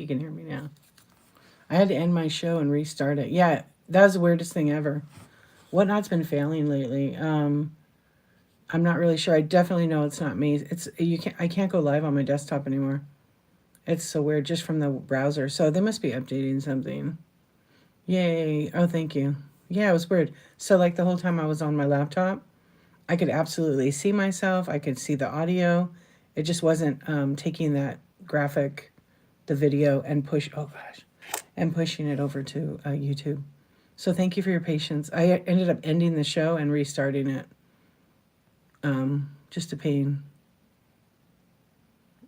You can hear me now. I had to end my show and restart it. Yeah, that was the weirdest thing ever. Whatnot's been failing lately. I'm not really sure. I definitely know it's not me. It's you can't. I can't go live on my desktop anymore. It's so weird just from the browser. So they must be updating something. Yay! Oh, thank you. Yeah, it was weird. So like the whole time I was on my laptop, I could absolutely see myself. I could see the audio. It just wasn't taking that graphic, the video, and oh gosh, and pushing it over to YouTube. So thank you for your patience. I ended up ending the show and restarting it. Just a pain.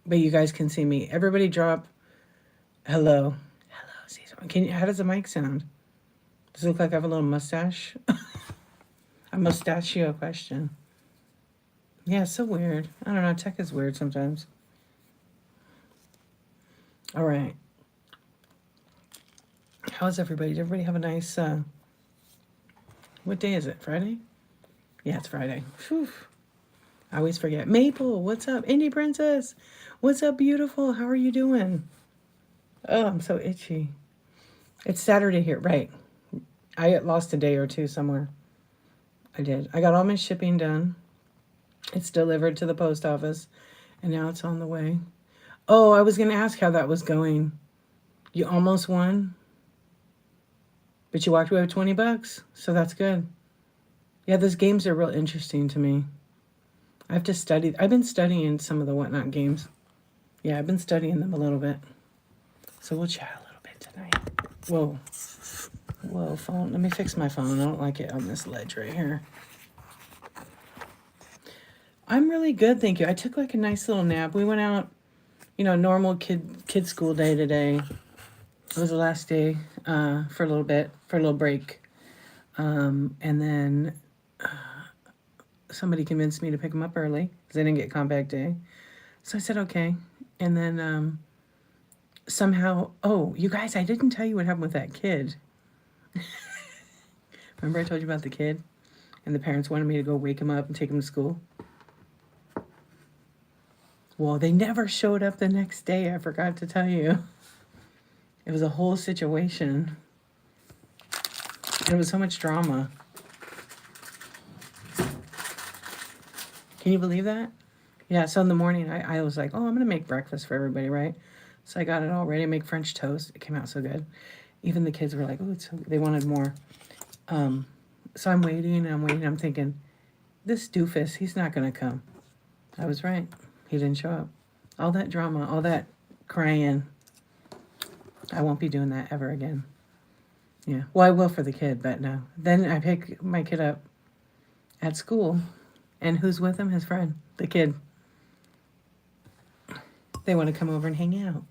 But you guys can see me. Everybody drop hello. Hello, Caesar. How does the mic sound? Does it look like I have a little mustache? A mustachio question. Yeah, it's so weird. I don't know. Tech is weird sometimes. All right. How's everybody? Did everybody have a nice, what day is it? Friday? Yeah, it's Friday. Whew. I always forget. Maple, what's up? Indie Princess, what's up, beautiful? How are you doing? Oh, I'm so itchy. It's Saturday here, right? I lost a day or two somewhere. I did. I got all my shipping done. It's delivered to the post office, and now it's on the way. Oh, I was going to ask how that was going. You almost won, but you walked away with $20, so that's good. Yeah, those games are real interesting to me. I have to study. I've been studying some of the Whatnot games. Yeah, I've been studying them a little bit. So we'll chat a little bit tonight. Whoa. Whoa, phone. Let me fix my phone. I don't like it on this ledge right here. I'm really good, thank you. I took like a nice little nap. We went out, normal kid school day today. It was the last day for a little bit, for a little break. And then somebody convinced me to pick them up early because I didn't get compact day. So I said, okay. And then somehow, oh, you guys, I didn't tell you what happened with that kid. Remember I told you about the kid? And the parents wanted me to go wake him up and take him to school? Well, they never showed up the next day. I forgot to tell you. It was a whole situation. It was so much drama. Can you believe that? Yeah, so in the morning, I was like, oh, I'm going to make breakfast for everybody, right? So I got it all ready to make French toast. It came out so good. Even the kids were like, oh, they wanted more. So I'm waiting. I'm thinking, this doofus, he's not going to come. I was right. He didn't show up. All that drama, all that crying. I won't be doing that ever again. Yeah. Well, I will for the kid, but no. Then I pick my kid up at school. And who's with him? His friend, the kid. They want to come over and hang out.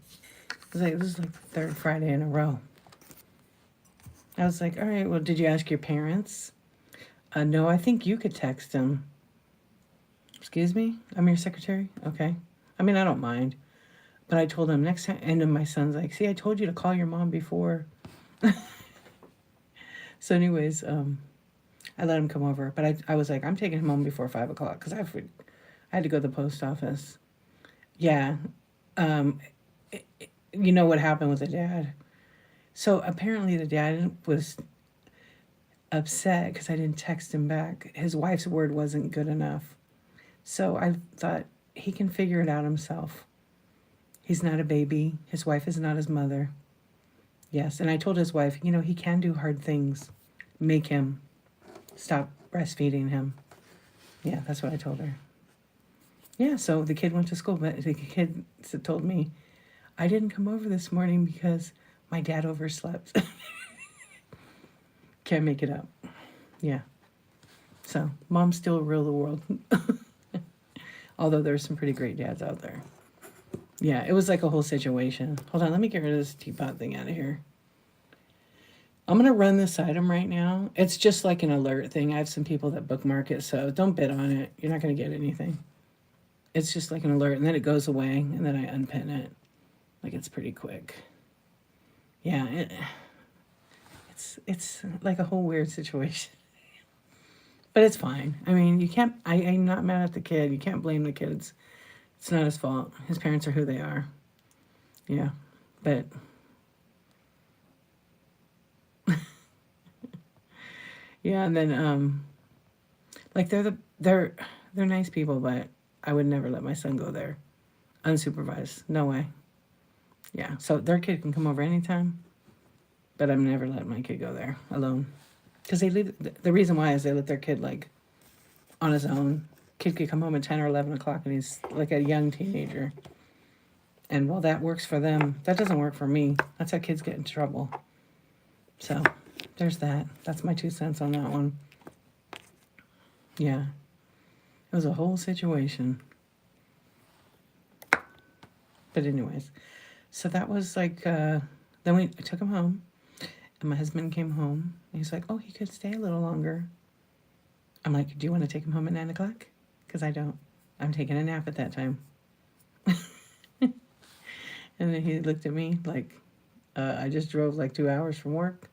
This is like the third Friday in a row. I was like, all right, well, did you ask your parents? No, I think you could text them. Excuse me? I'm your secretary? Okay. I mean, I don't mind. But I told him next time, and then my son's like, see, I told you to call your mom before. So anyways, I let him come over. But I was like, I'm taking him home before 5 o'clock because I had to go to the post office. Yeah. You know what happened with the dad. So apparently the dad was upset because I didn't text him back. His wife's word wasn't good enough. So I thought he can figure it out himself. He's not a baby. His wife is not his mother. Yes, and I told his wife, he can do hard things. Make him stop breastfeeding him. Yeah, that's what I told her. Yeah, so the kid went to school, but the kid told me, I didn't come over this morning because my dad overslept. Can't make it up. Yeah. So, moms still rule the world. Although there's some pretty great dads out there. Yeah, it was like a whole situation. Hold on, let me get rid of this teapot thing out of here. I'm going to run this item right now. It's just like an alert thing. I have some people that bookmark it, so don't bid on it. You're not going to get anything. It's just like an alert, and then it goes away, and then I unpin it. Like, it's pretty quick. Yeah, it's like a whole weird situation. But it's fine. I mean, you can't, I'm not mad at the kid. You can't blame the kids. It's not his fault. His parents are who they are. Yeah. But yeah, and then like they're nice people, but I would never let my son go there unsupervised. No way. Yeah, so their kid can come over anytime, but I'm never letting my kid go there alone. Because they leave, the reason why is they let their kid like on his own. Kid could come home at 10 or 11 o'clock and he's like a young teenager. And while that works for them, that doesn't work for me. That's how kids get in trouble. So there's that. That's my 2 cents on that one. Yeah, it was a whole situation. But anyways, so that was like, then I took him home. And my husband came home. And he's like, oh, he could stay a little longer. I'm like, do you want to take him home at 9 o'clock? Because I don't. I'm taking a nap at that time. And then he looked at me like, I just drove like 2 hours from work.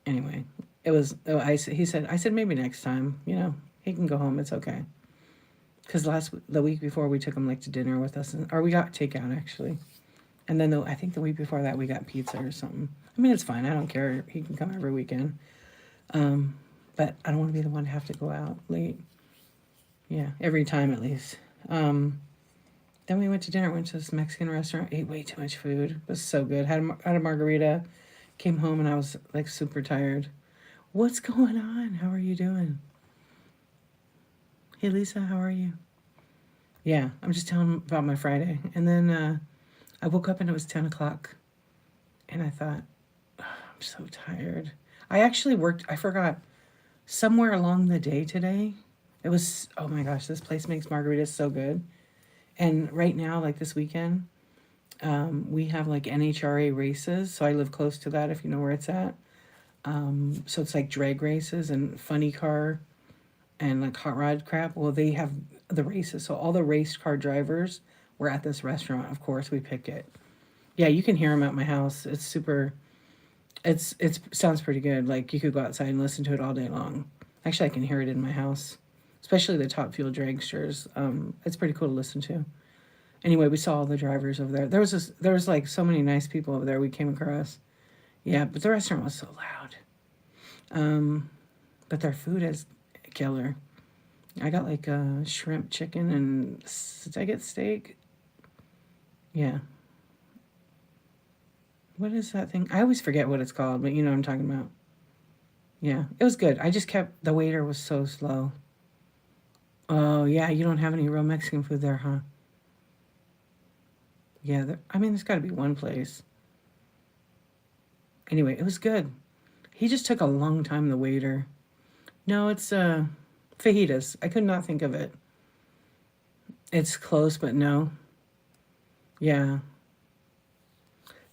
Anyway, it was, I said, maybe next time, you know, he can go home. It's okay. Because the week before we took him like to dinner with us, or we got takeout actually. And then I think the week before that we got pizza or something. I mean, it's fine. I don't care. He can come every weekend. But I don't want to be the one to have to go out late. Yeah, every time at least. Then we went to dinner, went to this Mexican restaurant, ate way too much food. It was so good. Had a margarita, came home and I was like super tired. What's going on? How are you doing? Hey Lisa, how are you? Yeah, I'm just telling them about my Friday. And then I woke up and it was 10 o'clock. And I thought, oh, I'm so tired. I actually worked, I forgot, somewhere along the day today. It was, oh my gosh, this place makes margaritas so good. And right now, like this weekend, we have like NHRA races. So I live close to that if you know where it's at. So it's like drag races and funny car and like hot rod crap. Well, they have the races. So all the race car drivers were at this restaurant. Of course, we pick it. Yeah, you can hear them at my house. It's super, it sounds pretty good. Like you could go outside and listen to it all day long. Actually, I can hear it in my house, especially the Top Fuel dragsters. It's pretty cool to listen to. Anyway, we saw all the drivers over there. There was like so many nice people over there we came across. Yeah, but the restaurant was so loud. But their food is killer. I got like shrimp, chicken, and did I get steak? Yeah. What is that thing? I always forget what it's called, but you know what I'm talking about. Yeah, it was good. The waiter was so slow. Oh, yeah, you don't have any real Mexican food there, huh? Yeah, I mean, there's got to be one place. Anyway, it was good. He just took a long time, the waiter. No, it's fajitas. I could not think of it. It's close, but no. Yeah.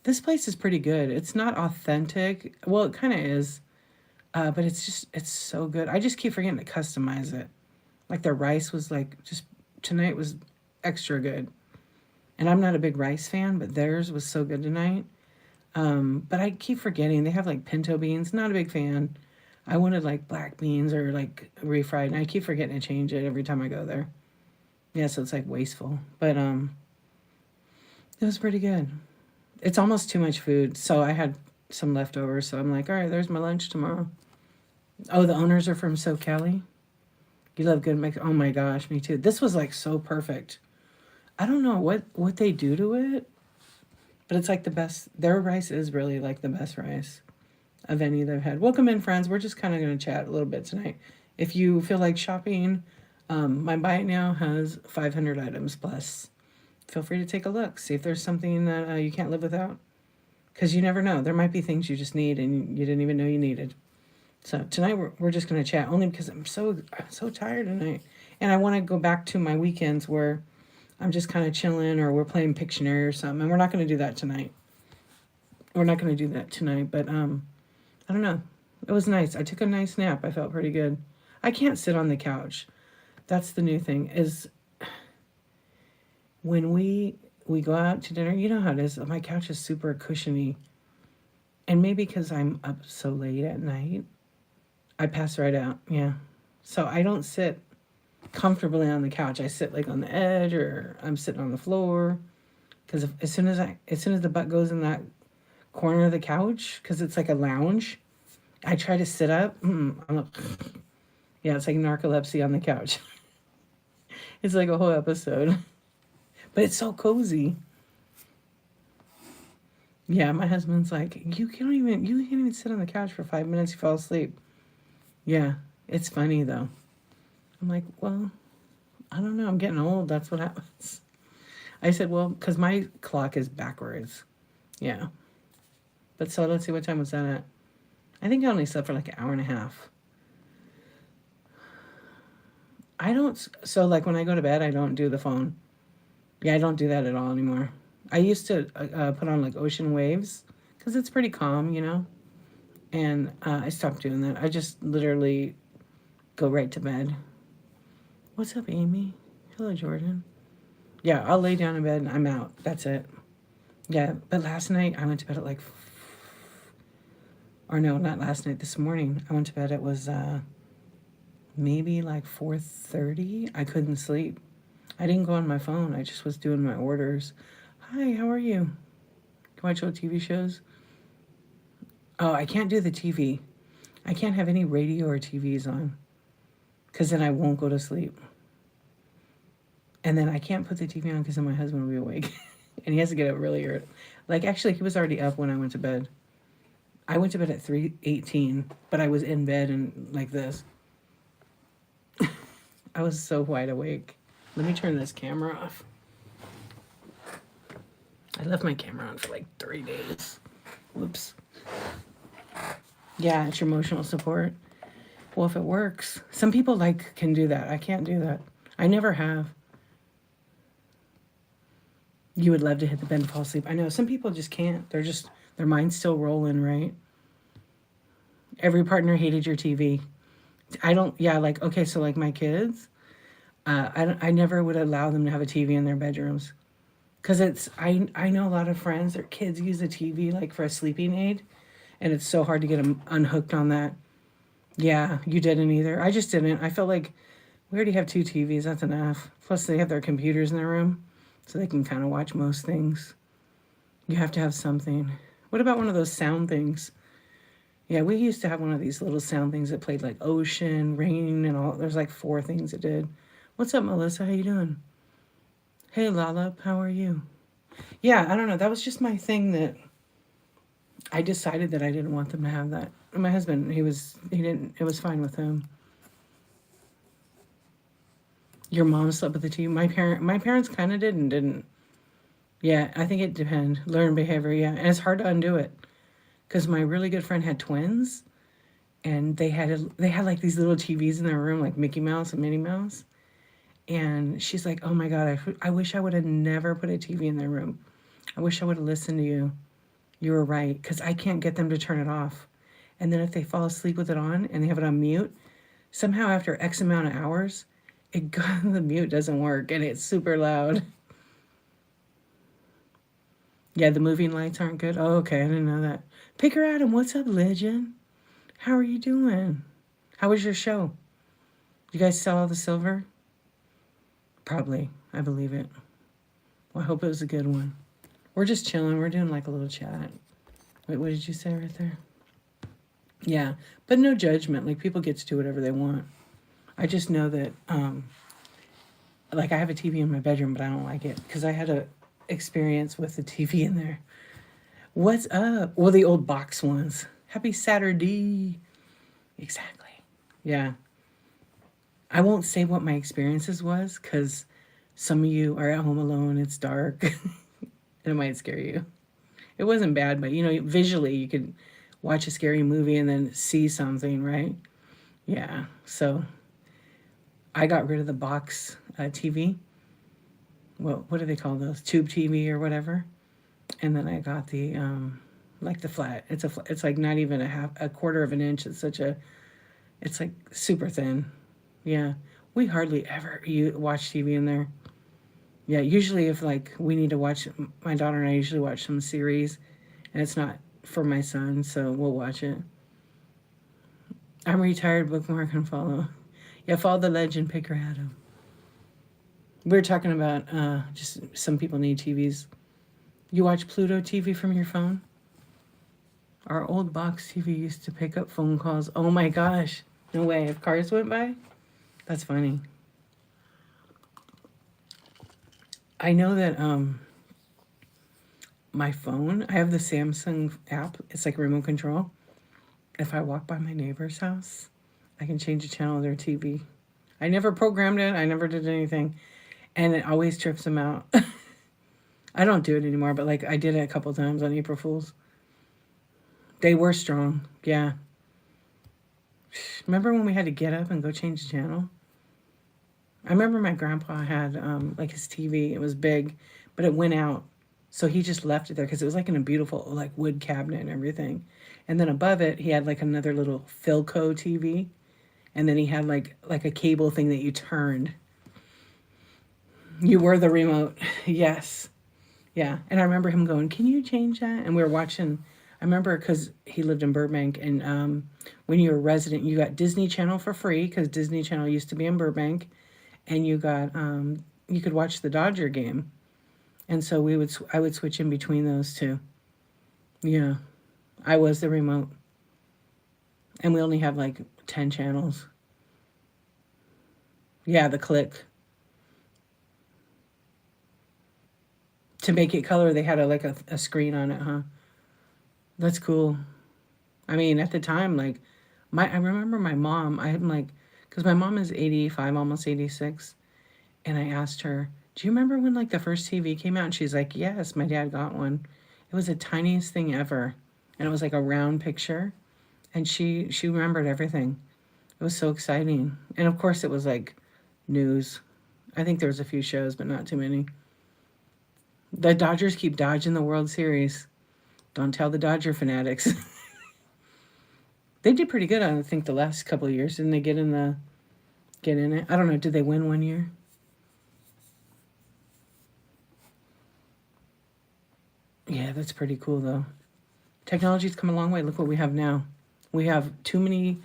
This place is pretty good. It's not authentic. Well, it kind of is. But it's so good. I just keep forgetting to customize it. Like their rice was like, just tonight was extra good. And I'm not a big rice fan, but theirs was so good tonight. But I keep forgetting. They have like pinto beans. Not a big fan. I wanted like black beans or like refried. And I keep forgetting to change it every time I go there. Yeah, so it's like wasteful. But it was pretty good. It's almost too much food. So I had some leftovers. So I'm like, all right, there's my lunch tomorrow. Oh, the owners are from SoCal. You love good mix. Oh my gosh, me too. This was like so perfect. I don't know what they do to it, but it's like the best. Their rice is really like the best rice of any they've had. Welcome in, friends. We're just kind of going to chat a little bit tonight. If you feel like shopping, my Buy It Now has 500 items plus. Feel free to take a look. See if there's something that you can't live without. Because you never know. There might be things you just need and you didn't even know you needed. So tonight we're just going to chat only because I'm so tired tonight. And I want to go back to my weekends where I'm just kind of chilling or we're playing Pictionary or something. And we're not going to do that tonight. We're not going to do that tonight. But I don't know. It was nice. I took a nice nap. I felt pretty good. I can't sit on the couch. That's the new thing is when we go out to dinner, you know how it is. My couch is super cushiony. And maybe because I'm up so late at night, I pass right out. Yeah. So I don't sit comfortably on the couch. I sit like on the edge or I'm sitting on the floor. Because as soon as the butt goes in that corner of the couch, because it's like a lounge, I try to sit up. I'm like, yeah, it's like narcolepsy on the couch. It's like a whole episode, but it's so cozy. Yeah, my husband's like, you can't even sit on the couch for 5 minutes. You fall asleep. Yeah, it's funny though. I'm like, well, I don't know. I'm getting old. That's what happens. I said, well, because my clock is backwards. Yeah. But so let's see, what time was that at? I think I only slept for like an hour and a half. So like when I go to bed, I don't do the phone. Yeah, I don't do that at all anymore. I used to put on like ocean waves because it's pretty calm, you know? And I stopped doing that. I just literally go right to bed. What's up, Amy? Hello, Jordan. Yeah, I'll lay down in bed and I'm out. That's it. Yeah, but last night I went to bed at like, or no, not last night, this morning. I went to bed, it was maybe like 4:30. I couldn't sleep. I didn't go on my phone. I just was doing my orders. Hi, how are you? Can I watch old TV shows? Oh, I can't do the TV. I can't have any radio or TVs on because then I won't go to sleep. And then I can't put the TV on because then my husband will be awake. And he has to get up really early. Like, actually, he was already up when I went to bed. I went to bed at 3:18, but I was in bed and like this. I was so wide awake. Let me turn this camera off. I left my camera on for like 3 days. Whoops. Yeah, it's your emotional support. Well, if it works. Some people like can do that. I can't do that. I never have. You would love to hit the bed and fall asleep. I know some people just can't. Their mind's still rolling, right? Every partner hated your TV. Okay, so like my kids, I never would allow them to have a TV in their bedrooms. Because I know a lot of friends, their kids use a TV like for a sleeping aid, and it's so hard to get them unhooked on that. Yeah, you didn't either. I just didn't. I felt like we already have 2 TVs, that's enough. Plus they have their computers in their room, so they can kind of watch most things. You have to have something. What about one of those sound things? Yeah, we used to have one of these little sound things that played like ocean, rain, and all. There's like 4 things it did. What's up, Melissa? How you doing? Hey, Lala, how are you? Yeah, I don't know. That was just my thing that I decided that I didn't want them to have that. And my husband, it was fine with him. Your mom slept with the TV. My parents kind of did and didn't. Yeah, I think it depends. Learned behavior, yeah. And it's hard to undo it. Because my really good friend had twins, and they had like these little TVs in their room, like Mickey Mouse and Minnie Mouse. And she's like, oh my God, I wish I would have never put a TV in their room. I wish I would have listened to you. You were right, because I can't get them to turn it off. And then if they fall asleep with it on and they have it on mute, somehow after X amount of hours, the mute doesn't work and it's super loud. Yeah, the moving lights aren't good. Oh, okay, I didn't know that. Picker Adam, what's up, legend? How are you doing? How was your show? You guys sell all the silver? Probably. I believe it. Well, I hope it was a good one. We're just chilling. We're doing like a little chat. Wait, what did you say right there? Yeah, but no judgment. Like, people get to do whatever they want. I just know that, like, I have a TV in my bedroom, but I don't like it because I had a experience with the TV in there. What's up? Well, the old box ones. Happy Saturday. Exactly. Yeah. I won't say what my experiences was because some of you are at home alone. It's dark. And it might scare you. It wasn't bad, but, you know, visually you could watch a scary movie and then see something, right? Yeah. So I got rid of the box TV. What do they call those? Tube TV or whatever. And then I got the like the flat. It's like not even a quarter of an inch. It's like super thin. Yeah, we hardly ever watch TV in there. Yeah, usually if like we need to watch, my daughter and I usually watch some series, and it's not for my son, so we'll watch it. I'm retired, bookmark and follow. Yeah, follow the legend, Picker Adam. We were talking about just some people need TVs. You watch Pluto TV from your phone? Our old box TV used to pick up phone calls. Oh my gosh. No way. If cars went by? That's funny. I know that my phone, I have the Samsung app. It's like remote control. If I walk by my neighbor's house, I can change the channel of their TV. I never programmed it. I never did anything. And it always trips them out. I don't do it anymore, but like I did it a couple times on April Fools. They were strong. Yeah. Remember when we had to get up and go change the channel? I remember my grandpa had like his TV. It was big, but it went out. So he just left it there because it was like in a beautiful like wood cabinet and everything. And then above it, he had like another little Philco TV. And then he had like a cable thing that you turned. You were the remote. Yes. Yeah. And I remember him going, "Can you change that?" And we were watching. I remember because he lived in Burbank. And when you were a resident, you got Disney Channel for free because Disney Channel used to be in Burbank. And you got, you could watch the Dodger game. And so I would switch in between those two. Yeah. I was the remote. And we only had like 10 channels. Yeah, the click. To make it color, they had a screen on it, huh? That's cool. I mean, at the time, like, I remember my mom, I'm like, because my mom is 85, almost 86. And I asked her, "Do you remember when like the first TV came out?" And she's like, "Yes, my dad got one." It was the tiniest thing ever. And it was like a round picture. And she remembered everything. It was so exciting. And of course it was like news. I think there was a few shows, but not too many. The Dodgers keep dodging the World Series. Don't tell the Dodger fanatics. They did pretty good, I think, the last couple of years. Didn't they get in it? I don't know. Did they win one year? Yeah, that's pretty cool, though. Technology's come a long way. Look what we have now. We have too many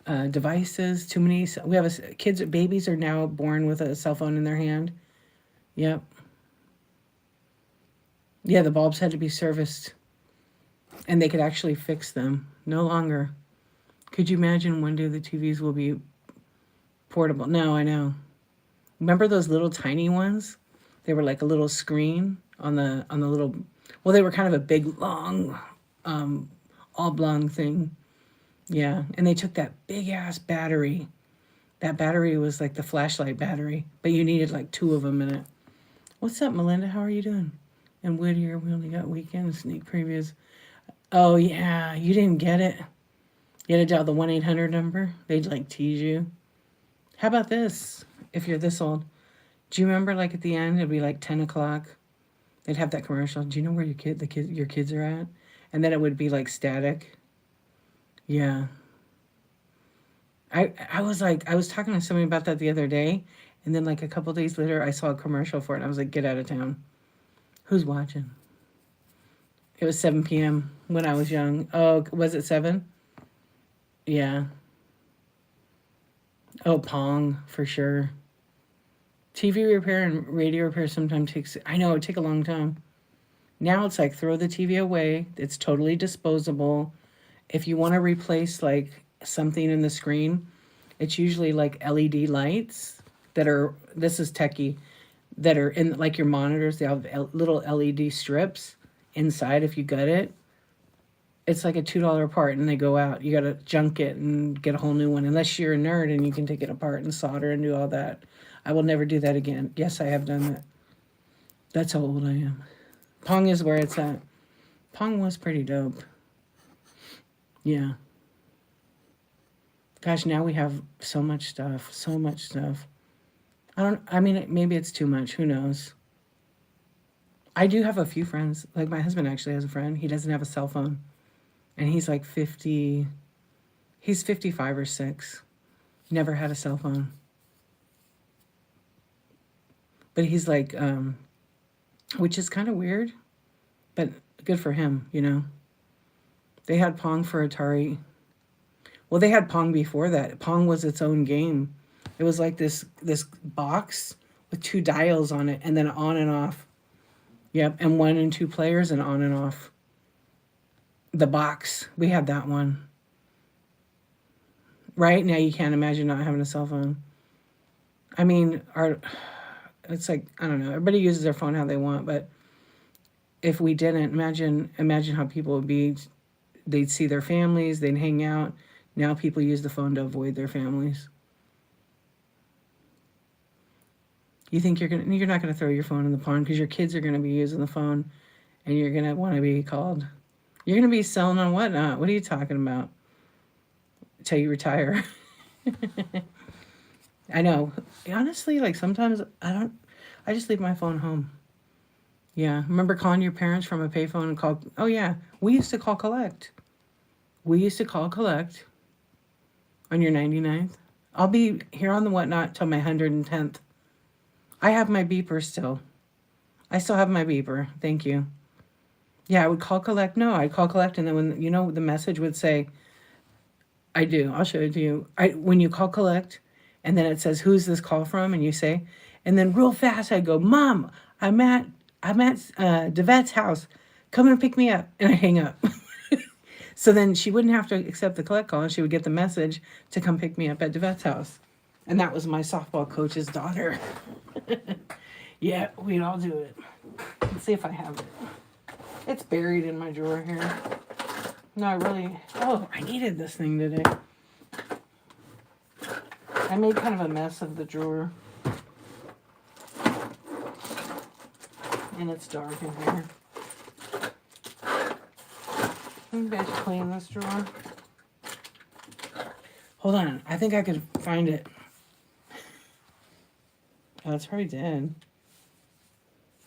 devices, too many. We have babies are now born with a cell phone in their hand. Yep. Yeah, the bulbs had to be serviced. And they could actually fix them. No longer. Could you imagine one day the TVs will be portable? No, I know. Remember those little tiny ones? They were like a little screen on the little. Well, they were kind of a big, long, oblong thing. Yeah, and they took that big ass battery. That battery was like the flashlight battery, but you needed like two of them in it. What's up, Melinda? How are you doing? And Whittier, we only got weekend sneak previews. Oh yeah, you didn't get it. You had to dial the 1-800 number. They'd like tease you. How about this? If you're this old, do you remember like at the end it'd be like 10 o'clock? They'd have that commercial. Do you know where your kids are at? And then it would be like static. Yeah. I was talking to somebody about that the other day, and then like a couple days later I saw a commercial for it and I was like, get out of town. Who's watching? It was 7 p.m. when I was young. Oh, was it 7? Yeah. Oh, Pong, for sure. TV repair and radio repair sometimes takes, I know, it take a long time. Now it's like throw the TV away. It's totally disposable. If you want to replace like something in the screen, it's usually like LED lights that are, this is techie, that are in like your monitors. They have little LED strips inside if you gut it. It's like a $2 part and they go out. You got to junk it and get a whole new one. Unless you're a nerd and you can take it apart and solder and do all that. I will never do that again. Yes, I have done that. That's how old I am. Pong is where it's at. Pong was pretty dope. Yeah. Gosh, now we have so much stuff. So much stuff. I mean, maybe it's too much. Who knows? I do have a few friends. Like my husband actually has a friend. He doesn't have a cell phone. And he's like 50. He's 55 or 6. Never had a cell phone. But he's like, which is kind of weird, but good for him, you know. They had Pong for Atari. Well, they had Pong before that. Pong was its own game. It was like this box with 2 dials on it and then on and off. Yep, and 1 and 2 players and on and off. The box, we had that one. Right now, you can't imagine not having a cell phone. I mean, it's like, I don't know. Everybody uses their phone how they want, but if we didn't, imagine how people would be. They'd see their families, they'd hang out. Now people use the phone to avoid their families. You think you're not gonna throw your phone in the pond because your kids are gonna be using the phone, and you're gonna want to be called. You're gonna be selling on whatnot. What are you talking about? Till you retire. I know. Honestly, like sometimes I just leave my phone home. Yeah. Remember calling your parents from a payphone and call? Oh yeah, we used to call collect. We used to call collect on your 99th. I'll be here on the whatnot till my 110th. I have my beeper still. I still have my beeper. Thank you. Yeah, I would call collect. No, I'd call collect, and then when the message would say, I do. I'll show it to you. When you call collect, and then it says, "Who's this call from?" and you say, and then real fast I go, "Mom, I'm at Devette's house. Come and pick me up," and I hang up. So then she wouldn't have to accept the collect call, and she would get the message to come pick me up at Devette's house. And that was my softball coach's daughter. Yeah, we'd all do it. Let's see if I have it. It's buried in my drawer here. No, I needed this thing today. I made kind of a mess of the drawer. And it's dark in here. Maybe I should clean this drawer. Hold on, I think I could find it. Oh, it's probably dead.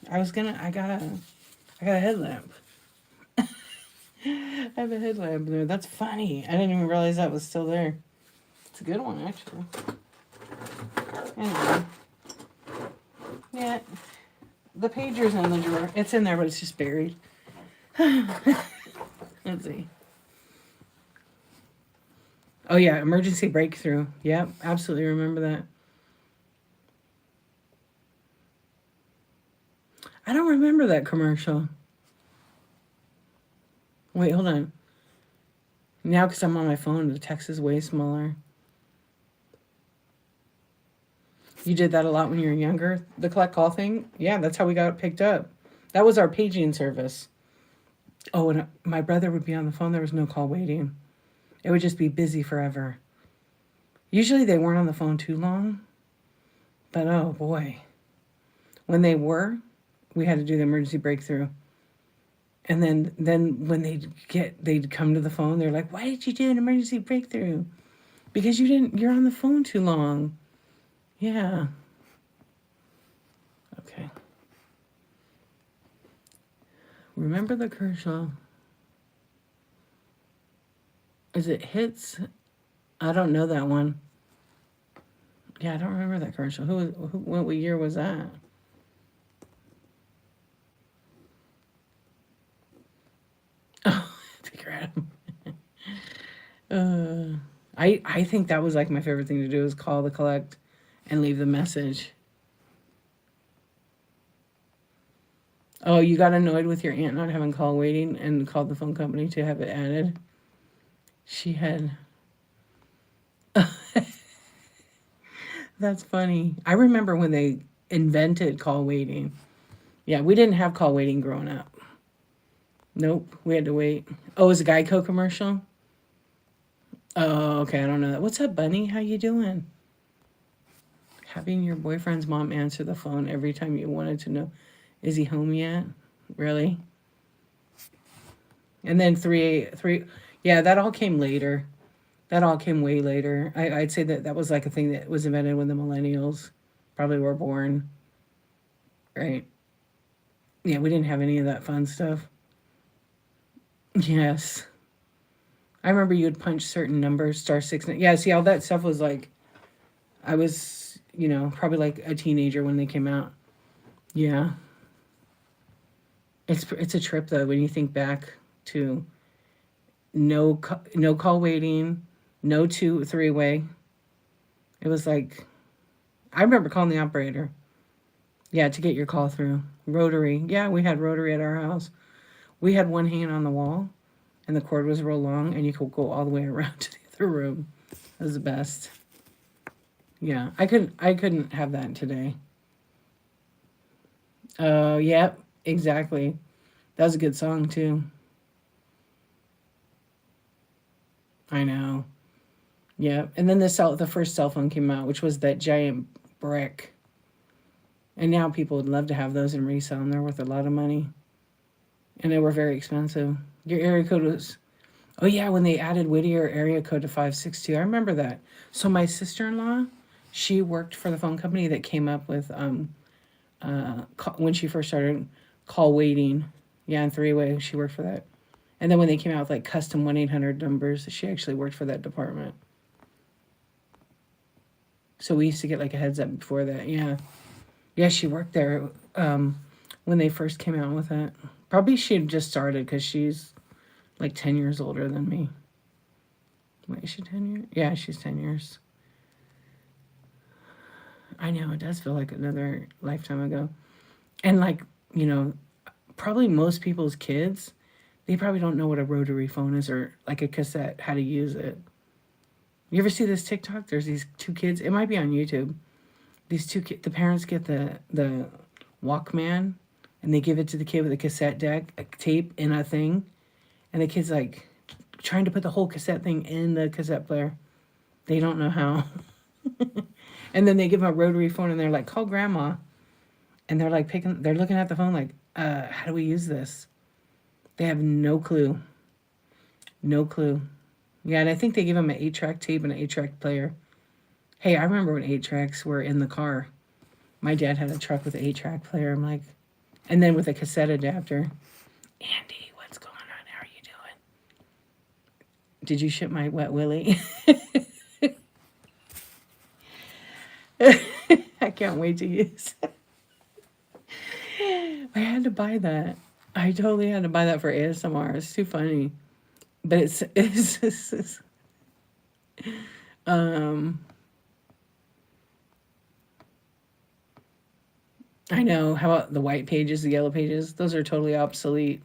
I got a headlamp. I have a headlamp there. That's funny. I didn't even realize that was still there. It's a good one, actually. Anyway. Yeah. The pager's in the drawer. It's in there, but it's just buried. Let's see. Oh, yeah. Emergency breakthrough. Yep. Absolutely remember that. I don't remember that commercial. Wait, hold on. Now, because I'm on my phone, the text is way smaller. You did that a lot when you were younger? The collect call thing? Yeah, that's how we got it picked up. That was our paging service. Oh, and my brother would be on the phone. There was no call waiting. It would just be busy forever. Usually they weren't on the phone too long. But oh boy. When they were, we had to do the emergency breakthrough. And then when they'd come to the phone, they're like, "Why did you do an emergency breakthrough?" Because you're on the phone too long. Yeah. Okay. Remember the commercial? Is it Hits? I don't know that one. Yeah, I don't remember that commercial. What year was that? Oh, figure out. I think that was like my favorite thing to do is call the collect and leave the message. Oh, you got annoyed with your aunt not having call waiting and called the phone company to have it added? She had... That's funny. I remember when they invented call waiting. Yeah, we didn't have call waiting growing up. Nope, we had to wait. Oh, it was a Geico commercial? Oh, okay, I don't know that. What's up, Bunny? How you doing? Having your boyfriend's mom answer the phone every time you wanted to know, is he home yet? Really? And then three, yeah, that all came later. That all came way later. I'd say that was like a thing that was invented when the millennials probably were born. Right? Yeah, we didn't have any of that fun stuff. Yes. I remember you would punch certain numbers, *6. Yeah, see, all that stuff was like, I was, probably like a teenager when they came out. Yeah. It's a trip, though, when you think back to no call waiting, no 2-3-way. It was like, I remember calling the operator. Yeah, to get your call through. Rotary. Yeah, we had rotary at our house. We had one hanging on the wall, and the cord was real long, and you could go all the way around to the other room. It was the best. Yeah, I couldn't have that today. Oh, yep, exactly. That was a good song too. I know. Yep. And then the first cell phone came out, which was that giant brick. And now people would love to have those and resell them. They're worth a lot of money, and they were very expensive. Your area code was, oh yeah, when they added Whittier area code to 562, I remember that. So my sister-in-law, she worked for the phone company that came up with when she first started call waiting. Yeah, and three-way, she worked for that. And then when they came out with like custom 1-800 numbers, she actually worked for that department. So we used to get like a heads up before that. Yeah. Yeah, she worked there when they first came out with it. Probably she had just started because she's like 10 years older than me. Wait, is she 10 years? Yeah, she's 10 years. I know, it does feel like another lifetime ago. And like, you know, probably most people's kids, they probably don't know what a rotary phone is or like a cassette, how to use it. You ever see this TikTok? There's these two kids. It might be on YouTube. These two kids, the parents get the Walkman, and they give it to the kid with a cassette deck, a tape, and a thing, and the kid's like trying to put the whole cassette thing in the cassette player. They don't know how. And then they give them a rotary phone, and they're like, "Call grandma," and they're like they're looking at the phone like, "How do we use this?" They have no clue. No clue. Yeah, and I think they give them an 8-track tape and an 8-track player. Hey, I remember when 8-tracks were in the car. My dad had a truck with an 8-track player. I'm like, and then with a cassette adapter. Andy, what's going on? How are you doing? Did you ship my wet willy? I can't wait to use it. I had to buy that. I totally had to buy that for ASMR. It's too funny. But it's um I know. How about the white pages, the yellow pages? Those are totally obsolete.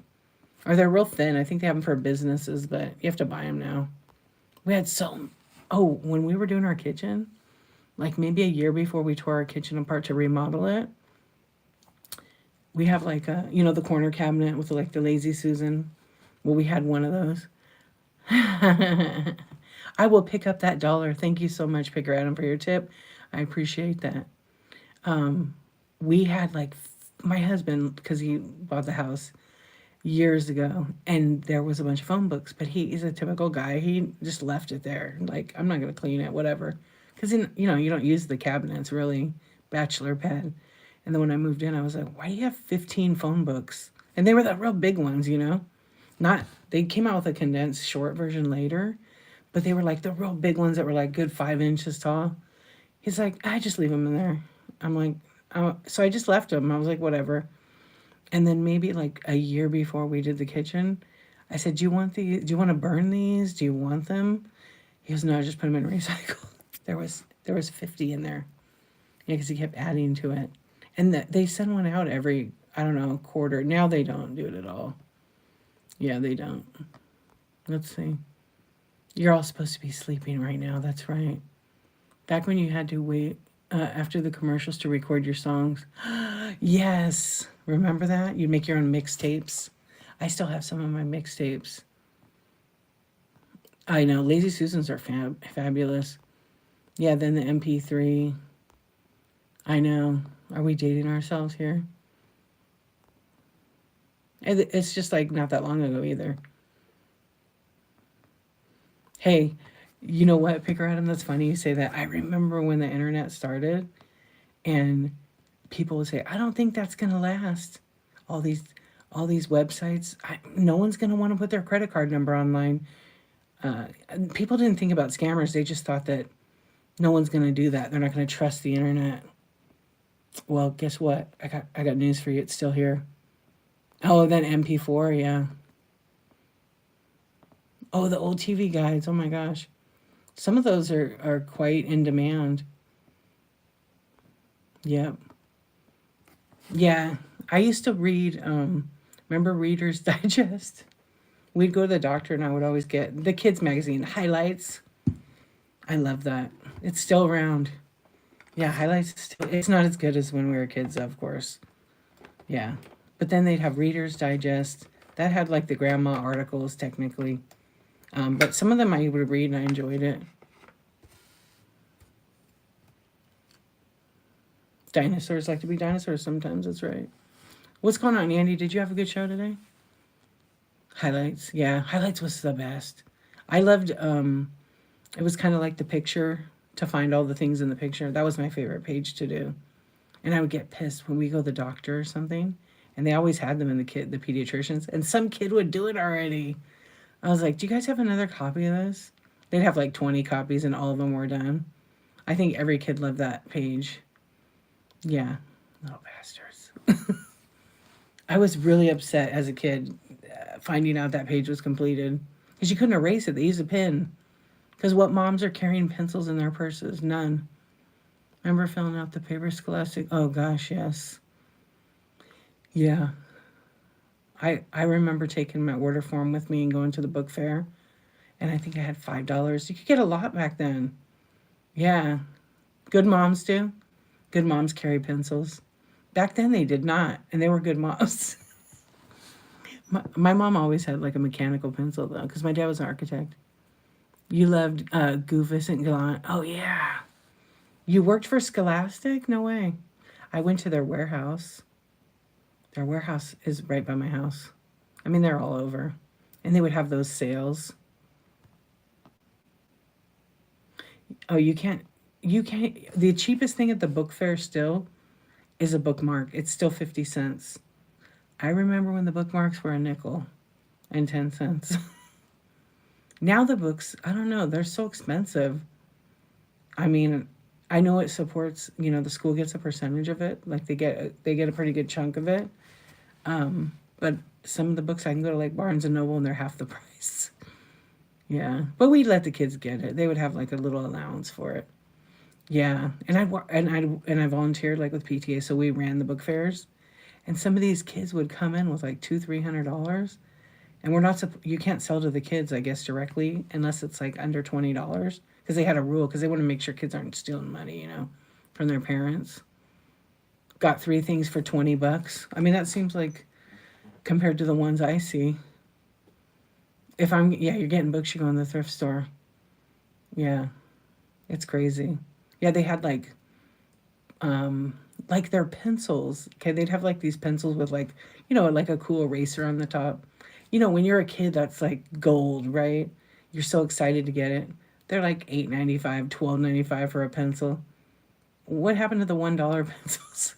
Or they're real thin. I think they have them for businesses, but you have to buy them now. We had so. Oh, when we were doing our kitchen, like maybe a year before we tore our kitchen apart to remodel it, we have like a, the corner cabinet with like the Lazy Susan. Well, we had one of those. I will pick up that $1. Thank you so much, Picker Adam, for your tip. I appreciate that. We had like my husband, because he bought the house years ago, and there was a bunch of phone books, but he's a typical guy. He just left it there. Like, I'm not going to clean it, whatever. Because, you don't use the cabinet. It's really bachelor pad. And then when I moved in, I was like, why do you have 15 phone books? And they were the real big ones, Not, they came out with a condensed short version later, but they were like the real big ones that were like good 5 inches tall. He's like, I just leave them in there. I'm like, so I just left them. I was like, whatever. And then maybe like a year before we did the kitchen, I said, do you want to burn these? Do you want them? He goes, no, just put them in recycle. There was 50 in there. Yeah, because he kept adding to it. And they send one out every, I don't know, quarter. Now they don't do it at all. Yeah, they don't. Let's see. You're all supposed to be sleeping right now. That's right. Back when you had to wait after the commercials to record your songs. Yes. Remember that? You'd make your own mixtapes. I still have some of my mixtapes. I know. Lazy Susans are fabulous. Yeah, then the MP3. I know. Are we dating ourselves here? It's just like not that long ago either. Hey, you know what, Picker Adam? That's funny you say that. I remember when the internet started, and people would say, I don't think that's going to last. All these websites, no one's going to want to put their credit card number online. People didn't think about scammers. They just thought that no one's going to do that. They're not going to trust the internet. Well, guess what? I got news for you. It's still here. Oh, then MP4, yeah. Oh, the old TV guides. Oh my gosh. Some of those are quite in demand. Yep. Yeah, I used to read, remember Reader's Digest? We'd go to the doctor and I would always get the kids' magazine, Highlights. I love that. It's still around. Yeah, Highlights, still, it's not as good as when we were kids, of course. Yeah. But then they'd have Reader's Digest. That had like the grandma articles, technically. But some of them I would read and I enjoyed it. Dinosaurs like to be dinosaurs sometimes, that's right. What's going on, Andy? Did you have a good show today? Highlights. Yeah, Highlights was the best. I loved it was kind of like the picture to find all the things in the picture. That was my favorite page to do. And I would get pissed when we go to the doctor or something, and they always had them in the pediatricians, and some kid would do it already. I was like, "Do you guys have another copy of this?" They'd have like 20 copies and all of them were done. I think every kid loved that page. Yeah. Little bastards. I was really upset as a kid finding out that page was completed because you couldn't erase it. They used a pen. Because what moms are carrying pencils in their purses? None. Remember filling out the paper scholastic? Oh gosh, yes. Yeah. I remember taking my order form with me and going to the book fair. And I think I had $5. You could get a lot back then. Yeah. Good moms do. Good moms carry pencils. Back then they did not. And they were good moms. My mom always had like a mechanical pencil though. Because my dad was an architect. You loved Goofus and Gallant. Oh yeah. You worked for Scholastic? No way. I went to their warehouse. Their warehouse is right by my house. I mean, they're all over. And they would have those sales. Oh, you can't, the cheapest thing at the book fair still is a bookmark. It's still 50 cents. I remember when the bookmarks were a nickel and 10 cents. Now the books, I don't know, they're so expensive. I mean, I know it supports, the school gets a percentage of it. Like they get a pretty good chunk of it. But some of the books I can go to like Barnes and Noble and they're half the price. Yeah, but we'd let the kids get it. They would have like a little allowance for it. Yeah, and I volunteered like with PTA, so we ran the book fairs, and some of these kids would come in with like $200-300, and we're not you can't sell to the kids, I guess, directly unless it's like under $20 because they had a rule because they want to make sure kids aren't stealing money, from their parents. Got 3 things for $20. I mean, that seems like compared to the ones I see. You're getting books, you go in the thrift store. Yeah, it's crazy. Yeah, they had like their pencils. Okay, they'd have like these pencils with like a cool eraser on the top. When you're a kid, that's like gold, right? You're so excited to get it. They're like $8.95, $12.95 for a pencil. What happened to the $1 pencils?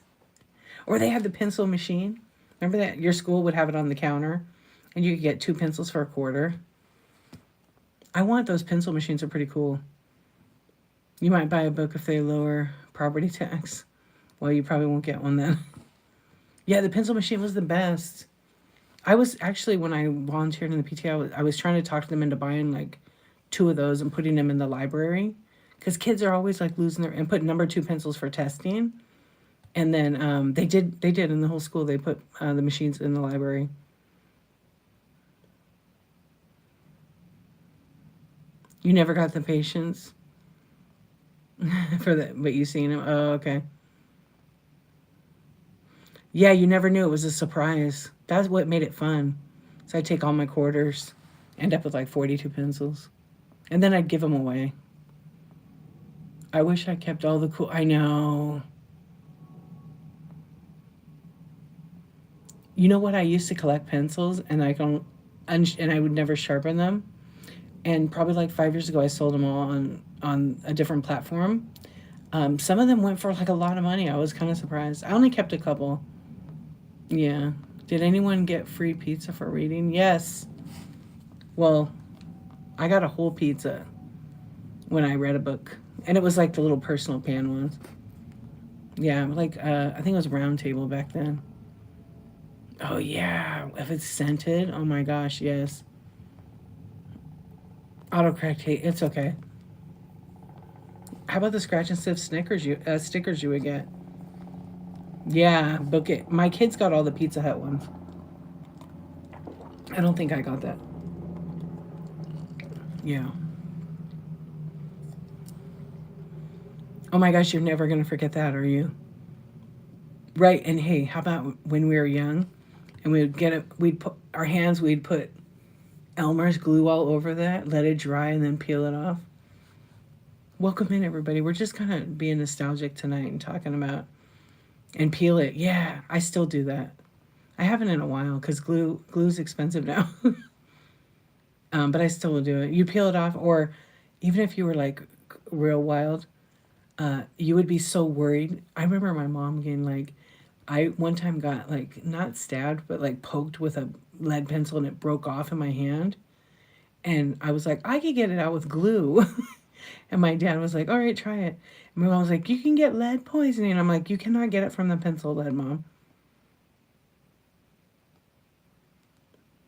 Or they had the pencil machine. Remember that? Your school would have it on the counter, and you could get 2 pencils for $0.25. I want those pencil machines. Are pretty cool. You might buy a book if they lower property tax. Well, you probably won't get one then. Yeah, the pencil machine was the best. I was actually, when I volunteered in the PTA, I was trying to talk to them into buying like 2 of those and putting them in the library. Because kids are always like losing and put number 2 pencils for testing. And then they did in the whole school, they put the machines in the library. You never got the patience for that, but you seen them. Oh, okay. Yeah, you never knew. It was a surprise. That's what made it fun. So I'd take all my quarters, end up with like 42 pencils, and then I'd give them away. I wish I kept all the cool. I know. You know what? I used to collect pencils, and and I would never sharpen them. And probably like 5 years ago, I sold them all on a different platform. Some of them went for like a lot of money. I was kind of surprised. I only kept a couple. Yeah. Did anyone get free pizza for reading? Yes. Well, I got a whole pizza when I read a book, and it was like the little personal pan ones. Yeah, like I think it was Round Table back then. Oh yeah, if it's scented, oh my gosh, yes. Autocorrect hate, it's okay. How about the scratch and sniff stickers you would get? Yeah, book it. My kids got all the Pizza Hut ones. I don't think I got that. Yeah. Oh my gosh, you're never gonna forget that, are you? Right. And hey, how about when we were young, and we'd get it? We'd put our hands. We'd put Elmer's glue all over that, let it dry, and then peel it off. Welcome in, everybody. We're just kind of being nostalgic tonight and talking about and peel it. Yeah, I still do that. I haven't in a while because glue's expensive now. But I still will do it. You peel it off, or even if you were like real wild, you would be so worried. I remember my mom getting like, I one time got like not stabbed, but like poked with a lead pencil and it broke off in my hand. And I was like, I could get it out with glue. And my dad was like, all right, try it. And my mom was like, you can get lead poisoning. And I'm like, you cannot get it from the pencil lead, Mom.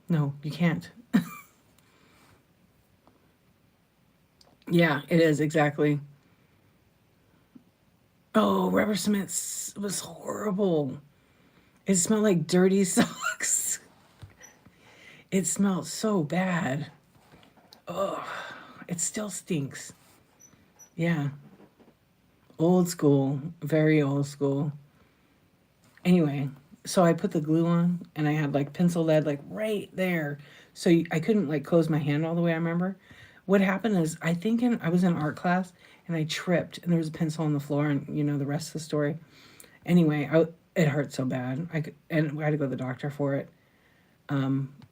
No, you can't. Yeah, it is, exactly. Oh, rubber cement was horrible. It smelled like dirty socks. It smelled so bad. Oh, it still stinks. Yeah, old school, very old school. Anyway, so I put the glue on and I had like pencil lead like right there. So I couldn't like close my hand all the way, I remember. What happened is I was in art class and I tripped and there was a pencil on the floor and you know the rest of the story. Anyway, it hurt so bad. And I had to go to the doctor for it.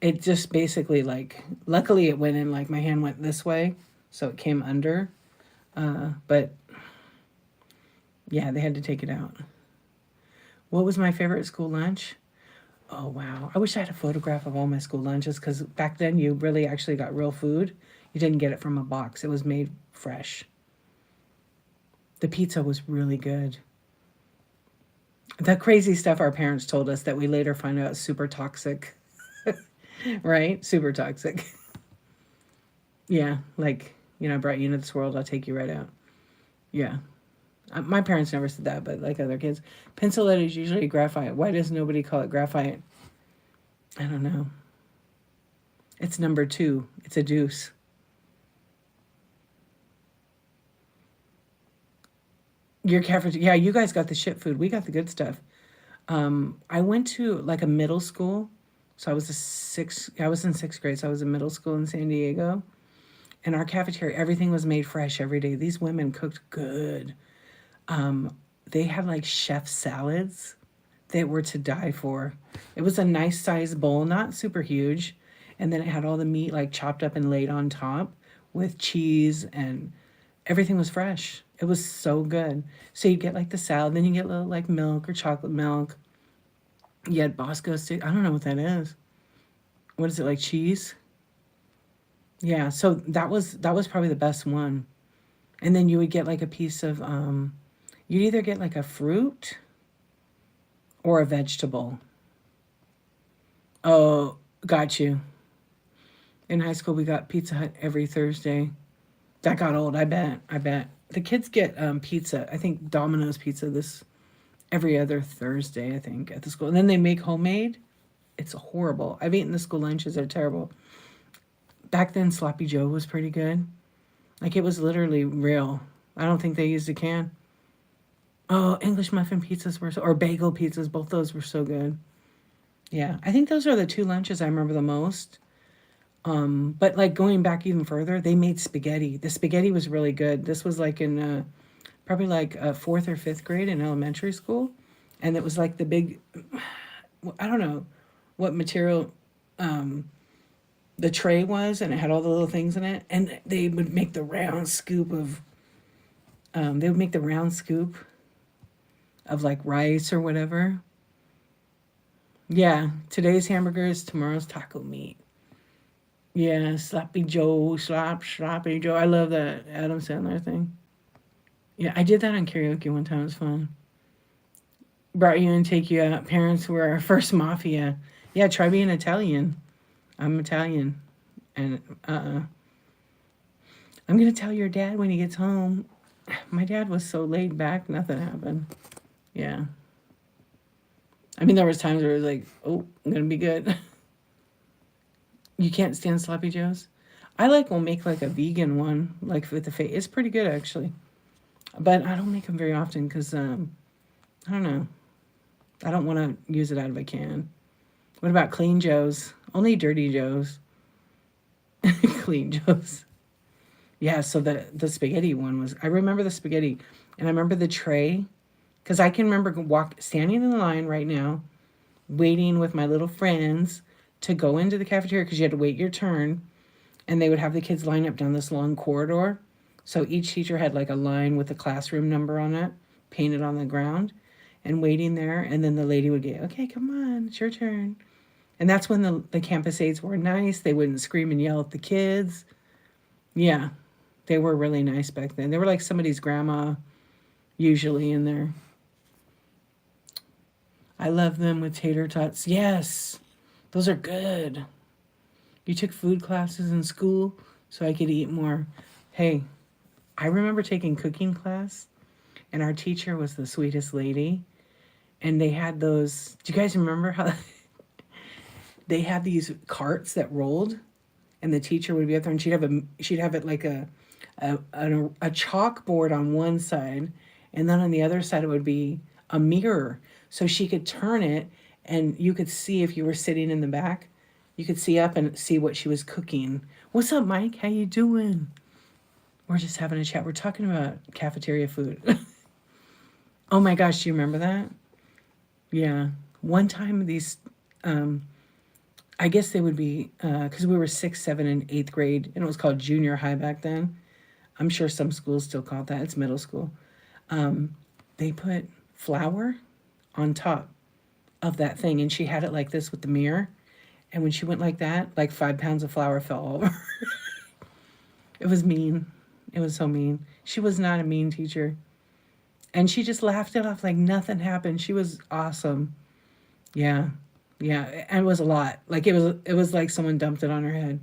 It just basically like luckily it went in like my hand went this way, so it came under. But yeah, they had to take it out. What was my favorite school lunch? Oh wow. I wish I had a photograph of all my school lunches because back then you really actually got real food. You didn't get it from a box. It was made fresh. The pizza was really good. The crazy stuff our parents told us that we later find out is super toxic. Right? Super toxic. Yeah, like, you know, I brought you into this world, I'll take you right out. Yeah. My parents never said that, but like other kids. Pencil lead is usually graphite. Why does nobody call it graphite? I don't know. It's number 2. It's a deuce. Your cafeteria, yeah, you guys got the shit food. We got the good stuff. I went to like a middle school. So I was in 6th grade, so I was in middle school in San Diego. And our cafeteria, everything was made fresh every day. These women cooked good. They had like chef salads that were to die for. It was a nice sized bowl, not super huge. And then it had all the meat like chopped up and laid on top with cheese and everything was fresh. It was so good. So you get like the salad, then you get a little like milk or chocolate milk. You had Bosco stick. I don't know what that is. What is it, like cheese? Yeah, so that was probably the best one. And then you would get like a piece of you'd either get like a fruit or a vegetable. Oh, got you. In high school we got Pizza Hut every Thursday. That got old, I bet. I bet. The kids get pizza. I think Domino's pizza this every other Thursday, I think, at the school. And then they make homemade. It's horrible. I've eaten the school lunches, they're terrible. Back then Sloppy Joe was pretty good. Like it was literally real. I don't think they used a can. Oh, English muffin pizzas were or bagel pizzas, both those were so good. Yeah, I think those are the 2 lunches I remember the most. But like going back even further, they made spaghetti. The spaghetti was really good. This was like in probably like 4th or 5th grade in elementary school, and it was like the big, I don't know what material the tray was, and it had all the little things in it, and they would make the round scoop of, they would make the round scoop of like rice or whatever. Yeah, today's hamburgers, tomorrow's taco meat. Yeah, sloppy Joe, sloppy Joe. I love that Adam Sandler thing. Yeah, I did that on karaoke one time. It was fun. Brought you in, take you out. Parents were our first mafia. Yeah, try being Italian. I'm Italian, and I'm gonna tell your dad when he gets home. My dad was so laid back, nothing happened. Yeah, I mean, there was times where it was like, oh, I'm going to be good. You can't stand sloppy joes? I like will make like a vegan one, like with the face. It's pretty good actually, but I don't make them very often because I don't know. I don't want to use it out of a can. What about clean joes? Only dirty joes. Clean joes. Yeah. So the spaghetti one was. I remember the spaghetti, and I remember the tray, because I can remember standing in the line right now, waiting with my little friends to go into the cafeteria because you had to wait your turn, and they would have the kids line up down this long corridor. So each teacher had like a line with a classroom number on it, painted on the ground, and waiting there. And then the lady would get, okay, come on, it's your turn. And that's when the campus aides were nice. They wouldn't scream and yell at the kids. Yeah, they were really nice back then. They were like somebody's grandma, usually in there. I love them with tater tots. Yes, those are good. You took food classes in school so I could eat more. Hey, I remember taking cooking class, and our teacher was the sweetest lady. And they had those. Do you guys remember how they had these carts that rolled, and the teacher would be up there, and she'd have it like a chalkboard on one side, and then on the other side it would be a mirror, so she could turn it, and you could see if you were sitting in the back. You could see up and see what she was cooking. What's up, Mike? How you doing? We're just having a chat. We're talking about cafeteria food. Oh my gosh, do you remember that? Yeah. One time these, I guess they would be, because we were 6th, 7th, and 8th grade, and it was called junior high back then. I'm sure some schools still call it that. It's middle school. They put flour on top of that thing, and she had it like this with the mirror. And when she went like that, like 5 pounds of flour fell all over. It was mean. It was so mean. She was not a mean teacher. And she just laughed it off like nothing happened. She was awesome. Yeah. Yeah. And it was a lot. Like it was like someone dumped it on her head.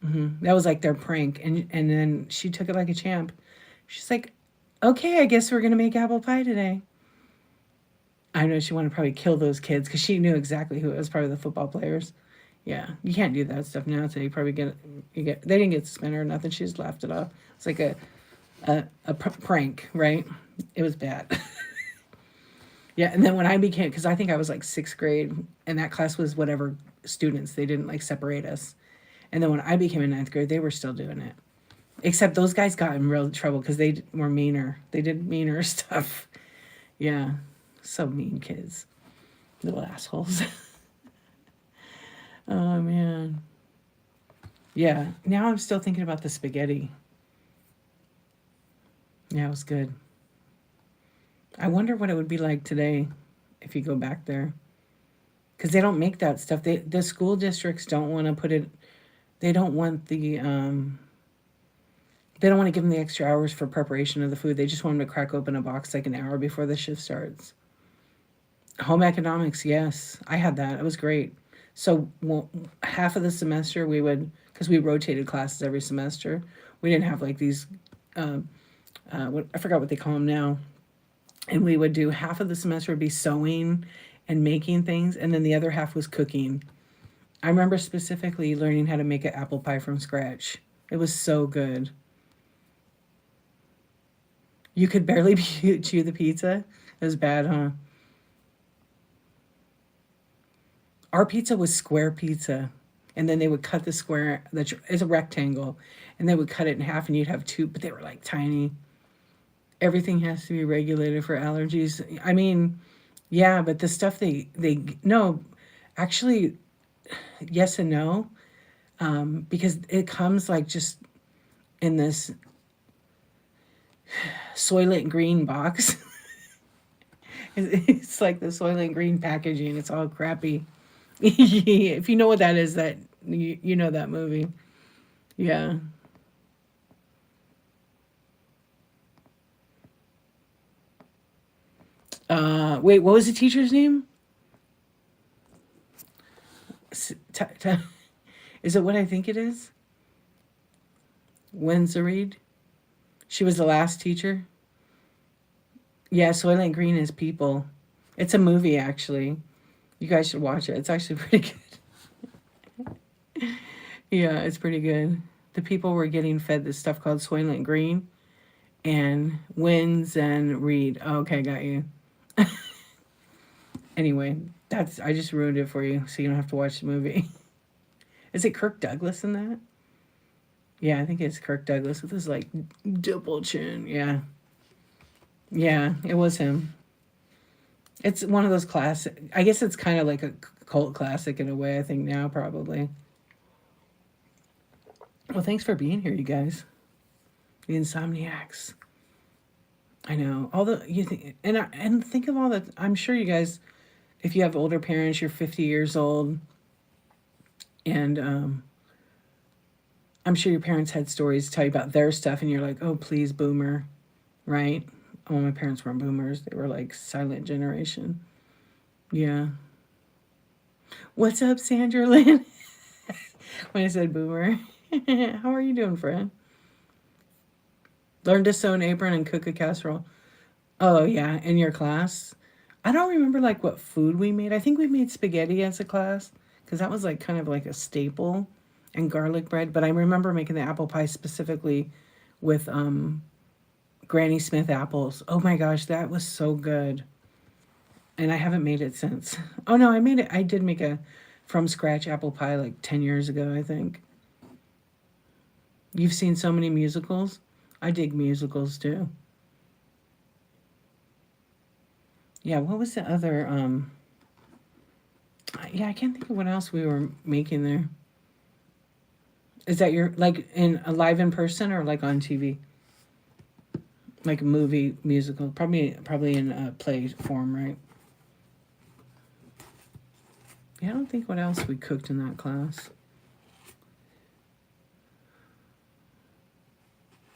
That was like their prank. And then she took it like a champ. She's like, okay, I guess we're going to make apple pie today. I know she wanted to probably kill those kids because she knew exactly who it was, probably the football players. Yeah, you can't do that stuff now. So you probably they didn't get suspended or nothing. She just laughed it off. It's like a prank, right? It was bad. Yeah, and then when I became, because I think I was like 6th grade, and that class was whatever students. They didn't like separate us. And then when I became in 9th grade, they were still doing it. Except those guys got in real trouble because they were meaner. They did meaner stuff. Yeah. So mean kids. Little assholes. Oh, man. Yeah. Now I'm still thinking about the spaghetti. Yeah, it was good. I wonder what it would be like today if you go back there. Because they don't make that stuff. The school districts don't want to put it... They don't want the... They don't want to give them the extra hours for preparation of the food. They just want them to crack open a box like an hour before the shift starts. Home economics, yes. I had that. It was great. So half of the semester we would, because we rotated classes every semester, we didn't have like these, I forgot what they call them now. And we would do half of the semester would be sewing and making things, and then the other half was cooking. I remember specifically learning how to make an apple pie from scratch. It was so good. You could barely chew the pizza. It was bad, huh? Our pizza was square pizza, and then they would cut the square, it's a rectangle, and they would cut it in half, and you'd have 2, but they were like tiny. Everything has to be regulated for allergies. I mean, yeah, but the stuff no, actually, yes and no, because it comes like just in this Soylent Green box. It's like the Soylent Green packaging. It's all crappy. If you know what that is, that you know that movie. Yeah. Wait, what was the teacher's name? Is it what I think it is? Windsor. She was the last teacher. Yeah, Soylent Green is people. It's a movie, actually. You guys should watch it. It's actually pretty good. Yeah, it's pretty good. The people were getting fed this stuff called Soylent Green and Wins and Reed. Oh, okay, got you. Anyway, I just ruined it for you, so you don't have to watch the movie. Is it Kirk Douglas in that? Yeah, I think it's Kirk Douglas with his like double chin. Yeah, yeah, it was him. It's one of those classic. I guess it's kind of like a cult classic in a way. I think now probably. Well, thanks for being here, you guys. The Insomniacs. I know all the you think and think of all that. I'm sure you guys, if you have older parents, you're 50 years old, and I'm sure your parents had stories to tell you about their stuff, and you're like, oh, please, boomer, right? Oh, my parents weren't boomers. They were like silent generation. Yeah. What's up, Sandra Lynn? When I said boomer. How are you doing, friend? Learn to sew an apron and cook a casserole. Oh, yeah, in your class? I don't remember like what food we made. I think we made spaghetti as a class because that was like kind of like a staple and garlic bread. But I remember making the apple pie specifically with Granny Smith apples. Oh my gosh, that was so good. And I haven't made it since. Oh no, I made it. I did make a from scratch apple pie like 10 years ago, I think. You've seen so many musicals? I dig musicals too. Yeah, what was the other yeah, I can't think of what else we were making there. Is that your like in live in person or like on TV? Like a movie musical, probably in a play form, right? Yeah, I don't think what else we cooked in that class.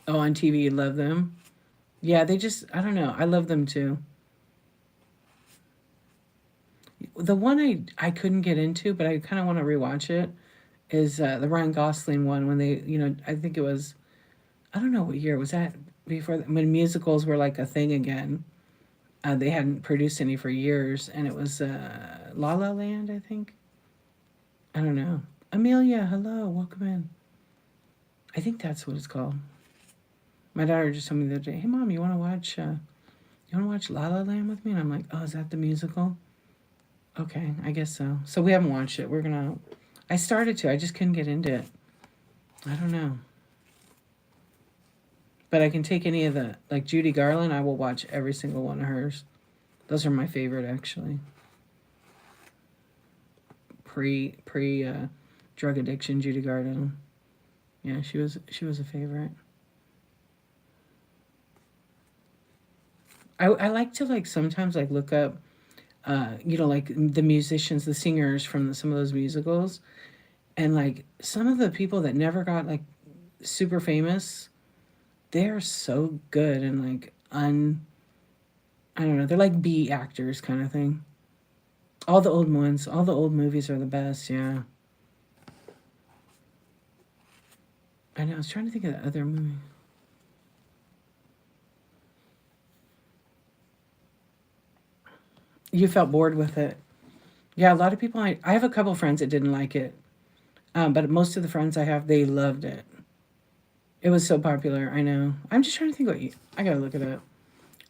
Oh, on TV, you love them. Yeah, they just I don't know. I love them too. The one I couldn't get into, but I kind of want to rewatch it is the Ryan Gosling one when they I think it was I don't know what year was that before when musicals were like a thing again. They hadn't produced any for years, and it was La La Land, I think. I don't know. Amelia, hello, welcome in. I think that's what it's called. My daughter just told me the other day, "Hey, mom, you want to watch? You want to watch La La Land with me?" And I'm like, "Oh, is that the musical?" Okay, I guess so. So we haven't watched it. We're gonna. I started to. I just couldn't get into it. I don't know. But I can take any of the like Judy Garland. I will watch every single one of hers. Those are my favorite actually. Pre drug addiction, Judy Garland. Yeah, she was a favorite. I like to like sometimes like look up like the musicians, the singers from some of those musicals, and like some of the people that never got like super famous, they're so good and like I don't know, they're like B actors kind of thing. All the old ones, all the old movies are the best. Yeah, I know. I was trying to think of the other movie. You felt bored with it. Yeah, a lot of people. I have a couple friends that didn't like it, but most of the friends I have, they loved it. It was so popular. I know. I'm just trying to think I gotta look it up.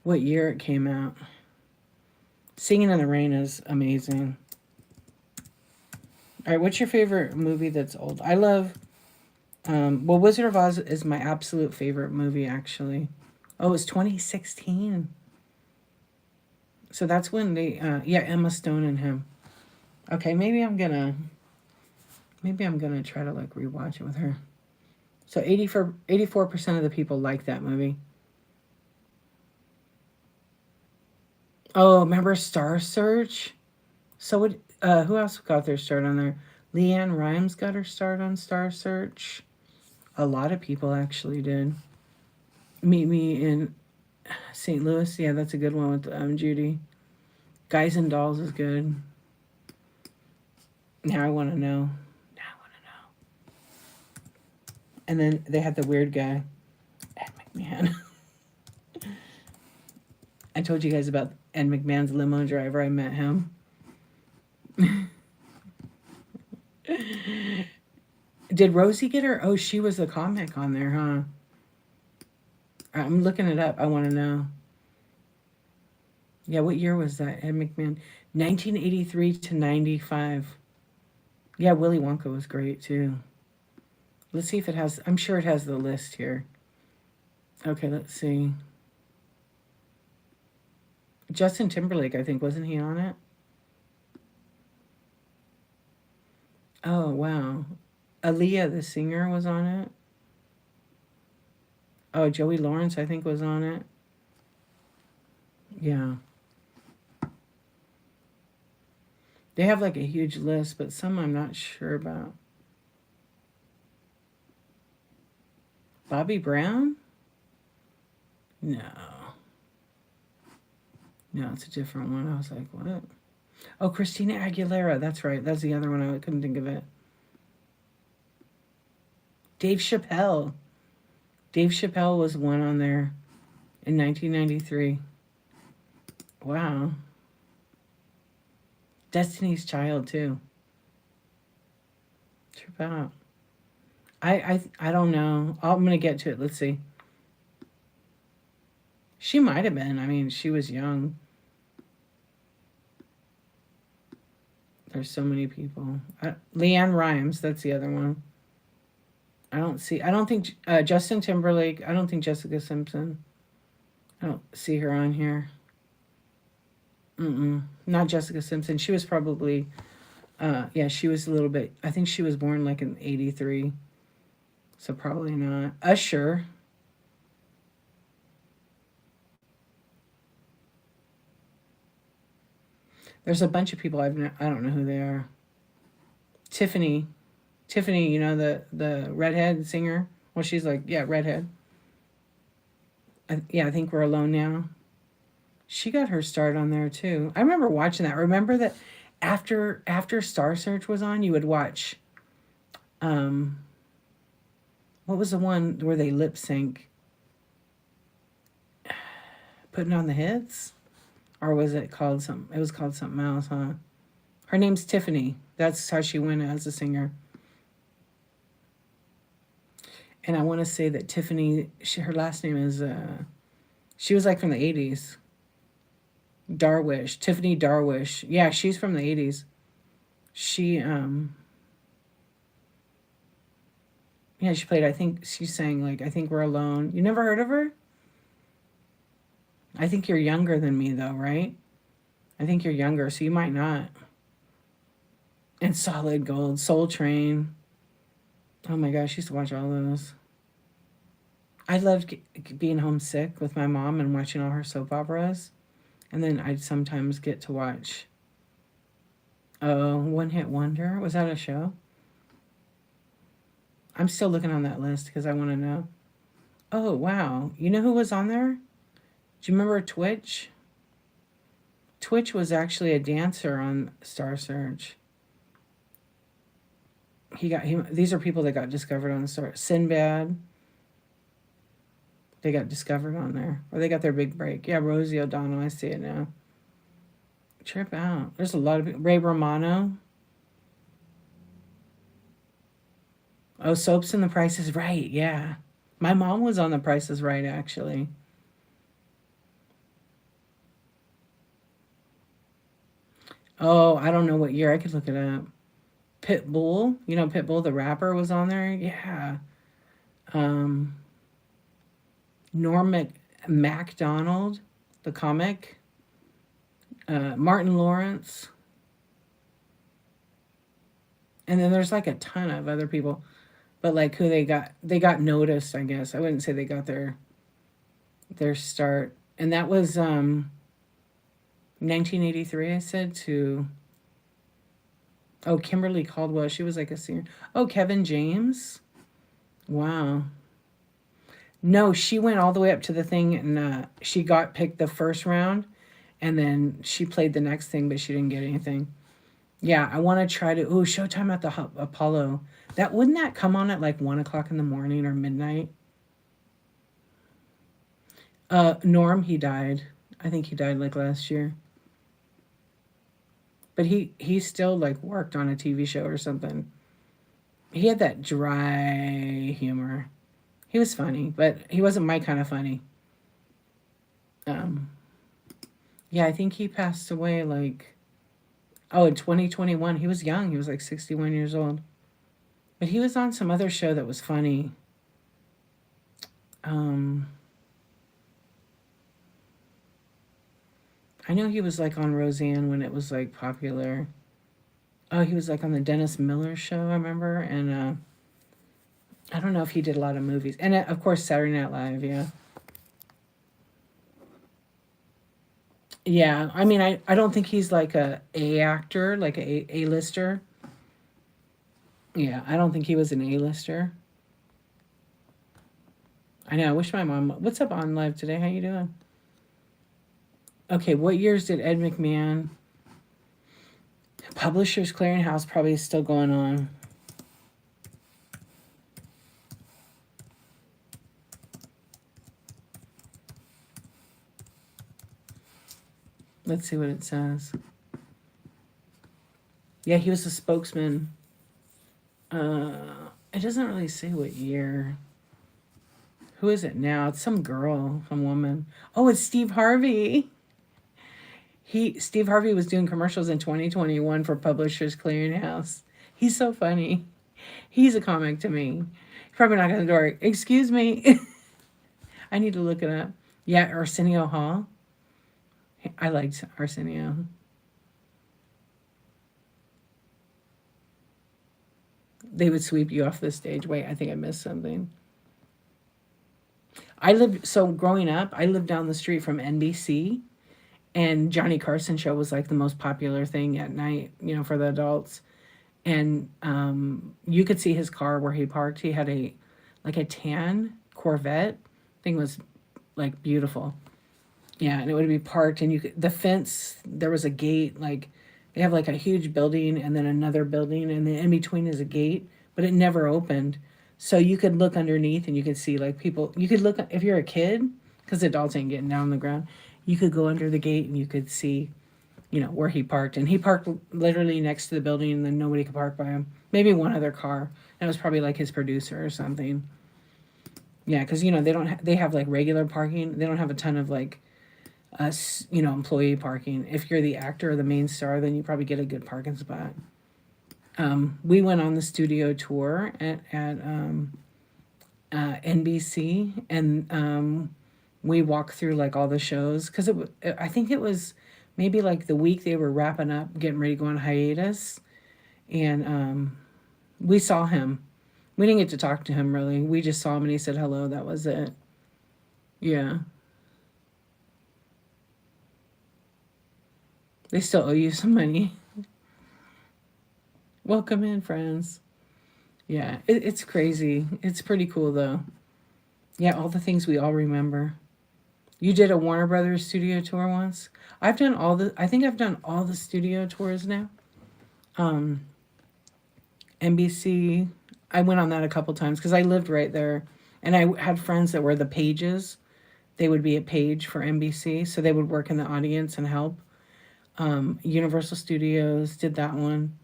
What year it came out? Singing in the Rain is amazing. All right, what's your favorite movie that's old? I love. Well, Wizard of Oz is my absolute favorite movie, actually. Oh, it's 2016. So that's when yeah, Emma Stone and him. Okay, maybe I'm gonna try to like rewatch it with her. So 84% of the people like that movie. Oh, remember Star Search? So who else got their start on there? Leanne Rimes got her start on Star Search. A lot of people actually did. Meet Me in St. Louis. Yeah, that's a good one with Judy. Guys and Dolls is good. Now I want to know. Now I want to know. And then they had the weird guy, Ed McMahon. I told you guys about Ed McMahon's limo driver. I met him. Did Rosie get her? Oh, she was a comic on there, huh? I'm looking it up. I want to know. Yeah, what year was that? Ed McMahon. 1983 to 95. Yeah, Willy Wonka was great too. Let's see if it has. I'm sure it has the list here. Okay, let's see. Justin Timberlake, I think, wasn't he on it? Oh, wow. Aaliyah, the singer, was on it. Oh, Joey Lawrence, I think, was on it. Yeah. They have like a huge list, but some I'm not sure about. Bobby Brown? No. No, it's a different one. I was like, what? Oh, Christina Aguilera. That's right. That's the other one. I couldn't think of it. Dave Chappelle. Dave Chappelle was one on there in 1993. Wow. Destiny's Child, too. Trip out. I don't know. I'm going to get to it. Let's see. She might have been. I mean, she was young. There's so many people. Leanne Rimes, that's the other one. I don't think Justin Timberlake. I don't think Jessica Simpson. I don't see her on here. Not Jessica Simpson. She was probably, yeah, she was a little bit, I think she was born like in 83. So probably not. Usher. There's a bunch of people I don't know who they are. Tiffany, you know, the redhead singer. Well, she's like, yeah, redhead. Yeah, I think We're Alone Now. She got her start on there too. I remember watching that. Remember that after Star Search was on, you would watch. What was the one where they lip sync? Putting on the Hits, or was it called something? It was called something else, huh? Her name's Tiffany. That's how she went as a singer. And I want to say that Tiffany, her last name is, she was like from the 80s. Darwish. Tiffany Darwish. Yeah, she's from the 80s. She, yeah, she played, I think, she sang like, I Think We're Alone. You never heard of her? I think you're younger than me though, right? I think you're younger, so you might not. And Solid Gold, Soul Train. Oh my gosh, I used to watch all those. I loved being homesick with my mom and watching all her soap operas. And then I'd sometimes get to watch One Hit Wonder. Was that a show? I'm still looking on that list because I want to know. Oh, wow. You know who was on there? Do you remember Twitch? Twitch was actually a dancer on Star Search. These are people that got discovered on the Star. Sinbad. They got discovered on there. Or they got their big break. Yeah, Rosie O'Donnell. I see it now. Trip out. There's a lot of people. Ray Romano. Oh, Soaps and the Price is Right. Yeah. My mom was on The Price is Right, actually. Oh, I don't know what year. I could look it up. Pitbull. You know Pitbull, the rapper, was on there? Yeah. Norm MacDonald, the comic. Martin Lawrence. And then there's like a ton of other people. But like who they got noticed, I guess. I wouldn't say they got their start. And that was 1983, I said, to Kimberly Caldwell. She was like a singer. Oh, Kevin James. Wow. No, she went all the way up to the thing, and she got picked the first round, and then she played the next thing, but she didn't get anything. Yeah, I want to try to. Oh, Showtime at the Apollo. Wouldn't that come on at like 1:00 in the morning or midnight? Norm, he died. I think he died like last year. But he still like worked on a TV show or something. He had that dry humor. He was funny, but he wasn't my kind of funny. Um, yeah, I think he passed away like, oh, in 2021. He was young. He was like 61 years old. But he was on some other show that was funny. Um, I know he was like on Roseanne when it was like popular. Oh, he was like on the Dennis Miller show, I remember. And I don't know if he did a lot of movies. And of course, Saturday Night Live, yeah. Yeah, I mean, I don't think he's like a actor, like a lister. Yeah, I don't think he was an A-lister. I know. I wish my mom. What's up on live today? How you doing? Okay, what years did Ed McMahon? Publishers Clearinghouse probably is still going on. Let's see what it says. Yeah, he was a spokesman. It doesn't really say what year. Who is it now? It's some girl, some woman. Oh, it's Steve Harvey. Steve Harvey was doing commercials in 2021 for Publishers Clearinghouse. He's so funny. He's a comic to me. He's probably knocking on the door. Excuse me. I need to look it up. Yeah, Arsenio Hall. I liked Arsenio. They would sweep you off the stage. Wait, I think I missed something. Growing up, I lived down the street from NBC, and Johnny Carson show was like the most popular thing at night, for the adults. And you could see his car where he parked. He had a tan Corvette. Thing was like beautiful. Yeah, and it would be parked, and the fence, there was a gate, like they have like a huge building and then another building, and then in between is a gate, but it never opened. So you could look underneath and you could see like people, you could look, if you're a kid, because adults ain't getting down on the ground, you could go under the gate and you could see, where he parked. And he parked literally next to the building, and then nobody could park by him. Maybe one other car. And it was probably like his producer or something. Yeah, because, they have like regular parking. They don't have a ton of like, employee parking. If you're the actor or the main star, then you probably get a good parking spot. We went on the studio tour at NBC, and we walked through like all the shows, because I think it was maybe like the week they were wrapping up, getting ready to go on hiatus, and we saw him. We didn't get to talk to him really. We just saw him and he said hello. That was it. Yeah. They still owe you some money. Welcome in, friends. Yeah, it's crazy. It's pretty cool, though. Yeah, all the things we all remember. You did a Warner Brothers studio tour once. I think I've done all the studio tours now. NBC, I went on that a couple times because I lived right there. And I had friends that were the pages. They would be a page for NBC, so they would work in the audience and help. Universal Studios, did that one.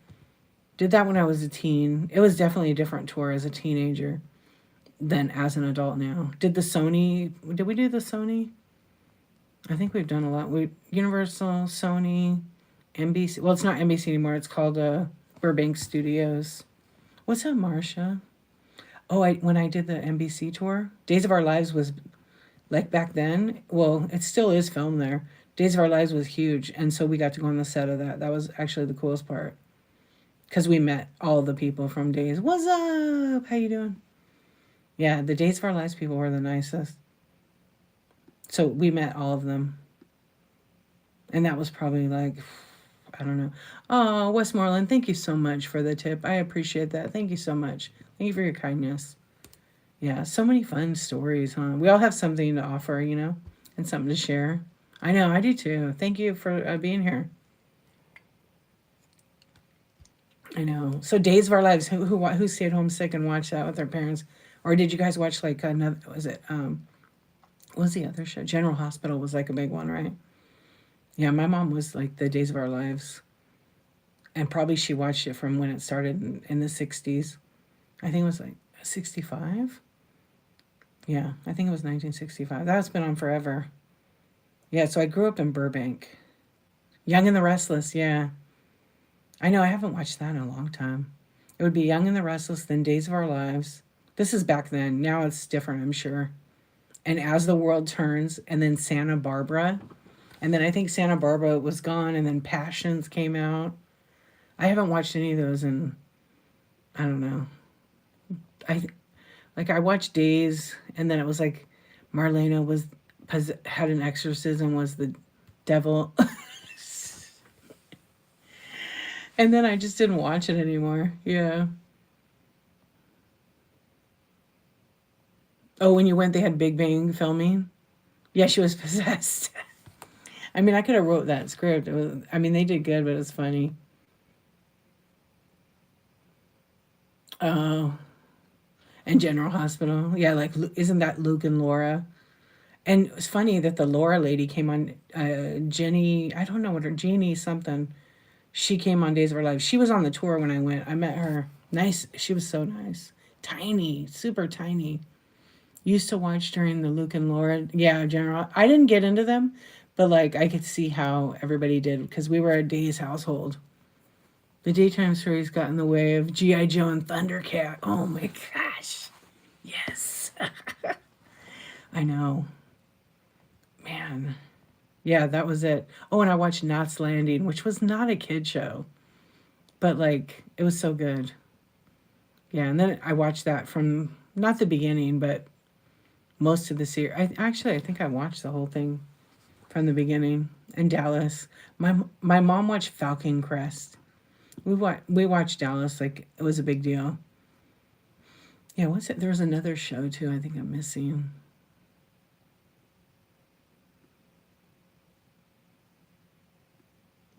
Did that when I was a teen. It was definitely a different tour as a teenager than as an adult now. Did we do the Sony? I think we've done a lot. Universal, Sony, NBC. Well, it's not NBC anymore. It's called Burbank Studios. What's up, Marcia? Oh, when I did the NBC tour, Days of Our Lives was like back then. Well, it still is filmed there. Days of Our Lives was huge, and so we got to go on the set of that. That was actually the coolest part, because we met all the people from Days. What's up? How you doing? Yeah, the Days of Our Lives people were the nicest. So we met all of them. And that was probably like, I don't know. Oh, Westmoreland, thank you so much for the tip. I appreciate that. Thank you so much. Thank you for your kindness. Yeah, so many fun stories, huh? We all have something to offer, and something to share. I know, I do too. Thank you for being here. I know. So Days of Our Lives, who stayed home sick and watched that with their parents? Or did you guys watch like another, was it What was the other show? General Hospital was like a big one, right? Yeah, my mom was like the Days of Our Lives. And probably she watched it from when it started in the 60s. I think it was like 65. Yeah, I think it was 1965. That's been on forever. Yeah, so I grew up in Burbank. Young and the Restless, yeah. I know, I haven't watched that in a long time. It would be Young and the Restless, then Days of Our Lives. This is back then. Now it's different, I'm sure. And As the World Turns, and then Santa Barbara. And then I think Santa Barbara was gone, and then Passions came out. I haven't watched any of those in, I don't know. I watched Days, and then it was like Marlena had an exorcism, was the devil. And then I just didn't watch it anymore. Yeah. Oh, when you went, they had Big Bang filming. Yeah, she was possessed. I mean, I could have wrote that script. I mean, they did good, but it's funny. Oh, and General Hospital. Yeah, like, isn't that Luke and Laura? And it was funny that the Laura lady came on, Jenny, I don't know what her, Jeannie something. She came on Days of Our Lives. She was on the tour when I went. I met her. Nice. She was so nice. Tiny, super tiny. Used to watch during the Luke and Laura. Yeah, General. I didn't get into them, but like I could see how everybody did because we were a Days household. The daytime stories got in the way of G.I. Joe and Thundercat. Oh my gosh. Yes. I know. Man. Yeah, that was it. Oh, and I watched Knots Landing, which was not a kid show, but like it was so good. Yeah, and then I watched that from not the beginning, but most of the series. I think I watched the whole thing from the beginning. In Dallas, my mom watched Falcon Crest. We watched Dallas like it was a big deal. Yeah, what's it? There was another show too. I think I'm missing.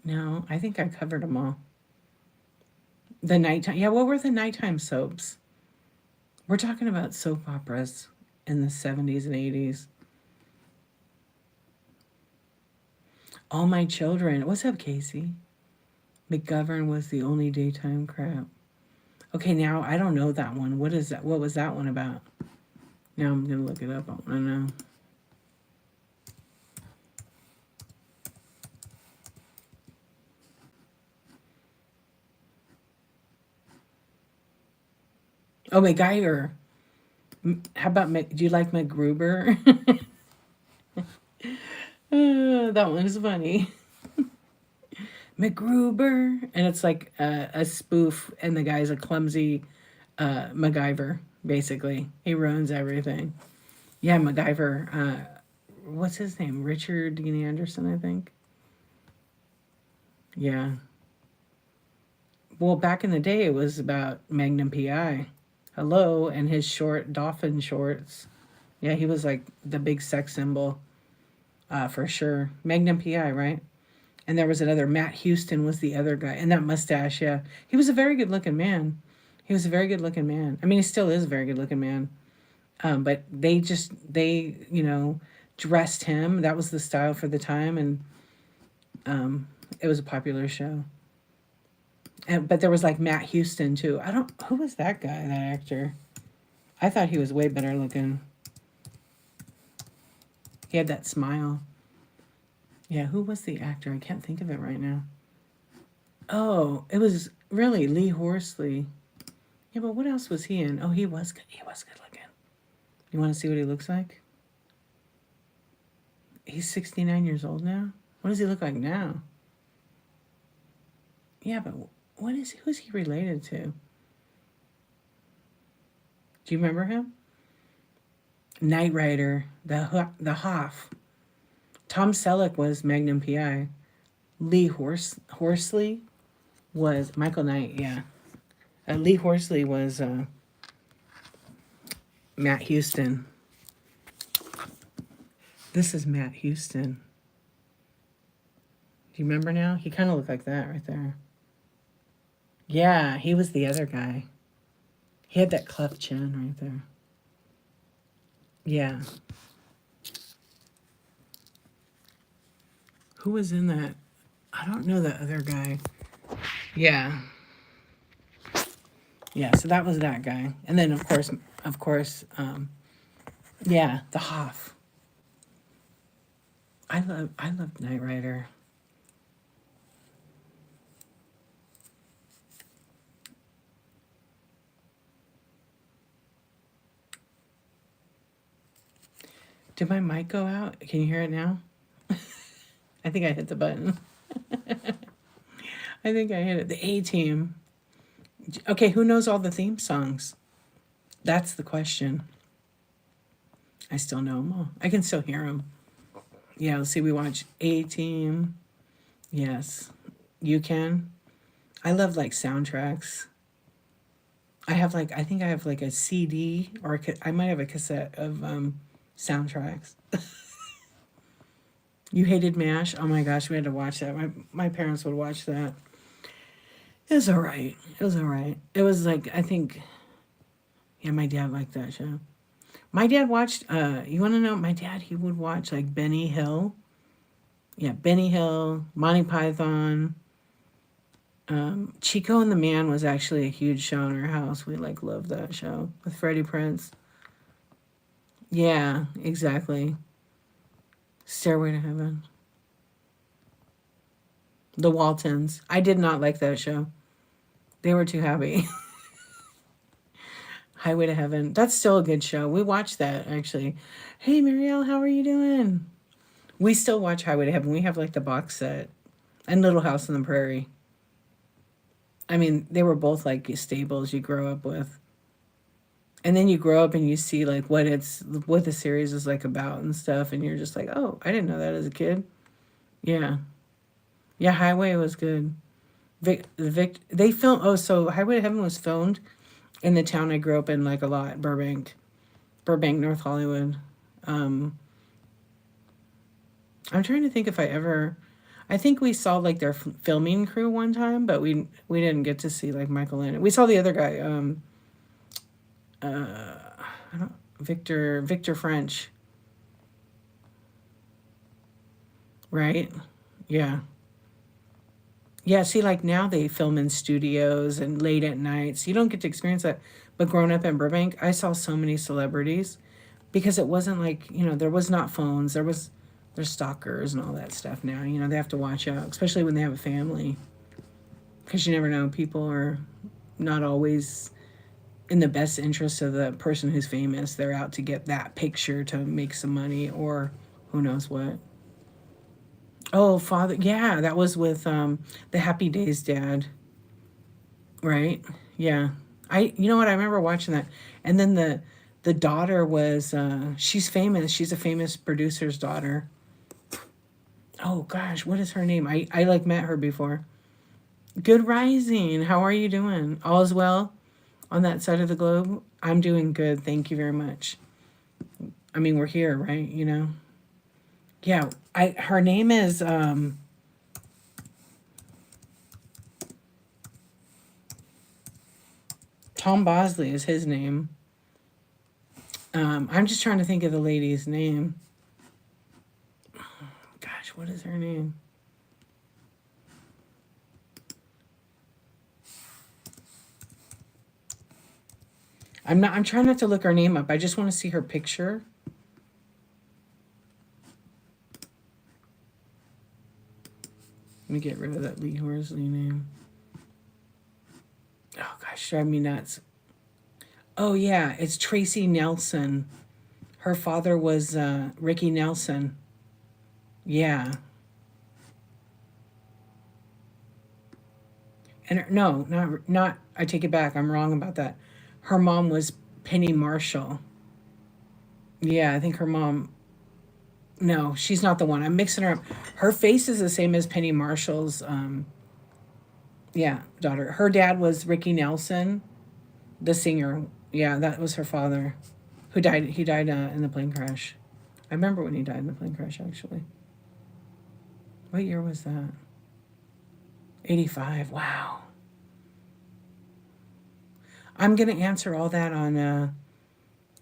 No, I think I covered them all. The nighttime. Yeah, what were the nighttime soaps? We're talking about soap operas in the 70s and 80s. All My Children. What's up, Casey? McGovern was the only daytime crap. Okay, now I don't know that one. What is that? What was that one about? Now I'm going to look it up. I want to know. Oh, MacGyver. How about do you like MacGruber? That one is funny. MacGruber, and it's like a spoof, and the guy's a clumsy MacGyver. Basically, he ruins everything. Yeah, MacGyver. What's his name? Richard Dean Anderson, I think. Yeah. Well, back in the day, it was about Magnum PI. Hello, and his short dolphin shorts. Yeah, he was like the big sex symbol, for sure. Magnum PI, right? And there was another, Matt Houston was the other guy. And that mustache, yeah. He was a very good looking man. He was a very good looking man. I mean, he still is a very good looking man. But they dressed him. That was the style for the time. And it was a popular show. But there was like Matt Houston too. Who was that guy, that actor? I thought he was way better looking. He had that smile. Yeah, who was the actor? I can't think of it right now. Oh, it was really Lee Horsley. Yeah, but what else was he in? Oh, he was good. He was good looking. You want to see what he looks like? He's 69 years old now. What does he look like now? Yeah, but who's he related to? Do you remember him? Knight Rider, the Hoff. Tom Selleck was Magnum PI. Lee Horsley was Michael Knight, yeah. Lee Horsley was Matt Houston. This is Matt Houston. Do you remember now? He kind of looked like that right there. Yeah, he was the other guy. He had that cleft chin right there. Yeah. Who was in that? I don't know the other guy. Yeah. Yeah, so that was that guy. And then of course, yeah, the Hoff. I love Knight Rider. Did my mic go out? Can you hear it now? I think I hit the button. I think I hit it. The A-Team. Okay, who knows all the theme songs? That's the question. I still know them all. I can still hear them. Yeah, let's see. We watch A-Team. Yes. You can. I love like soundtracks. I think I have like a CD or I might have a cassette of soundtracks. You hated MASH? Oh my gosh, we had to watch that. My parents would watch that. It was all right. It was all right. It was like, I think, yeah, my dad liked that show. My dad watched, you want to know, my dad, he would watch like Benny Hill. Yeah, Benny Hill, Monty Python. Chico and the Man was actually a huge show in our house. We like loved that show with Freddie Prinze. Yeah, exactly. Stairway to Heaven. The Waltons. I did not like that show. They were too happy. Highway to Heaven. That's still a good show. We watched that actually. Hey Marielle, how are you doing? We still watch Highway to Heaven. We have like the box set and Little House on the Prairie. I mean, they were both like staples you grow up with. And then you grow up and you see like what the series is like about and stuff, and you're just like, oh, I didn't know that as a kid. Yeah. Yeah, Highway was good. They filmed, oh, so Highway to Heaven was filmed in the town I grew up in like a lot, Burbank, North Hollywood. I'm trying to think if I think we saw like their filming crew one time, but we didn't get to see like Michael in it. We saw the other guy, Victor French. Right? Yeah. Yeah, see, like now they film in studios and late at night, so you don't get to experience that. But growing up in Burbank, I saw so many celebrities because it wasn't like, there was not phones. There's stalkers and all that stuff now. They have to watch out, especially when they have a family. Because you never know, people are not always in the best interest of the person who's famous. They're out to get that picture to make some money or who knows what. Oh, Father, yeah, that was with the Happy Days dad, right? Yeah, you know what? I remember watching that, and then the daughter was she's famous. She's a famous producer's daughter. Oh gosh, what is her name? I like met her before. Good Rising. How are you doing? All is well on that side of the globe? I'm doing good. Thank you very much. I mean, we're here, right? Yeah, her name is Tom Bosley is his name. I'm just trying to think of the lady's name. Gosh, what is her name? I'm trying not to look her name up. I just want to see her picture. Let me get rid of that Lee Horsley name. Oh gosh, drive me nuts. Oh yeah, it's Tracy Nelson. Her father was Ricky Nelson. Yeah. And no, not. I take it back. I'm wrong about that. Her mom was Penny Marshall. Yeah, I think her mom. No, she's not the one. I'm mixing her up. Her face is the same as Penny Marshall's. Yeah, daughter. Her dad was Ricky Nelson, the singer. Yeah, that was her father, who died. He died in the plane crash. I remember when he died in the plane crash. Actually, what year was that? 85. Wow. I'm gonna answer all that on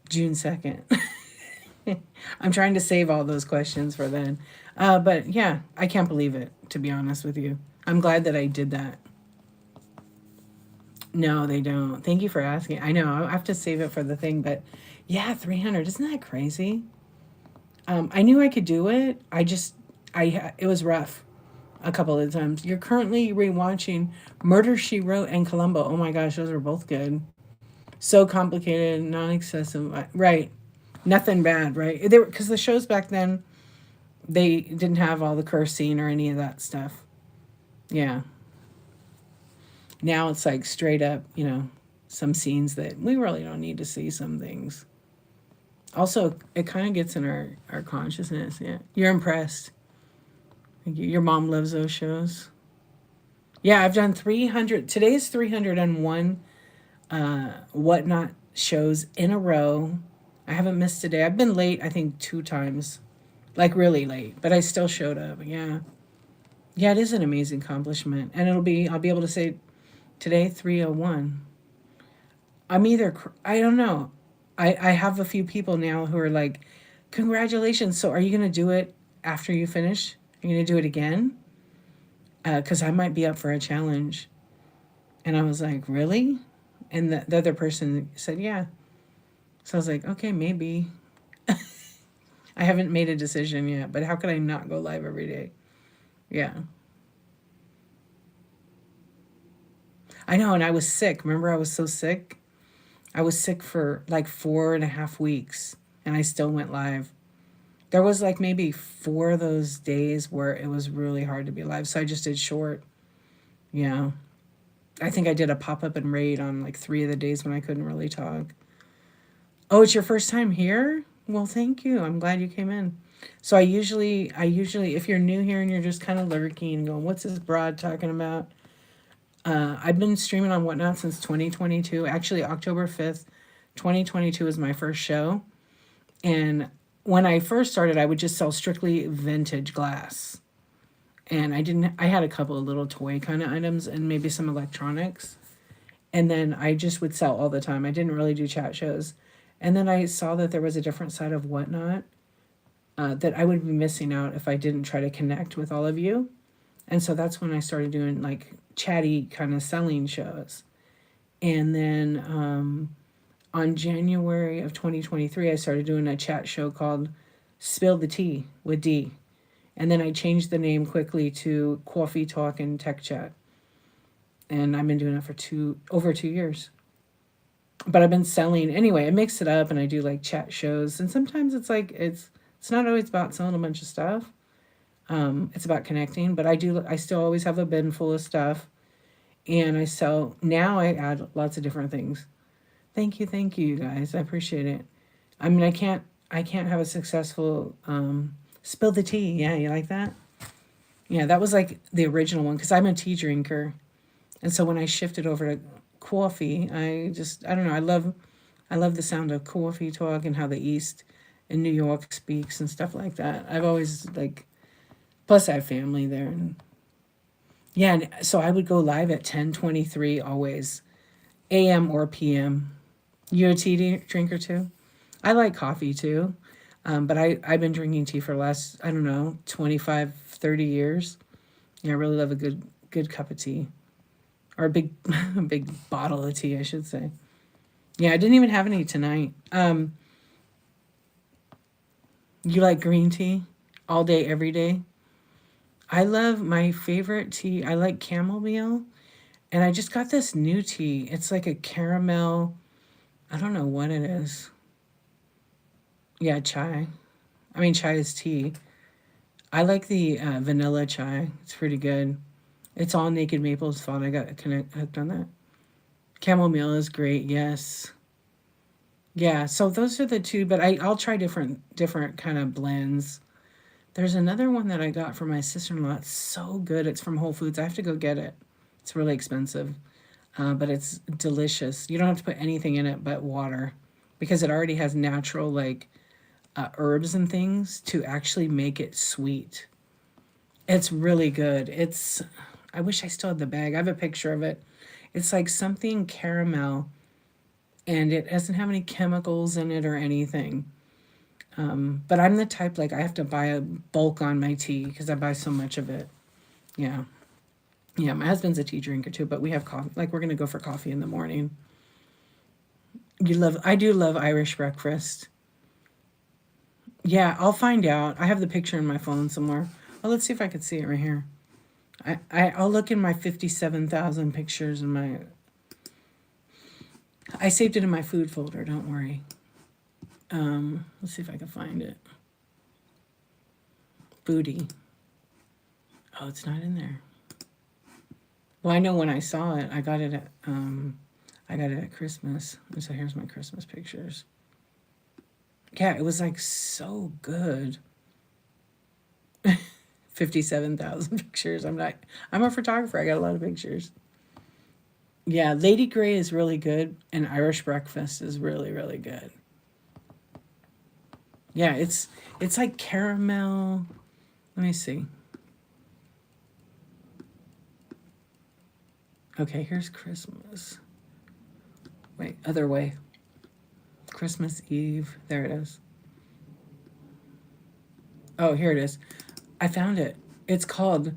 June 2nd. I'm trying to save all those questions for then. But yeah, I can't believe it, to be honest with you. I'm glad that I did that. No, they don't. Thank you for asking. I know I have to save it for the thing, but yeah, 300. Isn't that crazy? I knew I could do it. It was rough a couple of times. You're currently rewatching Murder She Wrote and Columbo. Oh my gosh, those are both good. So complicated, non-excessive. Right. Nothing bad, right? They were because the shows back then they didn't have all the cursing or any of that stuff. Yeah. Now it's like straight up, some scenes that we really don't need to see some things. Also, it kind of gets in our consciousness. Yeah. You're impressed. Thank you. Your mom loves those shows. Yeah, I've done 300. Today's 301 whatnot shows in a row. I haven't missed a day. I've been late, I think, 2 times. Like really late, but I still showed up. Yeah. Yeah, it is an amazing accomplishment. And I'll be able to say today 301. I don't know. I have a few people now who are like, congratulations. So are you going to do it after you finish? Are you going to do it again? Because I might be up for a challenge. And I was like, really? And the other person said, yeah. So I was like, okay, maybe. I haven't made a decision yet, but how could I not go live every day? Yeah. I know, and I was sick. Remember, I was so sick? I was sick for like 4.5 weeks, and I still went live. There was like maybe 4 of those days where it was really hard to be live, so I just did short. Yeah. I think I did a pop up and raid on like 3 of the days when I couldn't really talk. Oh, it's your first time here? Well, thank you. I'm glad you came in. So I usually, if you're new here and you're just kind of lurking and going, what's this broad talking about? I've been streaming on Whatnot since 2022. Actually, October 5th, 2022 was my first show. And when I first started, I would just sell strictly vintage glass. And I had a couple of little toy kind of items and maybe some electronics. And then I just would sell all the time. I didn't really do chat shows. And then I saw that there was a different side of Whatnot that I would be missing out if I didn't try to connect with all of you. And so that's when I started doing like chatty kind of selling shows. And then on January of 2023, I started doing a chat show called Spill the Tea with D. And then I changed the name quickly to Coffee Talk and Tech Chat. And I've been doing it for over 2 years. But I've been selling anyway. I mix it up and I do like chat shows. And sometimes it's like it's not always about selling a bunch of stuff. It's about connecting. But I still always have a bin full of stuff. And now I add lots of different things. Thank you, you guys. I appreciate it. I mean, I can't have a successful spill the tea. Yeah, you like that? Yeah, that was like the original one because I'm a tea drinker. And so when I shifted over to coffee, I don't know, I love the sound of coffee talk and how the East in New York speaks and stuff like that. I've always like, plus I have family there. And yeah, and so I would go live at 10:23 always, AM or PM. You a tea drinker too? I like coffee too, but I've been drinking tea for the last, I don't know, 25, 30 years. Yeah, I really love a good cup of tea. Or a big a big bottle of tea, I should say. Yeah, I didn't even have any tonight. You like green tea all day, every day? I love my favorite tea. I like chamomile. And I just got this new tea. It's like a caramel. I don't know what it is. Yeah, chai. I mean, chai is tea. I like the vanilla chai. It's pretty good. It's all Naked Maple's fault. I got hooked on that. Chamomile is great. Yes. Yeah. So those are the two, but I'll try different kind of blends. There's another one that I got from my sister-in-law. It's so good. It's from Whole Foods. I have to go get it. It's really expensive, but it's delicious. You don't have to put anything in it but water because it already has natural like herbs and things to actually make it sweet. It's really good. I wish I still had the bag. I have a picture of it. It's like something caramel and it doesn't have any chemicals in it or anything. But I'm the type, like, I have to buy a bulk on my tea because I buy so much of it. Yeah. Yeah, my husband's a tea drinker too, but we have coffee. Like, we're going to go for coffee in the morning. I do love Irish breakfast. Yeah, I'll find out. I have the picture in my phone somewhere. Oh, let's see if I can see it right here. I'll look in my 57,000 pictures in my. I saved it in my food folder. Don't worry. Let's see if I can find it. Booty. Oh, it's not in there. Well, I know when I saw it, I got it at Christmas. And so here's my Christmas pictures. Yeah, it was like so good. 57,000 pictures. I'm a photographer. I got a lot of pictures. Yeah, Lady Grey is really good, and Irish Breakfast is really, really good. Yeah, it's like caramel. Let me see. Okay, here's Christmas. Wait, other way. Christmas Eve. There it is. Oh, here it is. I found it. It's called,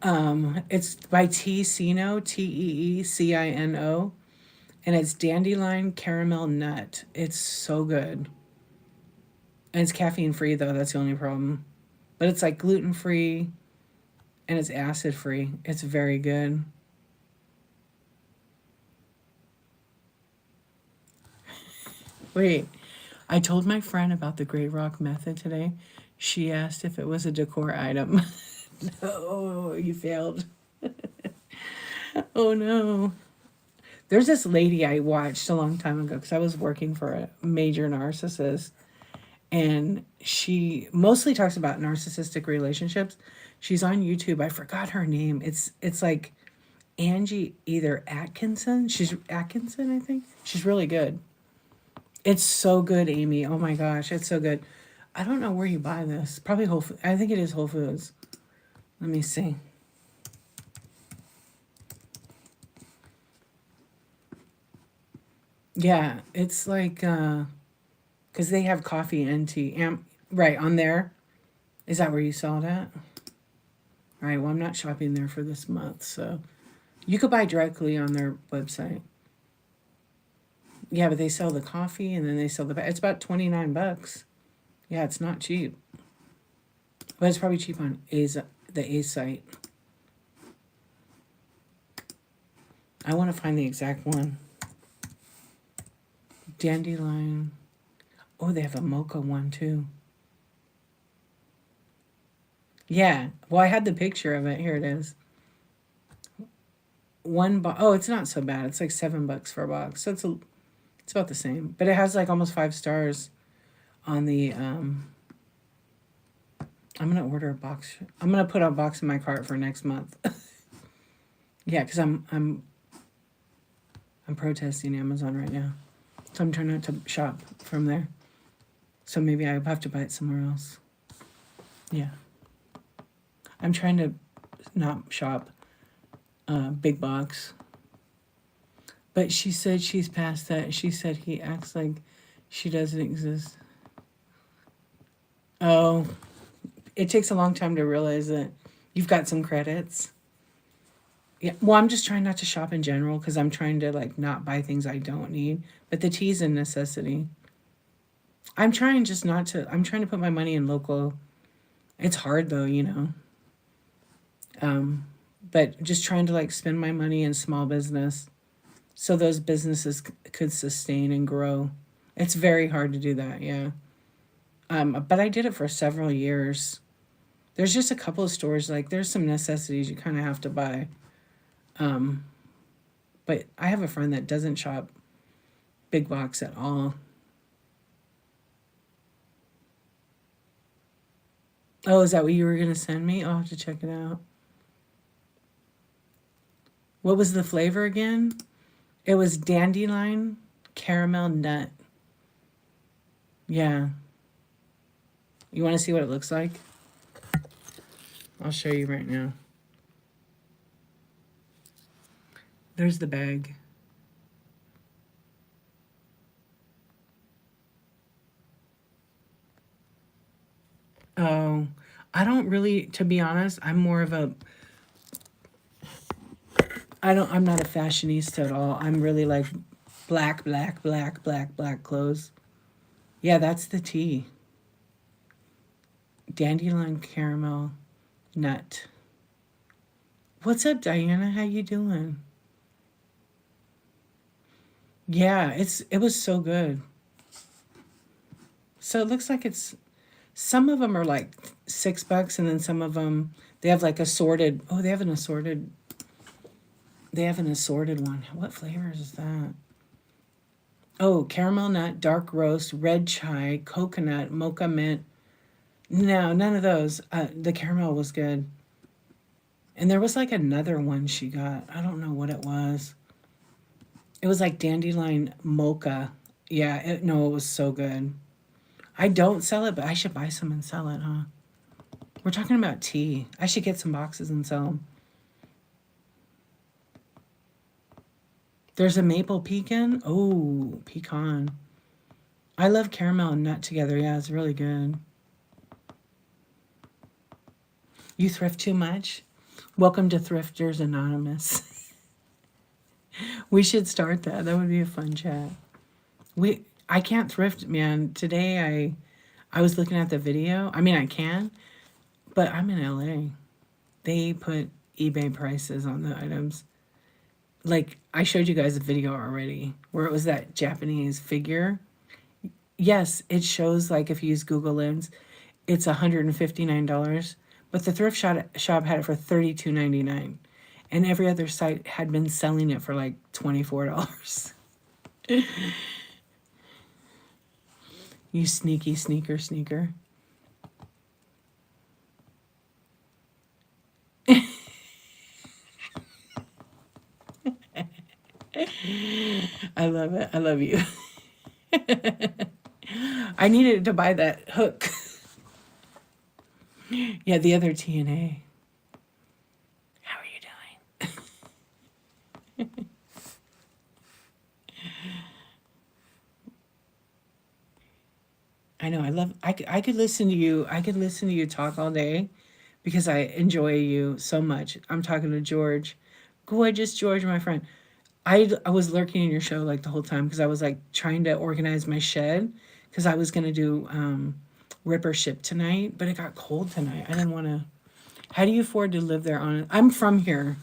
it's by Teecino, Teecino, and it's Dandelion Caramel Nut. It's so good. And it's caffeine free, though. That's the only problem. But it's like gluten free and it's acid free. It's very good. Wait, I told my friend about the Grey Rock method today. She asked if it was a decor item. No, you failed. Oh no. There's this lady I watched a long time ago because I was working for a major narcissist. And she mostly talks about narcissistic relationships. She's on YouTube. I forgot her name. It's like Angie either Atkinson. She's Atkinson, I think. She's really good. It's so good, Amy. Oh my gosh, it's so good. I don't know where you buy this. Probably Whole Foods. I think it is Whole Foods. Let me see. Yeah, it's like because they have coffee and tea. Right on there. Is that where you saw that? All right. Well, I'm not shopping there for this month, so you could buy directly on their website. Yeah, but they sell the coffee and then they sell the. It's about $29. Yeah, it's not cheap. But it's probably cheap on the A site. I want to find the exact one. Dandelion. Oh, they have a mocha one too. Yeah. Well, I had the picture of it. Here it is. Oh, it's not so bad. It's like $7 for a box. So it's about the same. But it has like almost 5 stars on the I'm gonna order a box. I'm gonna put a box in my cart for next month. Yeah, because I'm protesting Amazon right now. So I'm trying not to shop from there. So maybe I have to buy it somewhere else. Yeah. I'm trying to not shop big box. But she said she's past that. She said he acts like she doesn't exist. Oh, it takes a long time to realize that you've got some credits. Yeah, well, I'm just trying not to shop in general because I'm trying to like not buy things I don't need. But the tea's a necessity. I'm trying just not to. I'm trying to put my money in local. It's hard though, you know. But just trying to like spend my money in small business, so those businesses could sustain and grow. It's very hard to do that, yeah. But I did it for several years. There's just a couple of stores like there's some necessities you kind of have to buy. But I have a friend that doesn't shop big box at all. Oh, is that what you were going to send me? I'll have to check it out. What was the flavor again? It was dandelion caramel nut. Yeah. You want to see what it looks like? I'll show you right now. There's the bag. . Oh, I don't really, to be honest, I'm more of a, I'm not a fashionista at all. I'm really like black, black, black, black, black clothes. Yeah, that's the tea. Dandelion caramel nut. What's up, Diana? How you doing? Yeah, it was so good. So it looks like it's some of them are like $6, and then some of them they have like assorted. Oh, they have an assorted. They have an assorted one. What flavors is that? Oh, caramel nut, dark roast, red chai, coconut, mocha mint. No, none of those. The caramel was good. And there was like another one she got. I don't know what it was. It was like dandelion mocha. Yeah, no, it was so good. I don't sell it, but I should buy some and sell it, huh? We're talking about tea. I should get some boxes and sell them. There's a maple pecan. Oh, pecan. I love caramel and nut together. Yeah, it's really good. You thrift too much? Welcome to Thrifters Anonymous. We should start that. That would be a fun chat. I can't thrift, man. Today I was looking at the video. I mean, I can, but I'm in LA. They put eBay prices on the items. Like I showed you guys a video already where it was that Japanese figure. Yes, it shows like if you use Google Lens, it's $159, but the shop had it for $32.99, and every other site had been selling it for like $24. You sneaky sneaker. I love it. I love you. I needed to buy that hook. Yeah, the other TNA. How are you doing? I know. I could listen to you. I could listen to you talk all day because I enjoy you so much. I'm talking to George. Gorgeous George, my friend. I was lurking in your show like the whole time because I was like trying to organize my shed because I was going to do Ripper Ship tonight, but it got cold tonight. I didn't want to. How do you afford to live there on it? I'm from here.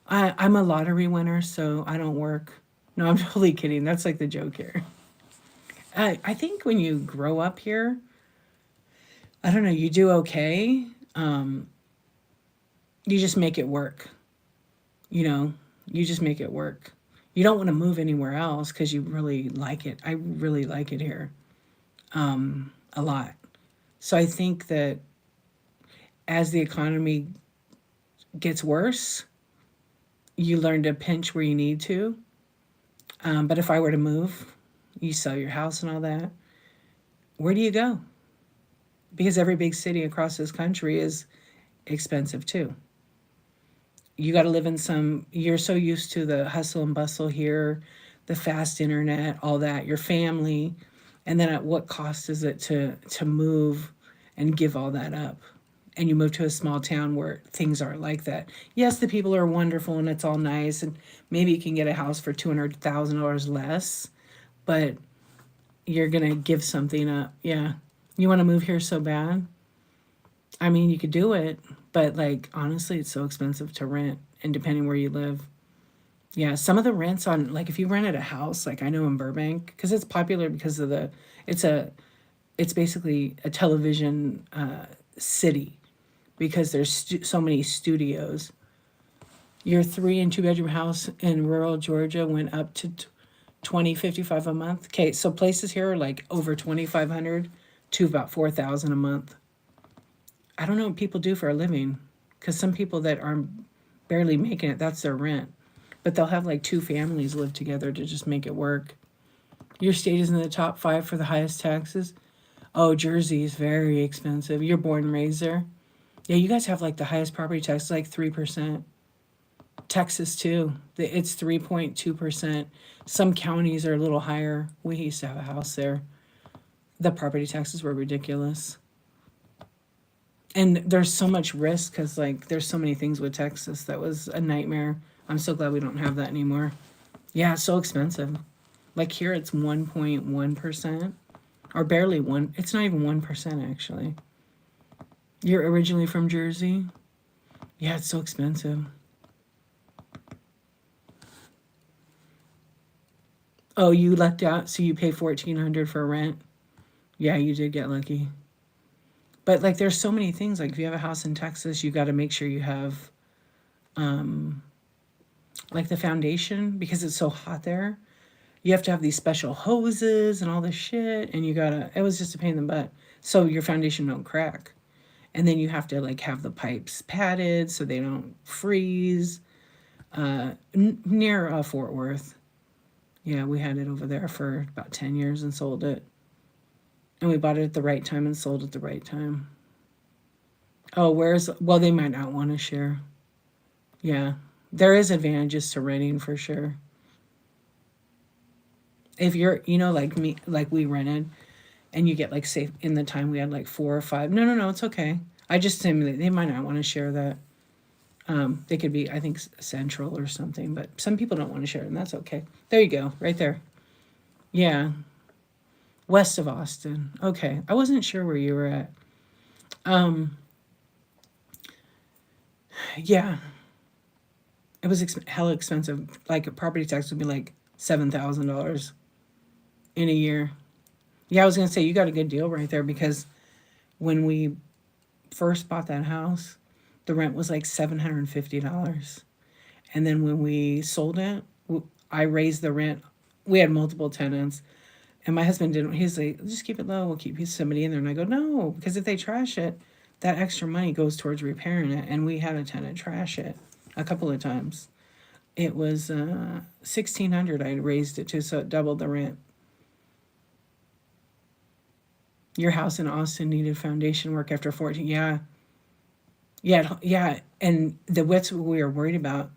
I'm a lottery winner, so I don't work. No, I'm totally kidding. That's like the joke here. I think when you grow up here, I don't know, you do okay. You just make it work. You know, you just make it work. You don't want to move anywhere else because you really like it. I really like it here a lot. So I think that as the economy gets worse, you learn to pinch where you need to. But if I were to move, you sell your house and all that, where do you go? Because every big city across this country is expensive too. You got to live in some, you're so used to the hustle and bustle here, the fast internet, all that, your family. And then at what cost is it to move and give all that up? And you move to a small town where things aren't like that. Yes, the people are wonderful and it's all nice, and maybe you can get a house for $200,000 less, but you're gonna give something up. Yeah, you want to move here so bad. I mean, you could do it, but like honestly, it's so expensive to rent, and depending where you live. Yeah, some of the rents on like if you rented a house, like I know in Burbank, because it's popular because of the it's a it's basically a television city because there's so many studios. Your 3 and 2 bedroom house in rural Georgia went up to 2055 a month. Okay, so places here are like over 2,500 to about 4,000 a month. I don't know what people do for a living because some people that are barely making it, that's their rent. But they'll have like two families live together to just make it work. Your state is in the top 5 for the highest taxes. Oh, Jersey is very expensive. You're born and raised there. Yeah, you guys have like the highest property tax, like 3%. Texas too. It's 3.2%. Some counties are a little higher. We used to have a house there. The property taxes were ridiculous. And there's so much risk because, like, there's so many things with Texas that was a nightmare. I'm so glad we don't have that anymore. Yeah, it's so expensive. Like here, it's 1.1%, or barely one. It's not even 1% actually. You're originally from Jersey? Yeah, it's so expensive. Oh, you lucked out, so you pay 1,400 for rent. Yeah, you did get lucky. But like, there's so many things. Like, if you have a house in Texas, you got to make sure you have like the foundation because it's so hot there. You have to have these special hoses and all this shit, and you gotta. It was just a pain in the butt. So your foundation don't crack, and then you have to like have the pipes padded so they don't freeze. Near Fort Worth. Yeah, we had it over there for about 10 years and sold it. And we bought it at the right time and sold at the right time. Oh, well, they might not want to share. Yeah. There is advantages to renting for sure. If you're, like me, like we rented and you get like safe in the time we had like 4 or 5. No, no, no, it's okay. I just simulate. They might not want to share that. They could be, I think, central or something, but some people don't want to share it, and that's okay. There you go, right there. Yeah, west of Austin. Okay, I wasn't sure where you were at. Yeah, it was hella expensive. Like a property tax would be like $7,000 in a year. Yeah, I was gonna say you got a good deal right there because when we first bought that house, the rent was like $750, and then when we sold it, I raised the rent. We had multiple tenants, and my husband didn't. He's like, just keep it low. We'll keep somebody in there. And I go, no, because if they trash it, that extra money goes towards repairing it. And we had a tenant trash it a couple of times. It was 1,600. I raised it to, so it doubled the rent. Your house in Austin needed foundation work after 14. Yeah, yeah, yeah. And what's what we were worried about,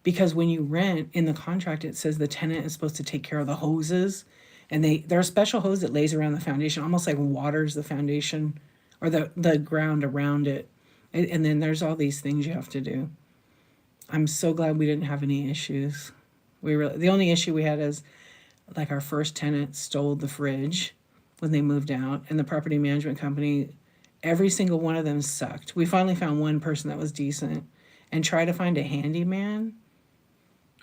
because when you rent in the contract, it says the tenant is supposed to take care of the hoses, and there's a special hose that lays around the foundation, almost like waters the foundation or the ground around it. And then there's all these things you have to do. I'm so glad we didn't have any issues. The only issue we had is like our first tenant stole the fridge when they moved out, and the property management company, every single one of them sucked. We finally found one person that was decent and tried to find a handyman.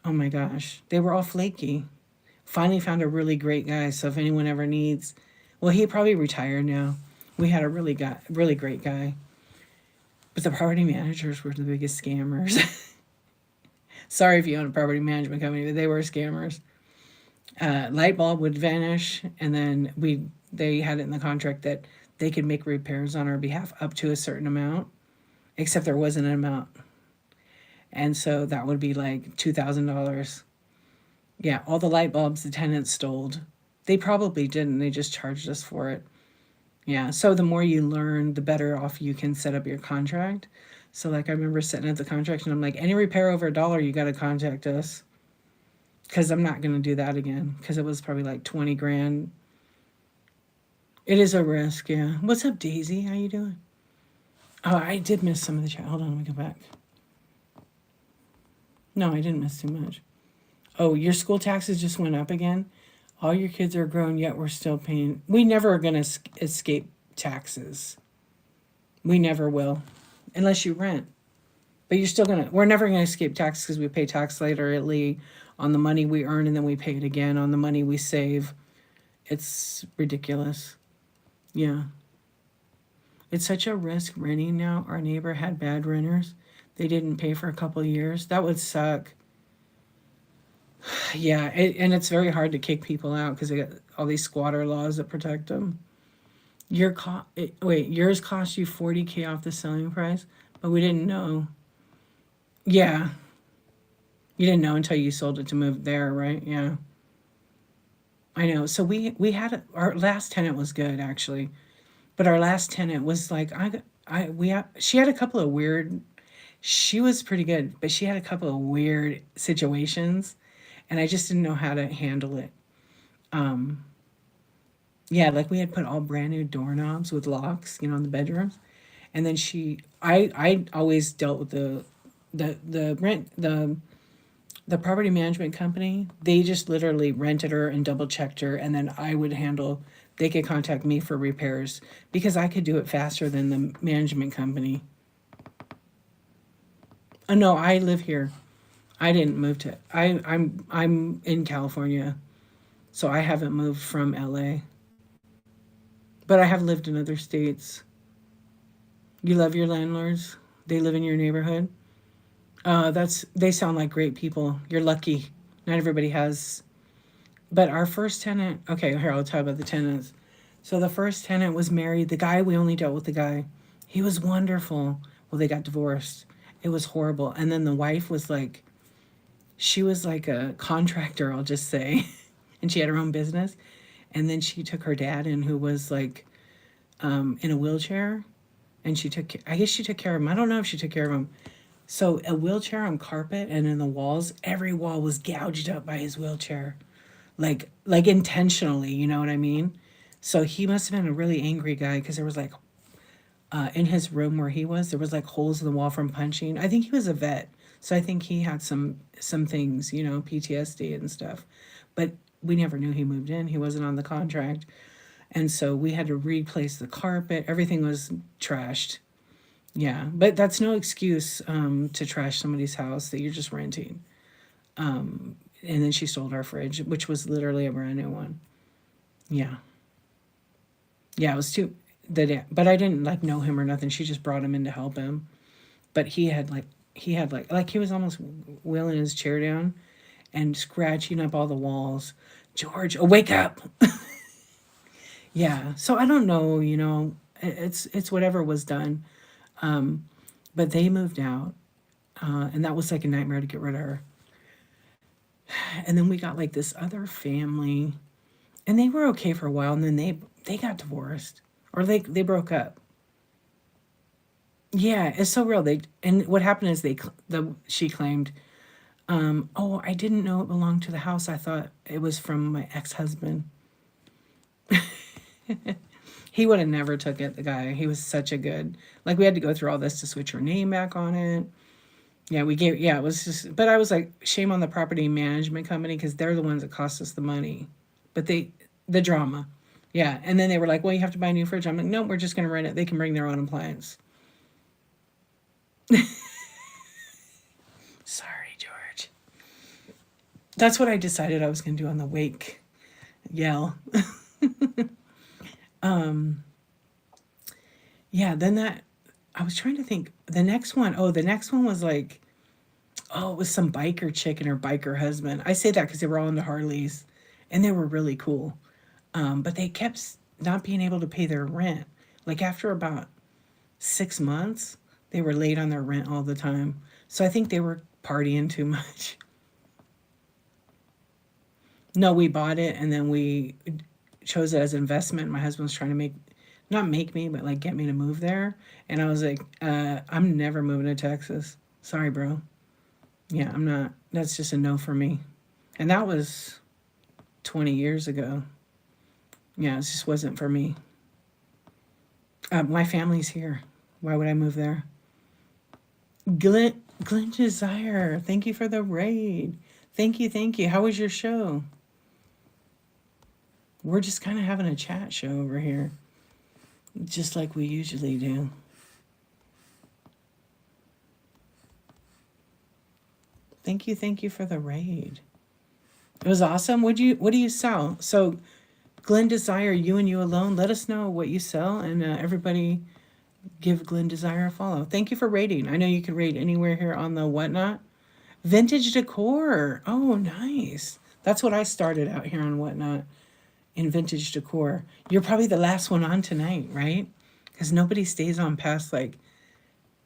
Oh my gosh, they were all flaky. Finally found a really great guy. So if anyone ever needs, well, he probably retired now. We had a really great guy, but the property managers were the biggest scammers. Sorry if you own a property management company, but they were scammers. Light bulb would vanish, and then they had it in the contract that they could make repairs on our behalf up to a certain amount, except there wasn't an amount. And so that would be like $2,000. Yeah, all the light bulbs the tenants stole. They probably didn't. They just charged us for it. Yeah, so the more you learn, the better off you can set up your contract. So like I remember sitting at the contract and I'm like, any repair over $1, you got to contact us. Because I'm not going to do that again. Because it was probably like 20 grand. It is a risk, yeah. What's up, Daisy? How you doing? Oh, I did miss some of the chat. Hold on, let me go back. No, I didn't miss too much. Oh, your school taxes just went up again? All your kids are grown, yet we're still paying. We never are going to escape taxes. We never will. Unless you rent. But we're never going to escape taxes because we pay tax laterally on the money we earn, and then we pay it again on the money we save. It's ridiculous. Yeah. It's such a risk renting now. Our neighbor had bad renters. They didn't pay for a couple of years. That would suck. Yeah, and it's very hard to kick people out because they got all these squatter laws that protect them. Yours cost you $40K off the selling price, but we didn't know. Yeah, you didn't know until you sold it to move there, right? Yeah, I know. So we had our last tenant was good actually, but our last tenant was like she had a couple of weird. She was pretty good, but she had a couple of weird situations, and I just didn't know how to handle it. Yeah, like we had put all brand new doorknobs with locks, in the bedrooms. And then I always dealt with the rent, the property management company. They just literally rented her and double checked her, and then I would handle. They could contact me for repairs because I could do it faster than the management company. No, I live here. I didn't move to. I'm in California, so I haven't moved from LA. But I have lived in other states. You love your landlords? They live in your neighborhood? They sound like great people. You're lucky. Not everybody has. But our first tenant, okay, here I'll talk about the tenants. So the first tenant was married. The guy, we only dealt with the guy. He was wonderful. Well, they got divorced. It was horrible. And then the wife was like, she was like a contractor, I'll just say. And she had her own business. And then she took her dad in, who was like in a wheelchair. And I guess she took care of him. I don't know if she took care of him. So a wheelchair on carpet and in the walls, every wall was gouged up by his wheelchair. Like intentionally, you know what I mean? So he must have been a really angry guy because there was like in his room where he was, there was like holes in the wall from punching. I think he was a vet, so I think he had some things, you know, PTSD and stuff. But we never knew he moved in. He wasn't on the contract, and so we had to replace the carpet. Everything was trashed. Yeah, but that's no excuse to trash somebody's house that you're just renting. And then she sold our fridge, which was literally a brand new one. Yeah, yeah, it was too but I didn't like know him or nothing. She just brought him in to help him. But he had like he was almost wheeling his chair down and scratching up all the walls. George, oh, wake up. Yeah. So I don't know, you know, it's whatever was done. But they moved out, and that was like a nightmare to get rid of her. And then we got like this other family, and they were okay for a while, and then they got divorced, or they broke up. Yeah, it's so real. And what happened is she claimed, oh, I didn't know it belonged to the house. I thought it was from my ex-husband. He would have never took it, the guy. He was such a good, like, we had to go through all this to switch her name back on it. Yeah, it was just, but I was like, shame on the property management company because they're the ones that cost us the money. But the drama. Yeah. And then they were like, well, you have to buy a new fridge. I'm like, no, we're just going to rent it. They can bring their own appliance. Sorry, George. That's what I decided I was going to do on the wake yell. Yeah, I was trying to think. The next one was like, oh, it was some biker chick and her biker husband. I say that because they were all into Harleys and they were really cool. But they kept not being able to pay their rent. Like after about 6 months, they were late on their rent all the time. So I think they were partying too much. No, we bought it and then we chose it as investment. My husband was trying to not make me, but like get me to move there. And I was like, I'm never moving to Texas. Sorry, bro. Yeah, I'm not. That's just a no for me. And that was 20 years ago. Yeah, it just wasn't for me. My family's here. Why would I move there? Glenn Desire, thank you for the raid. Thank you. How was your show? We're just kind of having a chat show over here, just like we usually do. Thank you for the raid. It was awesome. What do you sell? So, Glenn Desire, you and you alone. Let us know what you sell, and everybody give Glenn Desire a follow. Thank you for raiding. I know you can raid anywhere here on the Whatnot. Vintage decor. Oh, nice. That's what I started out here on Whatnot, in vintage decor. You're probably the last one on tonight, right? Because nobody stays on past like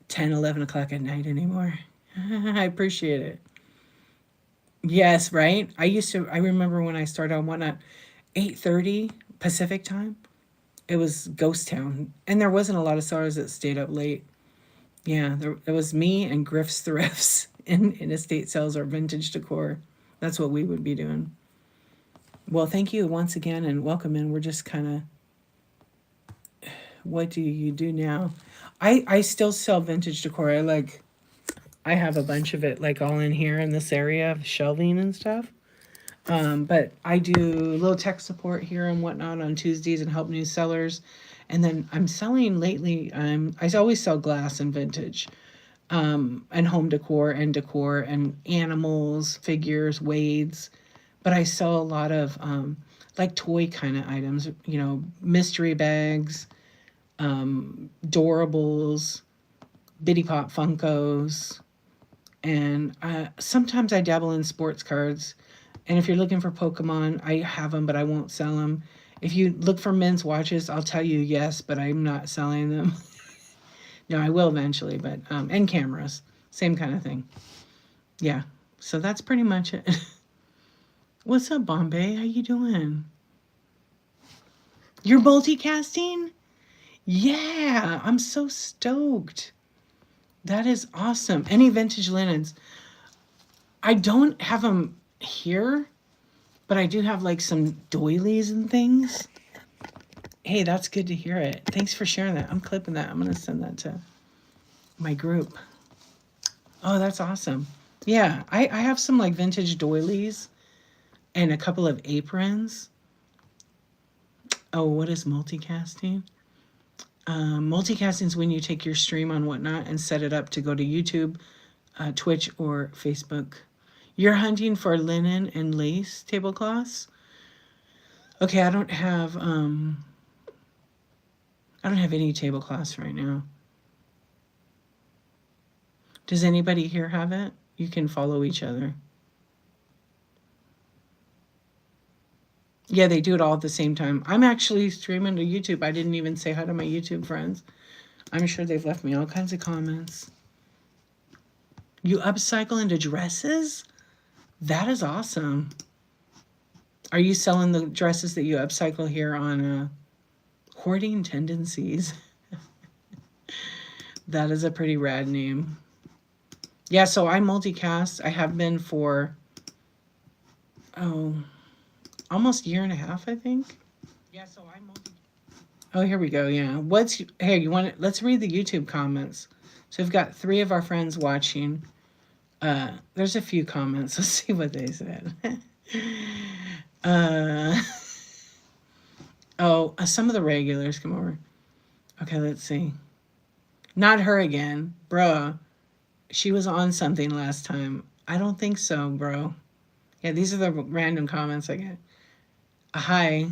10, 11 o'clock at night anymore. I appreciate it. Yes, right? I remember when I started on Whatnot, 8:30 Pacific time. It was ghost town. And there wasn't a lot of sellers that stayed up late. Yeah, it was me and Griff's Thrifts in estate sales or vintage decor. That's what we would be doing. Well, thank you once again and welcome in. We're just kind of, What do you do now? I still sell vintage decor. I have a bunch of it like all in here in this area of shelving and stuff. But I do a little tech support here and whatnot on Tuesdays and help new sellers. And then I'm selling lately. I always sell glass and vintage, and home decor and animals, figures, wades. But I sell a lot of like toy kind of items. You know, mystery bags, doorables, bitty pop Funkos, and sometimes I dabble in sports cards. And if you're looking for Pokemon, I have them, but I won't sell them. If you look for men's watches, I'll tell you yes, but I'm not selling them. No, I will eventually, but and cameras, same kind of thing. Yeah, so that's pretty much it. What's up, Bombay? How you doing? You're multicasting? Yeah, I'm so stoked. That is awesome. Any vintage linens? I don't have them here, but I do have like some doilies and things. Hey, that's good to hear it. Thanks for sharing that. I'm clipping that. I'm going to send that to my group. Oh, that's awesome. Yeah, I have some like vintage doilies and a couple of aprons. Oh, what is multicasting? Multicasting is when you take your stream on whatnot and set it up to go to YouTube, Twitch, or Facebook. You're hunting for linen and lace tablecloths? Okay, I don't have any tablecloths right now. Does anybody here have it? You can follow each other. Yeah, they do it all at the same time. I'm actually streaming to YouTube. I didn't even say hi to my YouTube friends. I'm sure they've left me all kinds of comments. You upcycle into dresses? That is awesome. Are you selling the dresses that you upcycle here on Hoarding Tendencies? That is a pretty rad name. Yeah, so I multicast. I have been for, almost a year and a half, I think. Yeah, so I multicast. Oh, here we go. Yeah. Hey, let's read the YouTube comments. So we've got 3 of our friends watching. There's a few comments. Let's see what they said. Some of the regulars come over. Okay, let's see. Not her again. Bruh. She was on something last time. I don't think so, bro. Yeah, these are the random comments I get. Hi.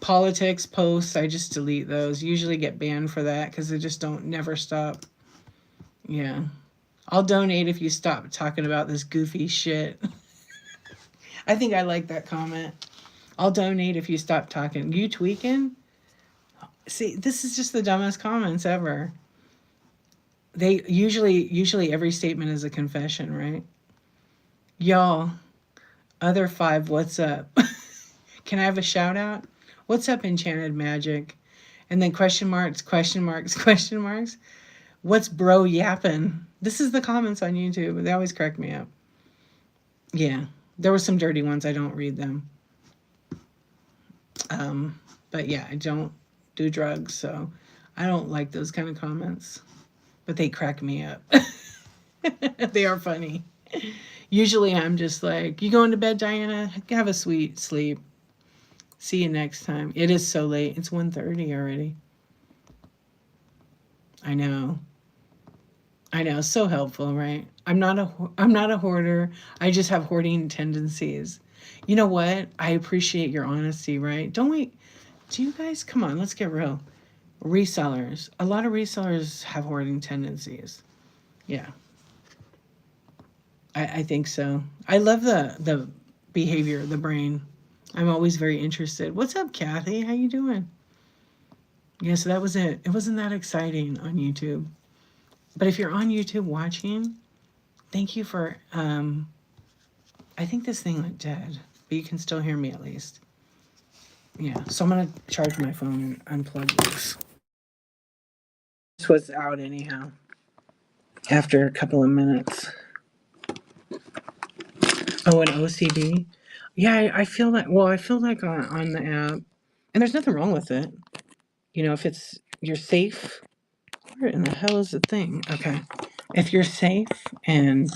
Politics posts, I just delete those. Usually get banned for that because they just never stop. Yeah. I'll donate if you stop talking about this goofy shit. I think I like that comment. I'll donate if you stop talking. You tweaking? See, this is just the dumbest comments ever. They usually every statement is a confession, right? Y'all, other 5, what's up? Can I have a shout out? What's up, Enchanted Magic? And then question marks, question marks, question marks. What's bro yapping? This is the comments on YouTube. They always crack me up. Yeah, there were some dirty ones. I don't read them. But yeah, I don't do drugs, so I don't like those kind of comments. But they crack me up. They are funny. Usually I'm just like, you going to bed, Diana? Have a sweet sleep. See you next time. It is so late. It's 1:30 already. I know. So helpful, right? I'm not a hoarder. I just have hoarding tendencies. You know what? I appreciate your honesty, right? Don't we? Do you guys? Come on, let's get real. Resellers. A lot of resellers have hoarding tendencies. Yeah. I think so. I love the behavior, the brain. I'm always very interested. What's up, Kathy? How you doing? Yeah, so that was it. It wasn't that exciting on YouTube. But if you're on YouTube watching, thank you for, I think this thing went dead, but you can still hear me at least. Yeah, so I'm going to charge my phone and unplug this. This was out anyhow, after a couple of minutes. Oh, an OCD? Yeah, I feel that. Well, I feel like on the app, and there's nothing wrong with it. You know, if it's you're safe. Where in the hell is the thing? Okay, if you're safe and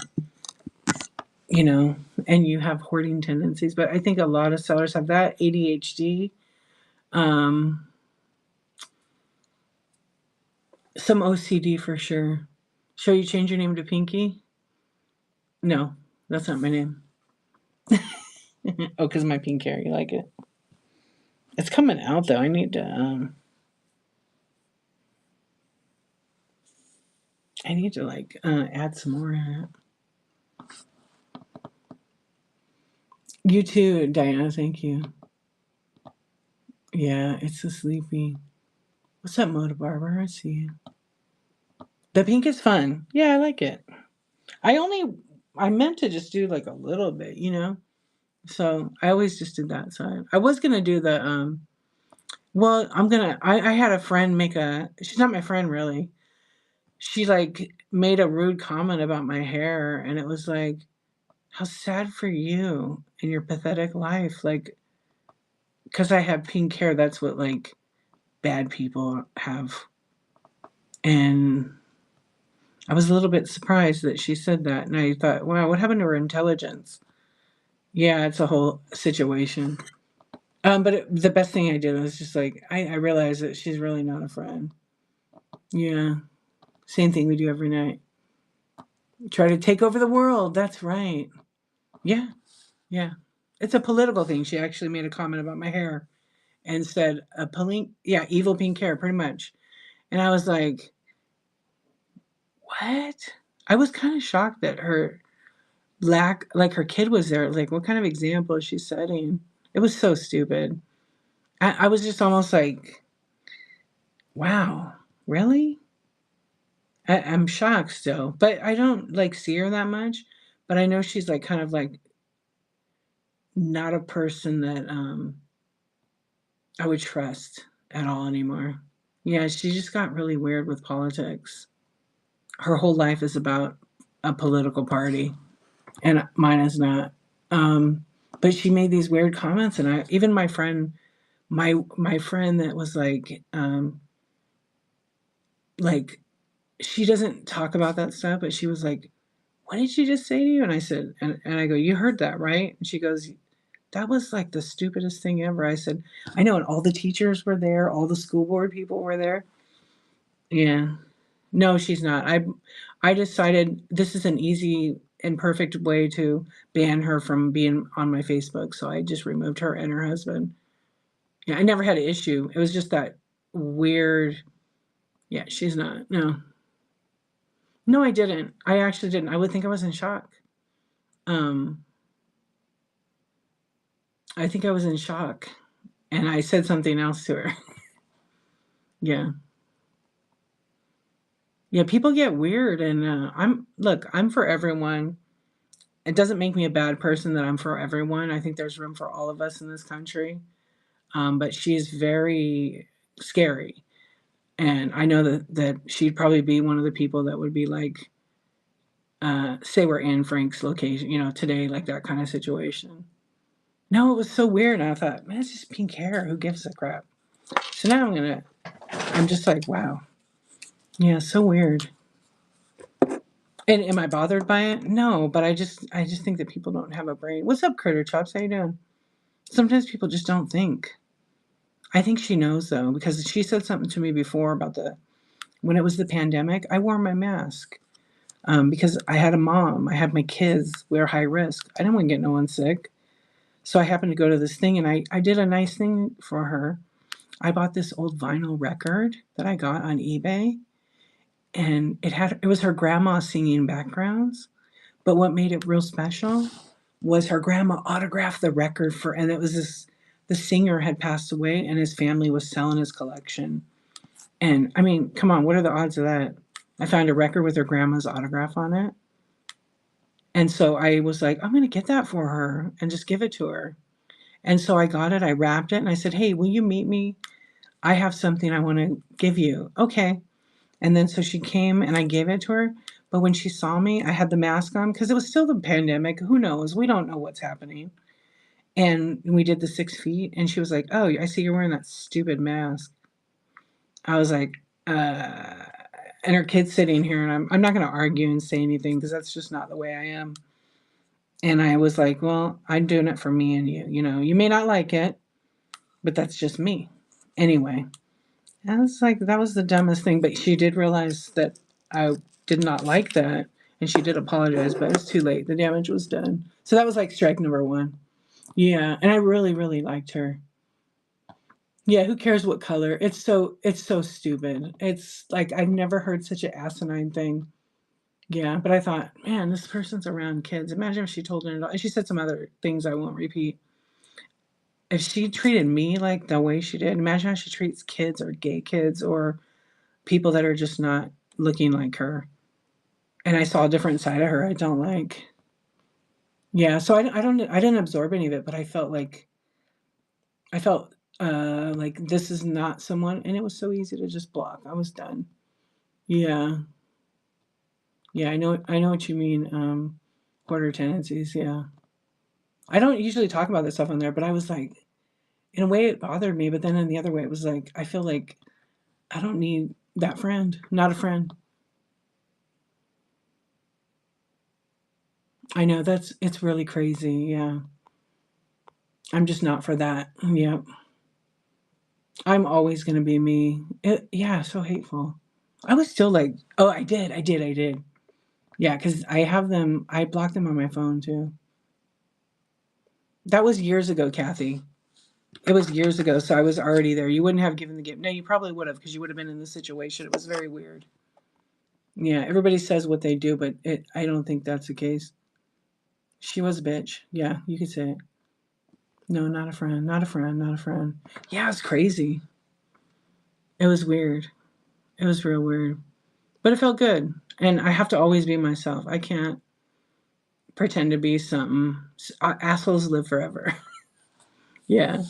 you know, and you have hoarding tendencies, but I think a lot of sellers have that ADHD. Um, some OCD for sure. Shall you change your name to Pinky? No, that's not my name. Oh, because my pink hair. You like it? It's coming out though. I need to. I need to like add some more in it. You too, Diana. Thank you. Yeah, it's so sleepy. What's up, Moda Barber? I see you. The pink is fun. Yeah, I like it. I only I meant to just do like a little bit, you know. So I always just did that side. I was gonna do the well, I had a friend make a she's not my friend really. She like made a rude comment about my hair and it was like, how sad for you in your pathetic life. Like, because I have pink hair, that's what like bad people have. And I was a little bit surprised that she said that. And I thought, wow, what happened to her intelligence? Yeah, it's a whole situation. The best thing I did was just like, I realized that she's really not a friend. Yeah. Same thing we do every night. Try to take over the world. That's right. Yeah. Yeah. It's a political thing. She actually made a comment about my hair and said, yeah, evil pink hair, pretty much. And I was like, what? I was kind of shocked that her like her kid was there. Like, what kind of example is she setting? It was so stupid. I was just almost like, wow, really? I'm shocked still, but I don't like see her that much. But I know she's like kind of like not a person that I would trust at all anymore. Yeah, she just got really weird with politics. Her whole life is about a political party, and mine is not. But she made these weird comments, and I even my friend that was like she doesn't talk about that stuff, but she was like, "What did she just say to you?" And I said, and I go, "You heard that, right?" And she goes, "That was like the stupidest thing ever." I said, "I know," and all the teachers were there, all the school board people were there. Yeah. No, she's not. I decided this is an easy and perfect way to ban her from being on my Facebook, so I just removed her and her husband. Yeah, I never had an issue. It was just that weird. Yeah, she's not. No. No, I didn't. I actually didn't. I would think I was in shock. Um, I think I was in shock, and I said something else to her. Yeah. Yeah, people get weird, and I'm for everyone. It doesn't make me a bad person that I'm for everyone. I think there's room for all of us in this country. But she's very scary, and I know that she'd probably be one of the people that would be like, say we're in Frank's location, you know, today, like that kind of situation. No, it was so weird. And I thought, man, it's just pink hair. Who gives a crap? So now I'm just like, wow, yeah, so weird. And am I bothered by it? No, but I just think that people don't have a brain. What's up, Critter Chops? How you doing? Sometimes people just don't think. I think she knows though, because she said something to me before about when it was the pandemic. I wore my mask because I had a mom, I had my kids. We're high risk. I didn't want to get no one sick, so I happened to go to this thing, and I did a nice thing for her. I bought this old vinyl record that I got on eBay, and it was her grandma singing backgrounds. But what made it real special was her grandma autographed the record and it was the singer had passed away, and his family was selling his collection. And I mean, come on, what are the odds of that? I found a record with her grandma's autograph on it. And so I was like, I'm going to get that for her and just give it to her. And so I got it, I wrapped it, and I said, hey, will you meet me? I have something I want to give you. Okay. And then so she came and I gave it to her. But when she saw me, I had the mask on because it was still the pandemic. Who knows? We don't know what's happening. And we did the 6 feet, and she was like, "Oh, I see you're wearing that stupid mask." I was like, and her kid's sitting here, and I'm not going to argue and say anything because that's just not the way I am. And I was like, "Well, I'm doing it for me and you. You know, you may not like it, but that's just me." Anyway, I was like, that was the dumbest thing. But she did realize that I did not like that, and she did apologize, but it was too late. The damage was done. So that was like strike number one. Yeah, and I really, really liked her. Yeah, who cares what color? It's so stupid. It's like I've never heard such an asinine thing. Yeah, but I thought, man, this person's around kids. Imagine if she told her, and she said some other things I won't repeat. If she treated me like the way she did, imagine how she treats kids or gay kids or people that are just not looking like her. And I saw a different side of her I don't like. Yeah, so I didn't absorb any of it, but I felt like this is not someone, and it was so easy to just block. I was done. Yeah, yeah, I know what you mean. Hoarder tendencies. Yeah, I don't usually talk about this stuff on there, but I was like, in a way, it bothered me, but then in the other way, it was like I feel like I don't need that friend. Not a friend. I know it's really crazy. Yeah, I'm just not for that. Yeah, I'm always gonna be me. Yeah, so hateful. I was still like, oh, I did. Yeah, because I have them. I blocked them on my phone too. That was years ago, Kathy. It was years ago, so I was already there. You wouldn't have given the gift. No, you probably would have because you would have been in the situation. It was very weird. Yeah, everybody says what they do, but I don't think that's the case. She was a bitch. Yeah, you could say it. No, not a friend. Not a friend. Not a friend. Yeah, it's crazy. It was weird. It was real weird. But it felt good. And I have to always be myself. I can't pretend to be something. Assholes live forever. Yeah.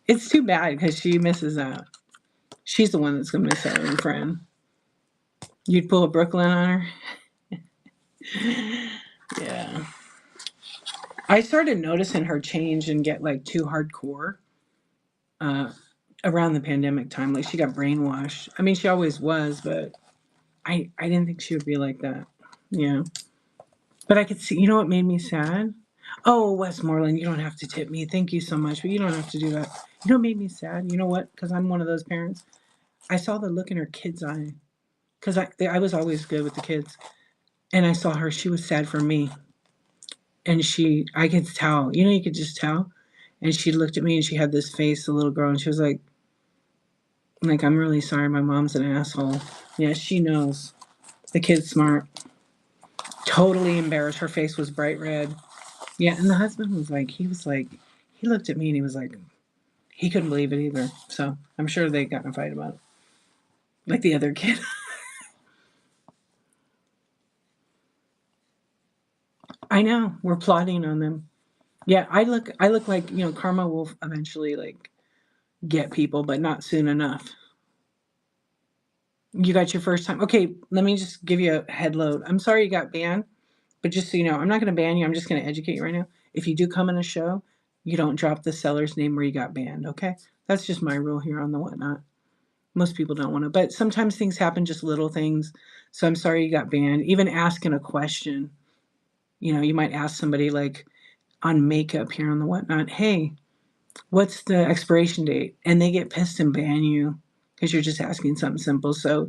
It's too bad because she misses out. She's the one that's going to miss out on friend. You'd pull a Brooklyn on her? Yeah. I started noticing her change and get like too hardcore uh, around the pandemic time. Like she got brainwashed. I mean, she always was, but I didn't think she would be like that. Yeah. But I could see, you know what made me sad? Oh, Westmoreland, you don't have to tip me. Thank you so much, but you don't have to do that. You know what made me sad? You know what? Because I'm one of those parents. I saw the look in her kid's eye. Because I was always good with the kids. And I saw her, she was sad for me. And I could tell, you know, you could just tell. And she looked at me and she had this face, the little girl, and she was like, I'm really sorry, my mom's an asshole. Yeah, she knows. The kid's smart. Totally embarrassed. Her face was bright red. Yeah, and the husband he looked at me and he was like, he couldn't believe it either. So I'm sure they got in a fight about it. Like the other kid. I know. We're plotting on them. Yeah, I look like, you know, karma will eventually like get people, but not soon enough. You got your first time. Okay, let me just give you a head load. I'm sorry you got banned, but just so you know, I'm not going to ban you. I'm just going to educate you right now. If you do come in a show, you don't drop the seller's name where you got banned, okay? That's just my rule here on the whatnot. Most people don't want to, but sometimes things happen, just little things. So I'm sorry you got banned. Even asking a question, you know, you might ask somebody like on makeup here on the whatnot, hey, what's the expiration date? And they get pissed and ban you because you're just asking something simple. So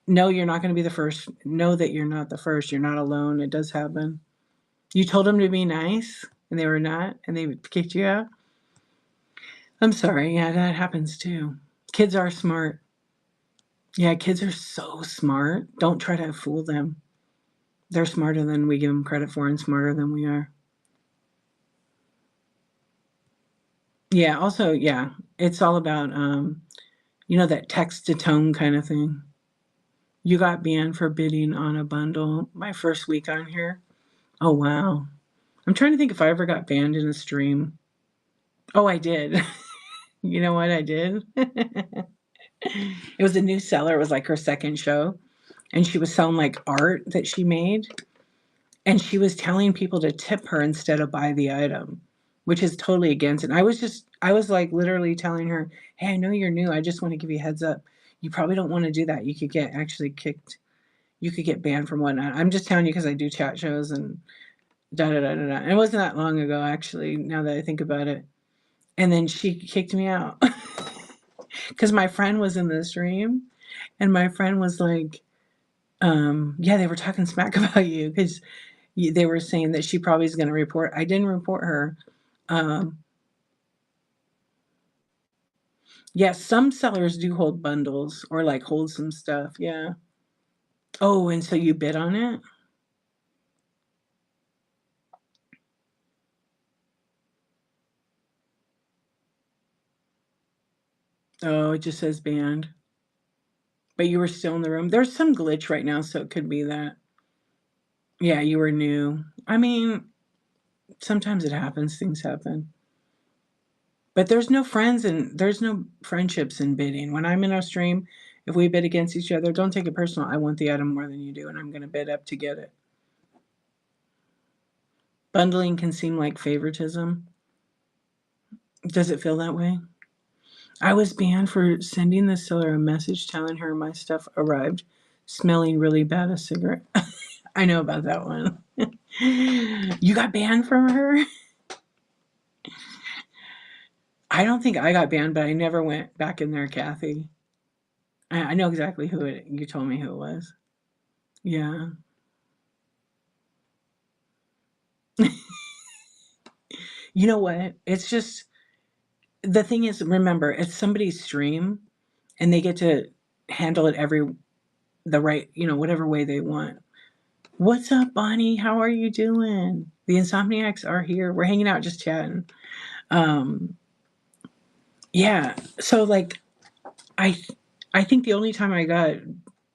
no, you're not going to be the first. Know that you're not the first. You're not alone. It does happen. You told them to be nice and they were not, and they kicked you out. I'm sorry. Yeah, that happens too. Kids are smart. Yeah, kids are so smart. Don't try to fool them. They're smarter than we give them credit for and smarter than we are. Yeah, also, yeah, it's all about, you know, that text to tone kind of thing. You got banned for bidding on a bundle my first week on here. Oh, wow. I'm trying to think if I ever got banned in a stream. Oh, I did. You know what I did? It was a new seller. It was like her second show. And she was selling like art that she made. And she was telling people to tip her instead of buy the item. which is totally against it. I was like literally telling her, hey, I know you're new. I just want to give you a heads up. You probably don't want to do that. You could get actually kicked. You could get banned from whatnot. I'm just telling you because I do chat shows and da da da da da. And it wasn't that long ago, actually, now that I think about it. And then she kicked me out because my friend was in the stream and my friend was like, yeah, they were talking smack about you because they were saying that she probably is going to report. I didn't report her. Um, yeah, some sellers do hold bundles or like hold some stuff. Yeah. Oh, and so you bid on it? Oh, it just says banned. But you were still in the room. There's some glitch right now, so it could be that. Yeah, you were new. I mean, sometimes it happens, things happen. But there's no friendships in bidding. When I'm in a stream, if we bid against each other, don't take it personal. I want the item more than you do, and I'm going to bid up to get it. Bundling can seem like favoritism. Does it feel that way? I was banned for sending the seller a message telling her my stuff arrived smelling really bad a cigarette. I know about that one. You got banned from her? I don't think I got banned, but I never went back in there, Kathy. I know exactly you told me who it was. Yeah. You know what? It's just the thing is, remember, it's somebody's stream and they get to handle it the right, whatever way they want. What's up, Bonnie? How are you doing? The Insomniacs are here. We're hanging out, just chatting. Um, yeah. So like, I, I think the only time I got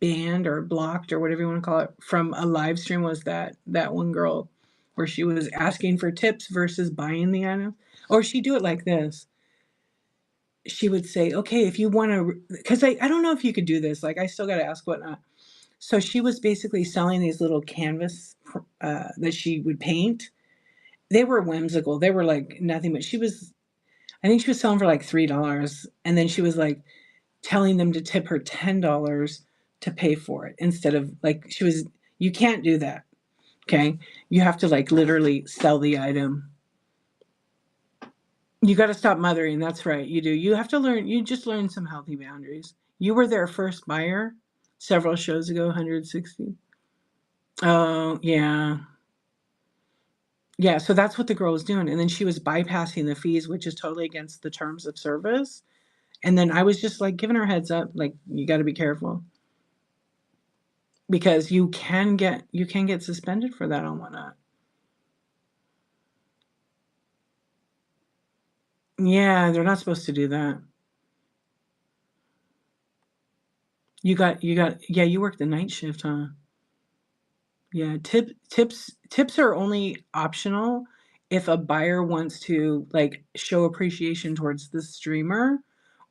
banned or blocked or whatever you want to call it from a live stream was that one girl where she was asking for tips versus buying the item. Or she'd do it like this. She would say, okay, if you want to, because I don't know if you could do this. Like, I still got to ask whatnot. So she was basically selling these little canvas that she would paint. They were whimsical. They were like nothing, but I think she was selling for like $3. And then she was like telling them to tip her $10 to pay for it instead of like, you can't do that. Okay. You have to like literally sell the item. You got to stop mothering. That's right. You do. You have to you just learn some healthy boundaries. You were their first buyer several shows ago, 160. Oh, yeah. Yeah, so that's what the girl was doing. And then she was bypassing the fees, which is totally against the terms of service. And then I was just like giving her heads up, like, you got to be careful because you can get suspended for that on whatnot. Yeah, they're not supposed to do that. Yeah, you work the night shift, huh? Yeah, tips are only optional if a buyer wants to like show appreciation towards the streamer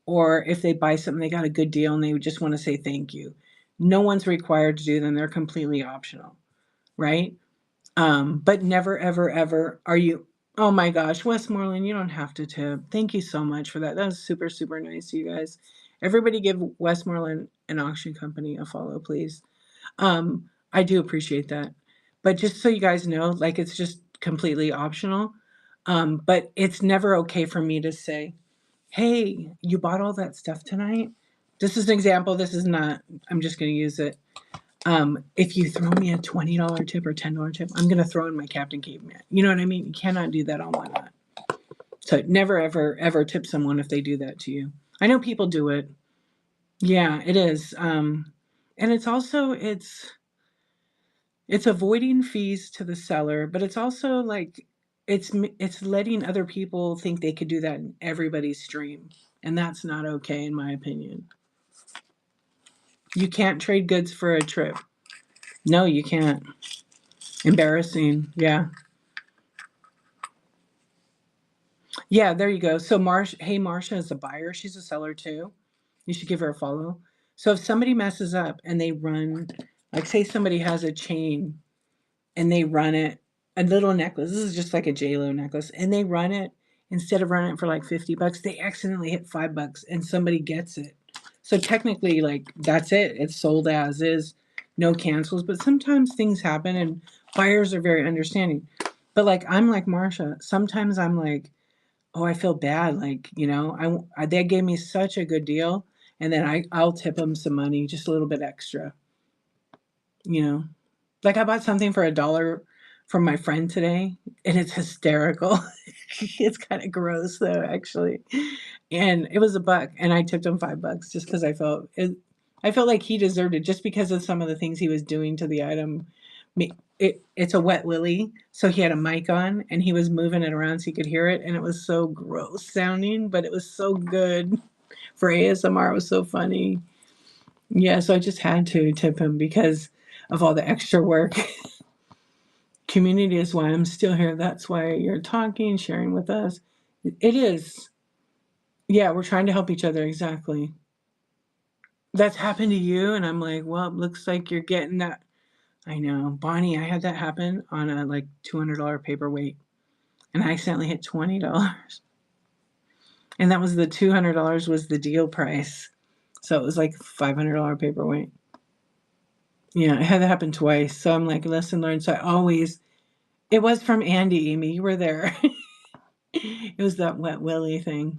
or if they buy something they got a good deal and they just want to say thank you. No one's required to do them. They're completely optional, right? But never ever ever are you oh my gosh, Westmoreland, you don't have to tip. Thank you so much for that. That was super, super nice, you guys. Everybody give Westmoreland an auction company a follow, please. I do appreciate that. But just so you guys know, like it's just completely optional. But it's never okay for me to say, hey, you bought all that stuff tonight? This is an example. This is not, I'm just going to use it. If you throw me a $20 tip or $10 tip, I'm going to throw in my Captain Caveman. You know what I mean? You cannot do that on whatnot. So never, ever, ever tip someone if they do that to you. I know people do it. Yeah, it is. And it's also, it's avoiding fees to the seller, but it's also like it's letting other people think they could do that in everybody's stream, and that's not okay in my opinion. You can't trade goods for a trip. No, you can't. Embarrassing. Yeah. Yeah, there you go. So hey Marsha is a buyer. She's a seller too. You should give her a follow. So if somebody messes up and they run, like say somebody has a chain and they run it a little necklace. This is just like a J-Lo necklace. And they run it, instead of running it for like $50, they accidentally hit $5 and somebody gets it. So technically, like, that's it. It's sold as is, no cancels. But sometimes things happen and buyers are very understanding. But like, I'm like Marsha. Sometimes I'm like, oh, I feel bad. Like, they gave me such a good deal. And then I'll tip them some money, just a little bit extra, you know. Like I bought something for $1 from my friend today, and it's hysterical. It's kind of gross though, actually. And it was $1, and I tipped him $5 just because I felt like he deserved it just because of some of the things he was doing to the item. It's a wet willy, so he had a mic on and he was moving it around so you could hear it, and it was so gross sounding, but it was so good for ASMR. It was so funny. Yeah, so I just had to tip him because of all the extra work. Community is why I'm still here. That's why you're talking, sharing with us. It is. Yeah, we're trying to help each other. Exactly. That's happened to you. And I'm like, well, it looks like you're getting that. I know. Bonnie, I had that happen on a like $200 paperweight. And I accidentally hit $20. And that was the $200 was the deal price. So it was like $500 paperweight. Yeah, I had that happen twice. So I'm like, lesson learned. So it was from Andy, Amy. You were there. It was that wet willy thing.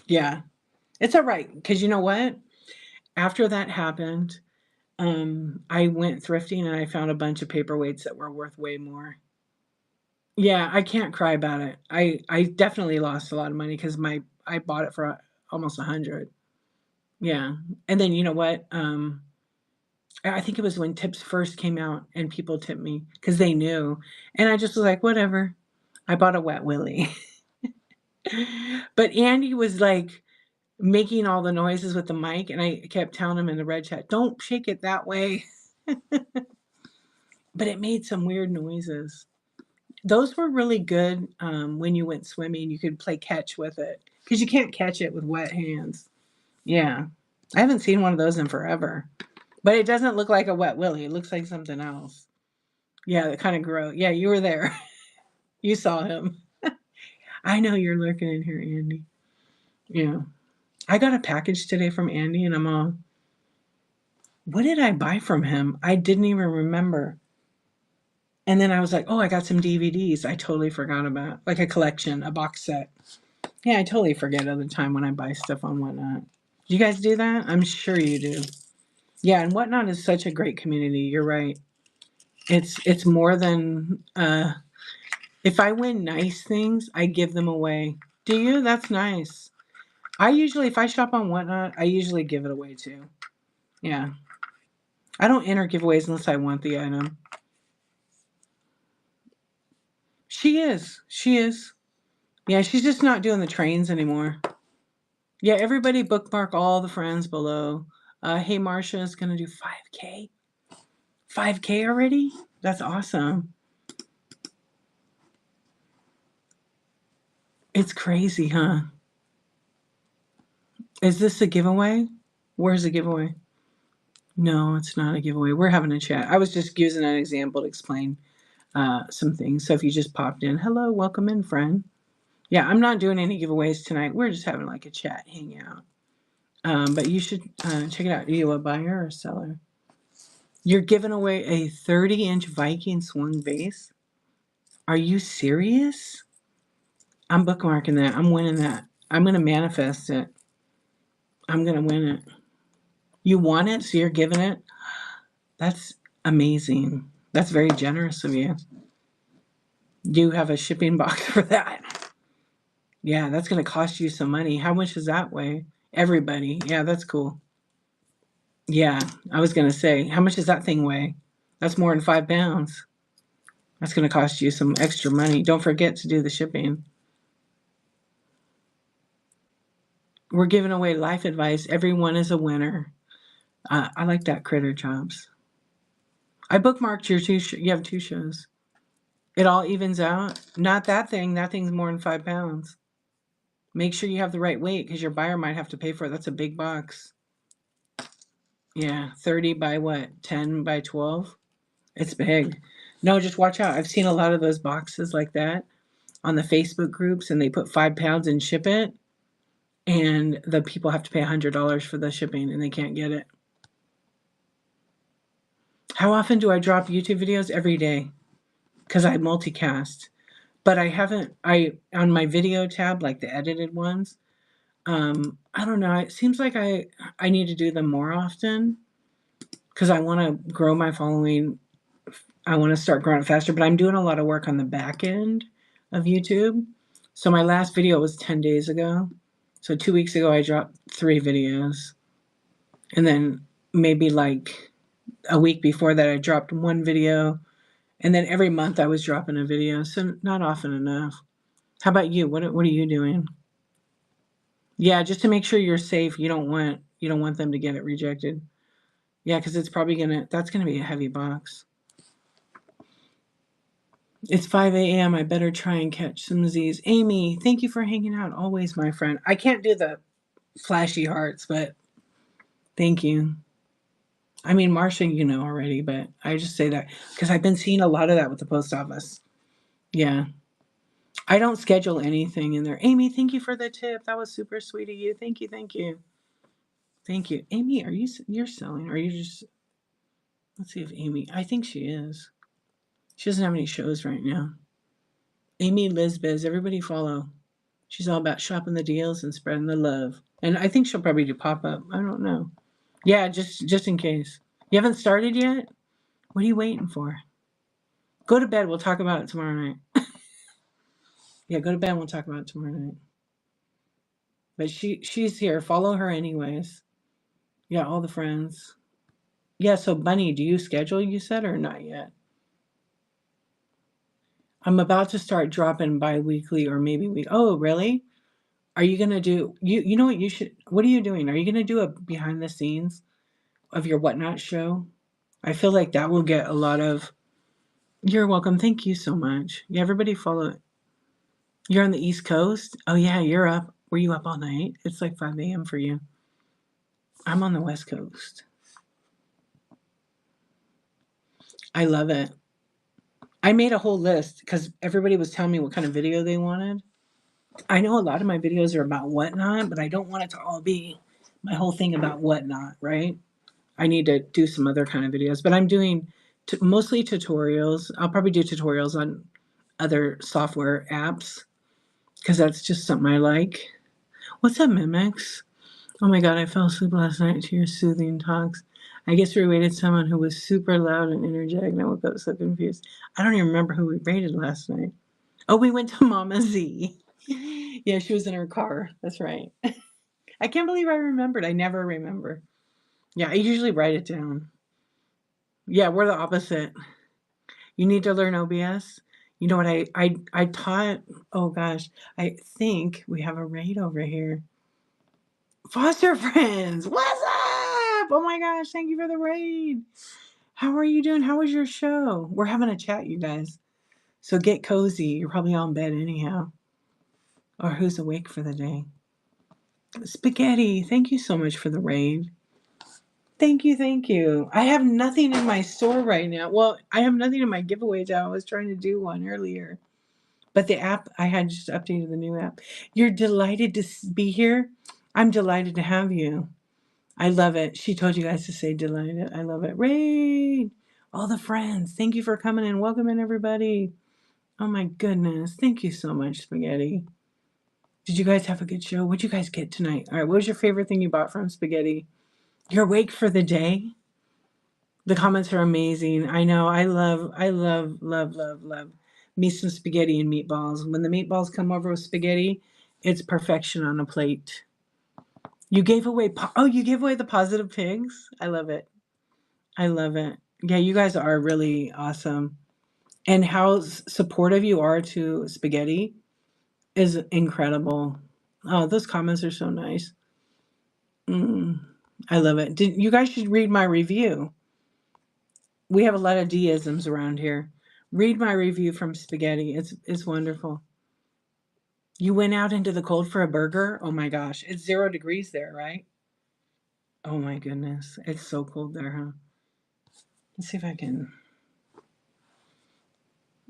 Yeah, it's all right. Because you know what? After that happened, I went thrifting and I found a bunch of paperweights that were worth way more. Yeah, I can't cry about it. I definitely lost a lot of money because I bought it for almost 100. Yeah, and then you know what? I think it was when tips first came out and people tipped me because they knew, and I just was like, whatever. I bought a wet willy. But Andy was like making all the noises with the mic, and I kept telling him in the red chat, "Don't shake it that way." But it made some weird noises. Those were really good when you went swimming. You could play catch with it because you can't catch it with wet hands. Yeah, I haven't seen one of those in forever. But it doesn't look like a wet willy. It looks like something else. Yeah, that kind of gross. Yeah, you were there. You saw him. I know you're lurking in here, Andy. Yeah. I got a package today from Andy, and I'm all, what did I buy from him? I didn't even remember. And then I was like, oh, I got some DVDs. I totally forgot about, like a collection, a box set. Yeah, I totally forget other time when I buy stuff on Whatnot. Do you guys do that? I'm sure you do. Yeah, and Whatnot is such a great community. You're right. It's more than if I win nice things, I give them away. Do you? That's nice. I usually, if I shop on Whatnot, I usually give it away too. Yeah. I don't enter giveaways unless I want the item. She is. She is. Yeah, she's just not doing the trains anymore. Yeah, everybody bookmark all the friends below. Hey, Marsha is going to do 5K. 5K already? That's awesome. It's crazy, huh? Is this a giveaway? Where's the giveaway? No, it's not a giveaway. We're having a chat. I was just using an example to explain some things. So if you just popped in, hello, welcome in, friend. Yeah, I'm not doing any giveaways tonight. We're just having like a chat, hang out. But you should check it out. Are you a buyer or a seller? You're giving away a 30-inch Viking swung vase? Are you serious? I'm bookmarking that. I'm winning that. I'm going to manifest it. I'm going to win it. You want it, so you're giving it? That's amazing. That's very generous of you. Do you have a shipping box for that? Yeah, that's going to cost you some money. How much does that weigh? Everybody. Yeah, that's cool. Yeah, I was going to say, how much does that thing weigh? That's more than 5 pounds. That's going to cost you some extra money. Don't forget to do the shipping. We're giving away life advice. Everyone is a winner. I like that, Critter Jobs. I bookmarked your you have 2 shows. It all evens out. Not that thing. That thing's more than 5 pounds. Make sure you have the right weight because your buyer might have to pay for it. That's a big box. Yeah, 30 by what? 10 by 12? It's big. No, just watch out. I've seen a lot of those boxes like that on the Facebook groups, and they put 5 pounds and ship it, and the people have to pay $100 for the shipping, and they can't get it. How often do I drop YouTube videos? Every day, because I multicast. But I haven't. On my video tab, like the edited ones. I don't know. It seems like I need to do them more often because I want to grow my following. I want to start growing it faster, but I'm doing a lot of work on the back end of YouTube. So my last video was 10 days ago. So 2 weeks ago, I dropped 3 videos. And then maybe like a week before that, I dropped 1 video. And then every month I was dropping a video. So not often enough. How about you? What are you doing? Yeah, just to make sure you're safe. You don't want them to get it rejected. Yeah, because it's probably that's gonna be a heavy box. It's 5 a.m. I better try and catch some Z's. Amy, thank you for hanging out. Always, my friend. I can't do the flashy hearts, but thank you. I mean, Marsha, you know already, but I just say that because I've been seeing a lot of that with the post office. Yeah. I don't schedule anything in there. Amy, thank you for the tip. That was super sweet of you. Thank you. Thank you. Thank you. Amy, you're selling? Or are you just, let's see if Amy, I think she is. She doesn't have any shows right now. Amy Lizbiz, everybody follow. She's all about shopping the deals and spreading the love. And I think she'll probably do pop up. I don't know. Yeah, just in case. You haven't started yet? What are you waiting for? Go to bed. We'll talk about it tomorrow night. Yeah, go to bed. We'll talk about it tomorrow night. But she's here. Follow her anyways. Yeah, all the friends. Yeah, so Bunny, do you schedule, you said, or not yet? I'm about to start dropping bi-weekly or maybe week. Oh, really? Are you gonna do you know what you should what are you doing? Are you gonna do a behind the scenes of your whatnot show? I feel like that will get a lot of you're welcome. Thank you so much. Yeah, everybody follow it. You're on the East Coast? Oh yeah, you're up. Were you up all night? It's like 5 a.m. for you. I'm on the West Coast. I love it. I made a whole list because everybody was telling me what kind of video they wanted. I know a lot of my videos are about whatnot, but I don't want it to all be my whole thing about whatnot, right? I need to do some other kind of videos, but I'm doing mostly tutorials. I'll probably do tutorials on other software apps because that's just something I like. What's up, Mimics? Oh my god, I fell asleep last night to your soothing talks. I guess we rated someone who was super loud and energetic, and I woke up so confused. I don't even remember who we rated last night. Oh, we went to Mama Z. Yeah, she was in her car. That's right. I can't believe I remembered. I never remember. Yeah, I usually write it down. Yeah, we're the opposite. You need to learn OBS. You know what I taught, oh gosh, I think we have a raid over here. Foster friends, what's up? Oh my gosh, thank you for the raid. How are you doing? How was your show? We're having a chat, you guys. So get cozy. You're probably all in bed anyhow. Or who's awake for the day? Spaghetti, thank you so much for the raid. Thank you, thank you. I have nothing in my store right now. Well, I have nothing in my giveaway tab. I was trying to do one earlier. But the app, I had just updated the new app. You're delighted to be here? I'm delighted to have you. I love it. She told you guys to say delighted. I love it. Raid! All the friends. Thank you for coming in. Welcome in, everybody. Oh my goodness. Thank you so much, Spaghetti. Did you guys have a good show? What'd you guys get tonight? All right, what was your favorite thing you bought from Spaghetti? You're awake for the day? The comments are amazing. I know. I love me some spaghetti and meatballs. When the meatballs come over with spaghetti, it's perfection on a plate. You gave away, you gave away the positive pigs? I love it. I love it. Yeah, you guys are really awesome. And how supportive you are to spaghetti is incredible. Oh, those comments are so nice. I love it. You guys should read my review. We have a lot of deisms around here. Read my review from Spaghetti. It's wonderful. You went out into the cold for a burger? Oh my gosh. It's 0 degrees there, right? Oh my goodness. It's so cold there, huh? Let's see if I can.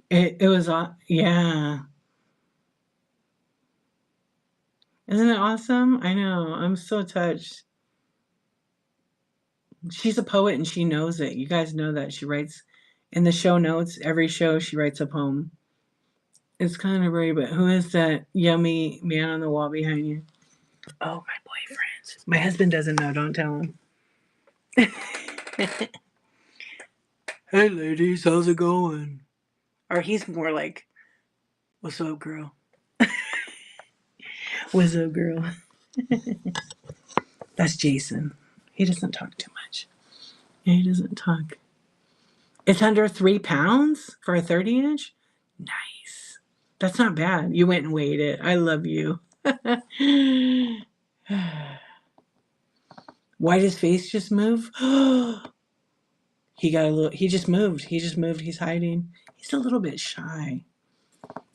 It was yeah. Isn't it awesome? I know. I'm so touched. She's a poet and she knows it. You guys know that. She writes in the show notes, every show she writes a poem. It's kind of rare, but who is that yummy man on the wall behind you? Oh, my boyfriend. My husband doesn't know. Don't tell him. Hey, ladies, how's it going? Or he's more like, what's up, girl? What's up, girl? That's Jason. He doesn't talk too much. Yeah, he doesn't talk. It's under 3 pounds for a 30-inch? Nice. That's not bad. You went and weighed it. I love you. Why does his face just move? He got a little, he just moved. He just moved. He's hiding. He's a little bit shy.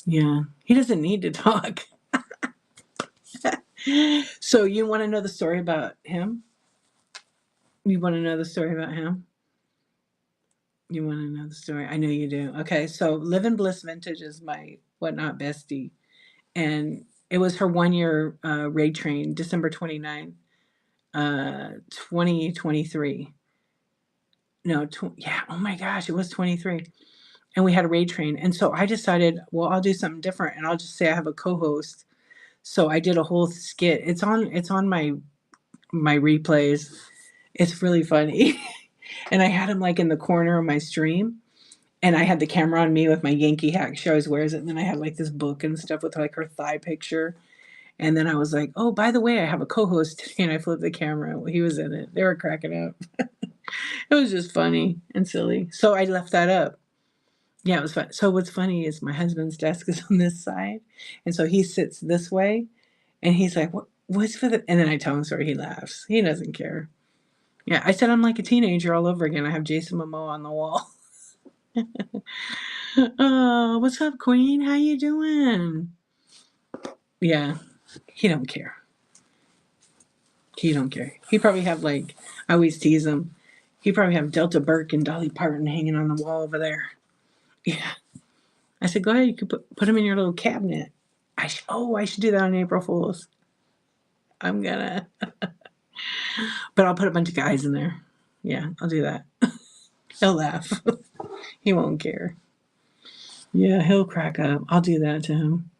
Yeah. He doesn't need to talk. So you want to know the story about him? You want to know the story about him? You want to know the story? I know you do. Okay, so Live in Bliss Vintage is my whatnot bestie. And it was her 1 year raid train, December 29th, 2023. No, yeah, oh my gosh, it was 23. And we had a raid train. And so I decided, well, I'll do something different and I'll just say I have a co-host. So I did a whole skit. It's on my replays. It's really funny. And I had him like in the corner of my stream. And I had the camera on me with my Yankee hat. She always wears it. And then I had like this book and stuff with like her thigh picture. And then I was like, oh, by the way, I have a co-host today. And I flipped the camera. He was in it. They were cracking up. It was just funny and silly. So I left that up. Yeah, it was fun. So what's funny is my husband's desk is on this side. And so he sits this way. And he's like, what's for the... And then I tell him sorry. He laughs. He doesn't care. Yeah, I said I'm like a teenager all over again. I have Jason Momoa on the wall. Oh, what's up, Queen? How you doing? Yeah, he don't care. He don't care. He probably have like, I always tease him. He probably have Delta Burke and Dolly Parton hanging on the wall over there. Yeah. I said, go ahead. You could put them in your little cabinet. I should do that on April Fools. I'm gonna. But I'll put a bunch of guys in there. Yeah, I'll do that. He'll laugh. He won't care. Yeah, he'll crack up. I'll do that to him.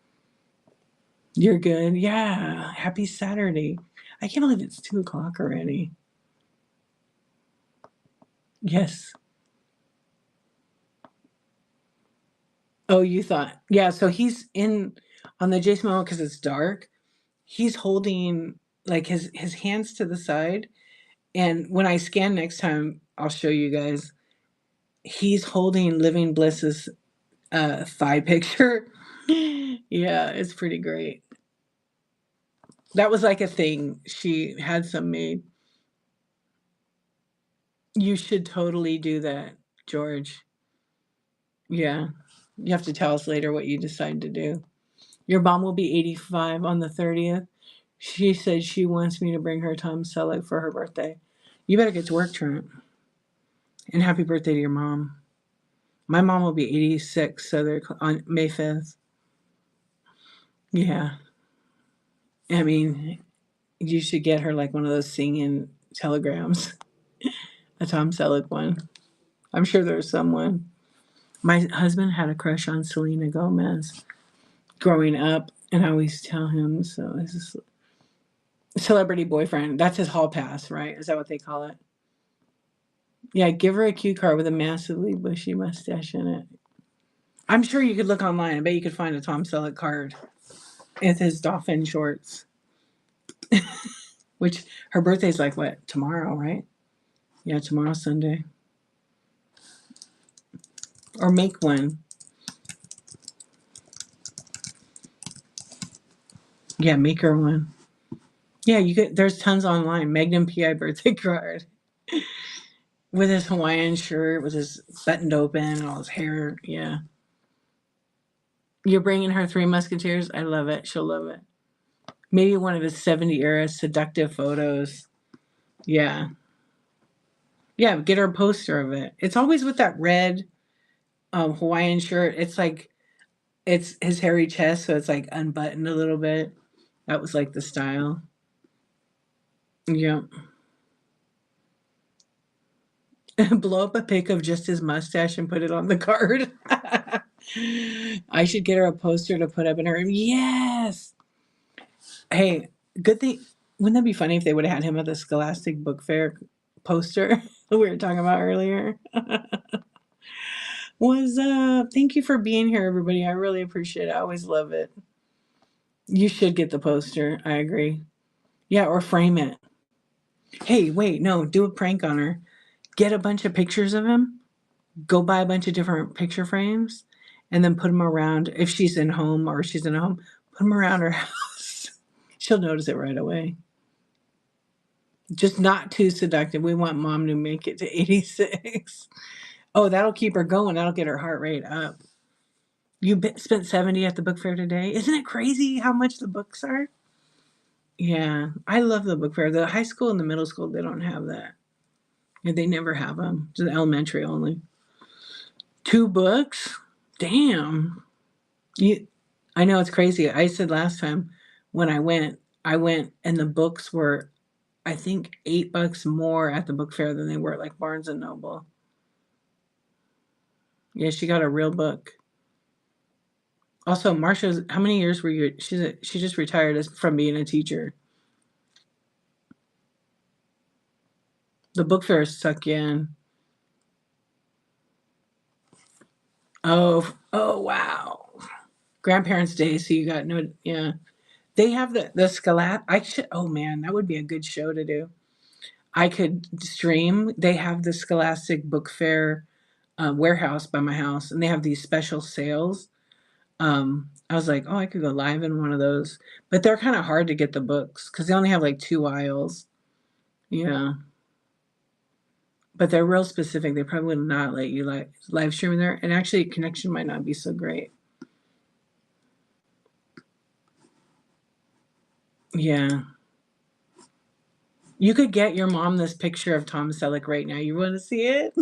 You're good. Yeah. Happy Saturday. I can't believe it's 2 o'clock already. Yes. Oh, you thought. Yeah, so he's in on the Jason Momoa because it's dark. He's holding like his hands to the side. And when I scan next time, I'll show you guys. He's holding Living Bliss's thigh picture. Yeah, it's pretty great. That was like a thing. She had some made. You should totally do that, George. Yeah. You have to tell us later what you decide to do. Your mom will be 85 on the 30th. She said she wants me to bring her Tom Selleck for her birthday. You better get to work, Trent. And happy birthday to your mom. My mom will be 86, so they're on May 5th. Yeah. I mean, you should get her like one of those singing telegrams. A Tom Selleck one. I'm sure there's someone. My husband had a crush on Selena Gomez growing up, and I always tell him, so it's a celebrity boyfriend. That's his hall pass, right? Is that what they call it? Yeah, give her a cue card with a massively bushy mustache in it. I'm sure you could look online. I bet you could find a Tom Selleck card with his dolphin shorts. Which her birthday's like what? Tomorrow, right? Yeah, tomorrow, Sunday. Or make one. Yeah, make her one. Yeah, you could. There's tons online. Magnum PI birthday card with his Hawaiian shirt, with his buttoned open, and all his hair. Yeah. You're bringing her Three Musketeers. I love it. She'll love it. Maybe one of his 70 era seductive photos. Yeah. Yeah, get her a poster of it. It's always with that red Hawaiian shirt. It's like it's his hairy chest, so it's like unbuttoned a little bit. That was like the style. Yeah. Blow up a pic of just his mustache and put it on the card. I should get her a poster to put up in her room. Yes. Hey, good thing. Wouldn't that be funny if they would have had him at the Scholastic Book Fair poster we were talking about earlier? What's up? Thank you for being here, everybody. I really appreciate it. I always love it. You should get the poster. I agree. Yeah, or frame it. Hey, wait, no, do a prank on her. Get a bunch of pictures of him, go buy a bunch of different picture frames, and then put them around. If she's in home or she's in a home, put them around her house. She'll notice it right away. Just not too seductive. We want mom to make it to 86. Oh, that'll keep her going. That'll get her heart rate up. You spent 70 at the book fair today. Isn't it crazy how much the books are? Yeah, I love the book fair. The high school and the middle school, they don't have that. Yeah, they never have them. Just elementary only. 2 books? Damn. You, I know it's crazy. I said last time when I went and the books were, I think, $8 more at the book fair than they were at like Barnes and Noble. Yeah, she got a real book. Also, Marsha's, how many years were you? She just retired from being a teacher. The book fairs suck you in. Oh, wow. Grandparents' Day, so you got no, yeah. They have the Scholastic. I should. Oh man, that would be a good show to do. I could stream. They have the Scholastic Book Fair warehouse by my house, and they have these special sales. I was like, oh, I could go live in one of those, but they're kind of hard to get the books because they only have like 2 aisles. Yeah, but they're real specific. They probably would not let you live stream in there, and actually, connection might not be so great. Yeah. You could get your mom this picture of Tom Selleck right now. You want to see it?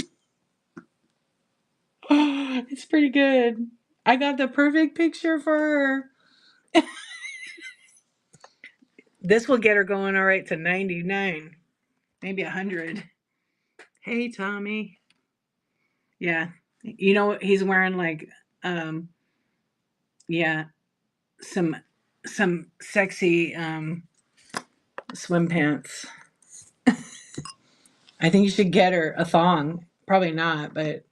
It's pretty good. I got the perfect picture for her. This will get her going all right to 99, maybe 100. Hey, Tommy. Yeah. You know, he's wearing like, um, yeah, some sexy swim pants. I think you should get her a thong. Probably not, but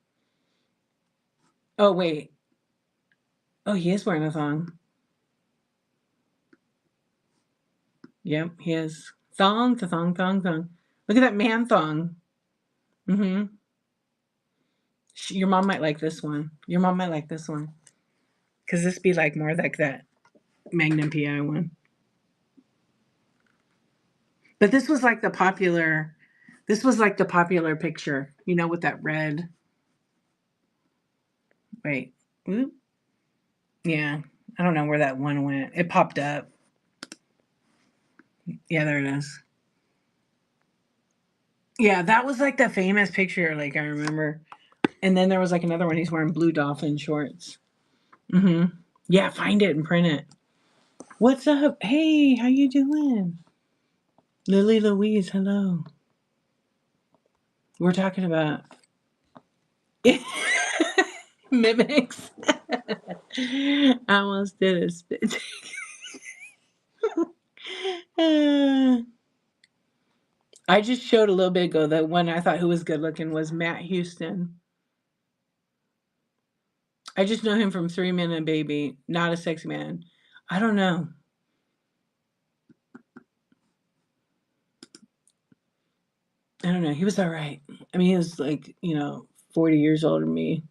oh wait. Oh, he is wearing a thong. Yep, he is. Thong to thong, thong, thong. Look at that man thong. Mm-hmm. Your mom might like this one. Your mom might like this one. Because this be like more like that Magnum PI one. But this was like the popular picture, you know, with that red. Wait. Oop. Yeah. I don't know where that one went. It popped up. Yeah, there it is. Yeah, that was like the famous picture, like I remember. And then there was like another one. He's wearing blue dolphin shorts. Mm-hmm. Yeah, find it and print it. What's up? Hey, how you doing? Lily Louise, hello. We're talking about mimics. I almost did a spit. I just showed a little bit ago that one I thought who was good looking was Matt Houston. I just know him from 3 Men and a Baby, not a sexy man. I don't know. I don't know. He was all right. I mean, he was like, 40 years older than me.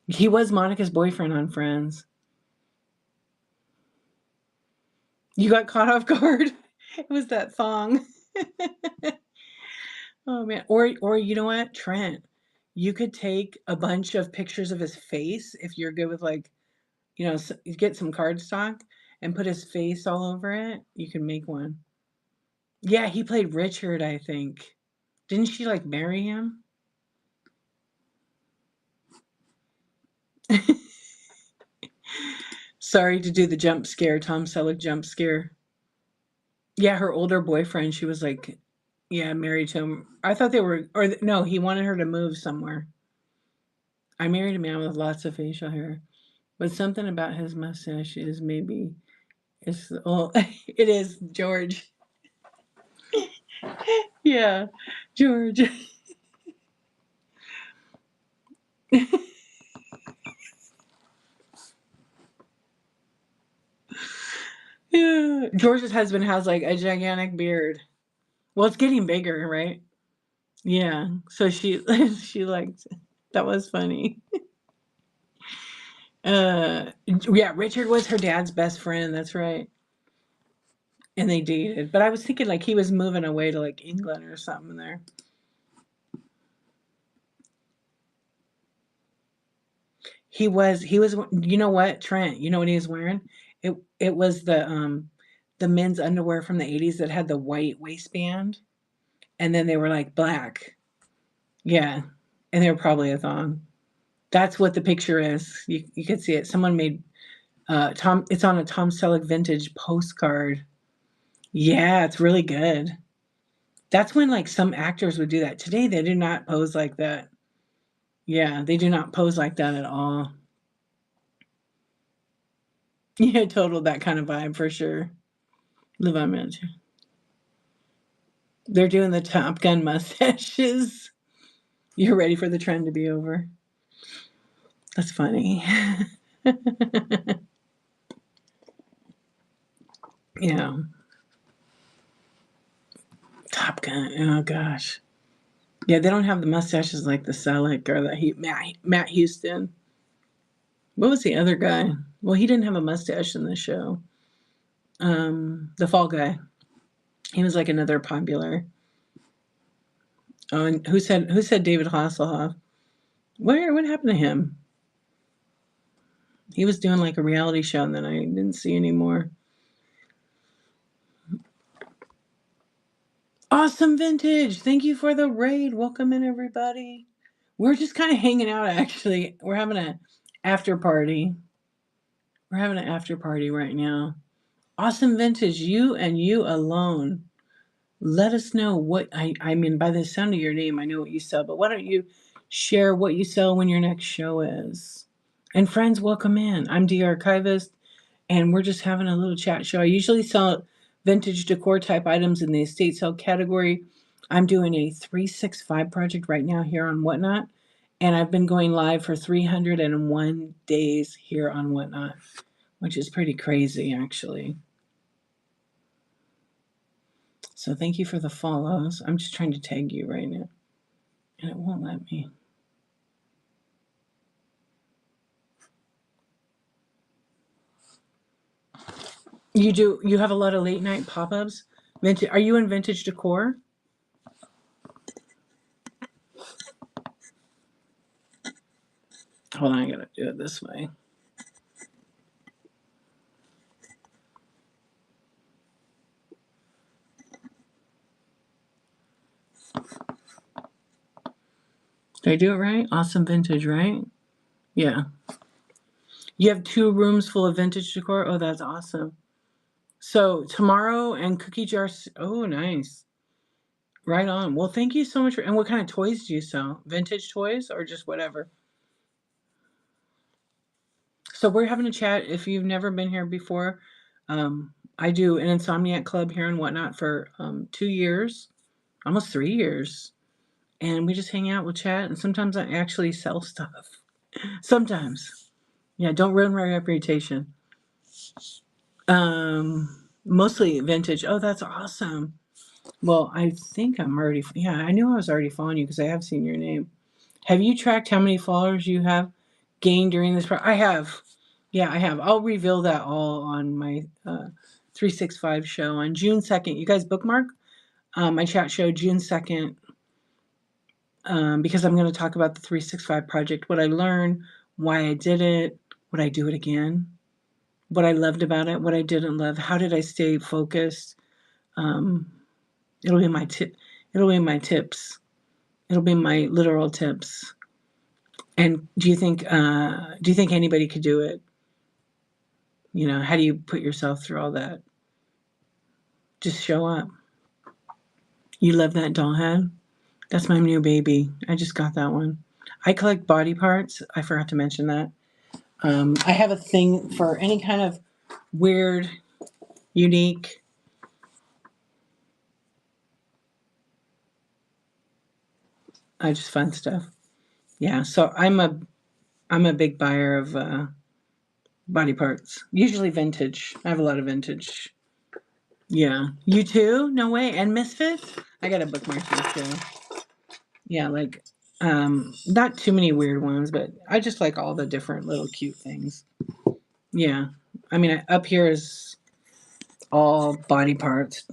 He was Monica's boyfriend on Friends. You got caught off guard. It was that thong. Oh man. Or you know what, Trent? You could take a bunch of pictures of his face if you're good with like, you get some cardstock and put his face all over it. You can make one. Yeah, he played Richard, I think. Didn't she like marry him? Sorry to do the jump scare, Tom Selleck jump scare. Yeah, her older boyfriend, she was like, yeah, married to him. I thought they were, no, he wanted her to move somewhere. I married a man with lots of facial hair, but something about his mustache is maybe, it's, well, it is George. Yeah, George. Yeah. George's husband has like a gigantic beard. Well, it's getting bigger, right? Yeah. So she she liked that was funny. Yeah, Richard was her dad's best friend, that's right. And they dated. But I was thinking like he was moving away to like England or something there. He was you know what, Trent, you know what he was wearing? It was the men's underwear from the 80s that had the white waistband and then they were like black. Yeah. And they were probably a thong. That's what the picture is. You could see it. Someone made Tom. It's on a Tom Selleck vintage postcard. Yeah, it's really good. That's when like some actors would do that. Today they do not pose like that. Yeah, they do not pose like that at all. Yeah, total that kind of vibe for sure. Live on Mansion. They're doing the Top Gun mustaches. You're ready for the trend to be over. That's funny. Yeah, Top Gun. Oh gosh. Yeah, they don't have the mustaches like the Selleck or the Matt Houston. What was the other guy? Well, he didn't have a mustache in the show. The Fall Guy. He was like another popular. Oh, and who said David Hasselhoff? What happened to him? He was doing like a reality show, and then I didn't see anymore. Awesome vintage. Thank you for the raid. Welcome in, everybody. We're just kind of hanging out. Actually, we're having a after party. We're having an after party right now. Awesome vintage. You and you alone. Let us know what I mean by the sound of your name, I know what you sell, but why don't you share what you sell when your next show is? And friends, welcome in. I'm the archivist, and we're just having a little chat show. I usually sell vintage decor type items in the estate sale category. I'm doing a 365 project right now here on Whatnot, and I've been going live for 301 days here on Whatnot, which is pretty crazy actually. So thank you for the follows. I'm just trying to tag you right now, and it won't let me. You have a lot of late night pop-ups? Vintage, are you in vintage decor? Hold on, I gotta do it this way. Did I do it right? Awesome vintage, right? Yeah. You have 2 rooms full of vintage decor? Oh, that's awesome. So tomorrow and cookie jars. Oh, nice. Right on. Well, thank you so much for. And what kind of toys do you sell? Vintage toys or just whatever? So we're having a chat. If you've never been here before, I do an Insomniac club here and Whatnot for 2 years, almost 3 years. And we just hang out, we'll chat, and sometimes I actually sell stuff. Sometimes. Yeah, don't ruin my reputation. Mostly vintage. Oh, that's awesome. Well, I think I'm already, yeah, I knew I was already following you because I have seen your name. Have you tracked how many followers you have gained during this? I have. Yeah, I have. I'll reveal that all on my 365 show on June 2nd. You guys bookmark my chat show June 2nd because I'm going to talk about the 365 project, what I learned, why I did it, would I do it again, what I loved about it, what I didn't love, how did I stay focused. Um, it'll be my tip. It'll be my tips. It'll be my literal tips. And do you think anybody could do it? how do you put yourself through all that? Just show up. You love that doll head? That's my new baby. I just got that one. I collect body parts. I forgot to mention that. I have a thing for any kind of weird, unique, just fun stuff. Yeah, so I'm a big buyer of body parts. Usually vintage. I have a lot of vintage. Yeah. You too? No way. And Misfits? I got a bookmark here too. Yeah, like not too many weird ones, but I just like all the different little cute things. Yeah. I mean, up here is all body parts.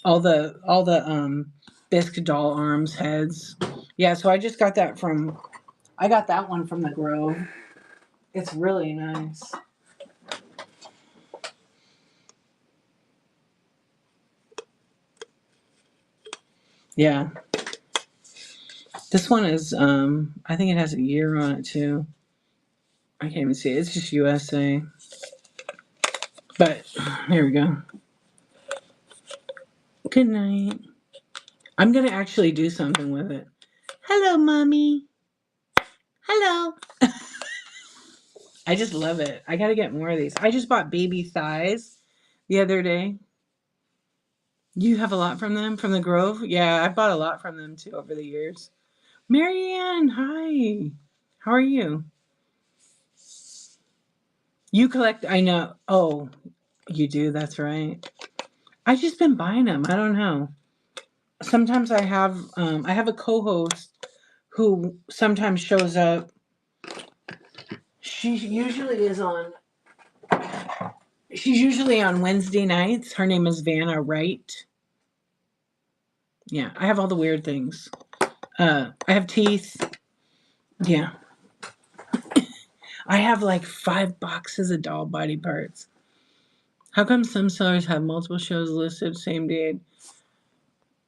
All the bisque doll arms, heads. Yeah, so I just got that from I got that one from the Grove. It's really nice. Yeah. This one is I think it has a year on it too. I can't even see it. It's just USA. But here we go. Good night. I'm gonna actually do something with it. Hello, mommy. Hello. I just love it. I gotta get more of these. I just bought baby thighs the other day. You have a lot from them from the Grove? Yeah, I bought a lot from them too over the years. Marianne, hi. How are you? You collect, I know. Oh, you do, that's right. I've just been buying them. I don't know. Sometimes I have a co-host who sometimes shows up. She usually is on She's usually on Wednesday nights. Her name is Vanna Wright. Yeah, I have all the weird things. I have teeth. Yeah. I have like 5 boxes of doll body parts. How come some sellers have multiple shows listed same day,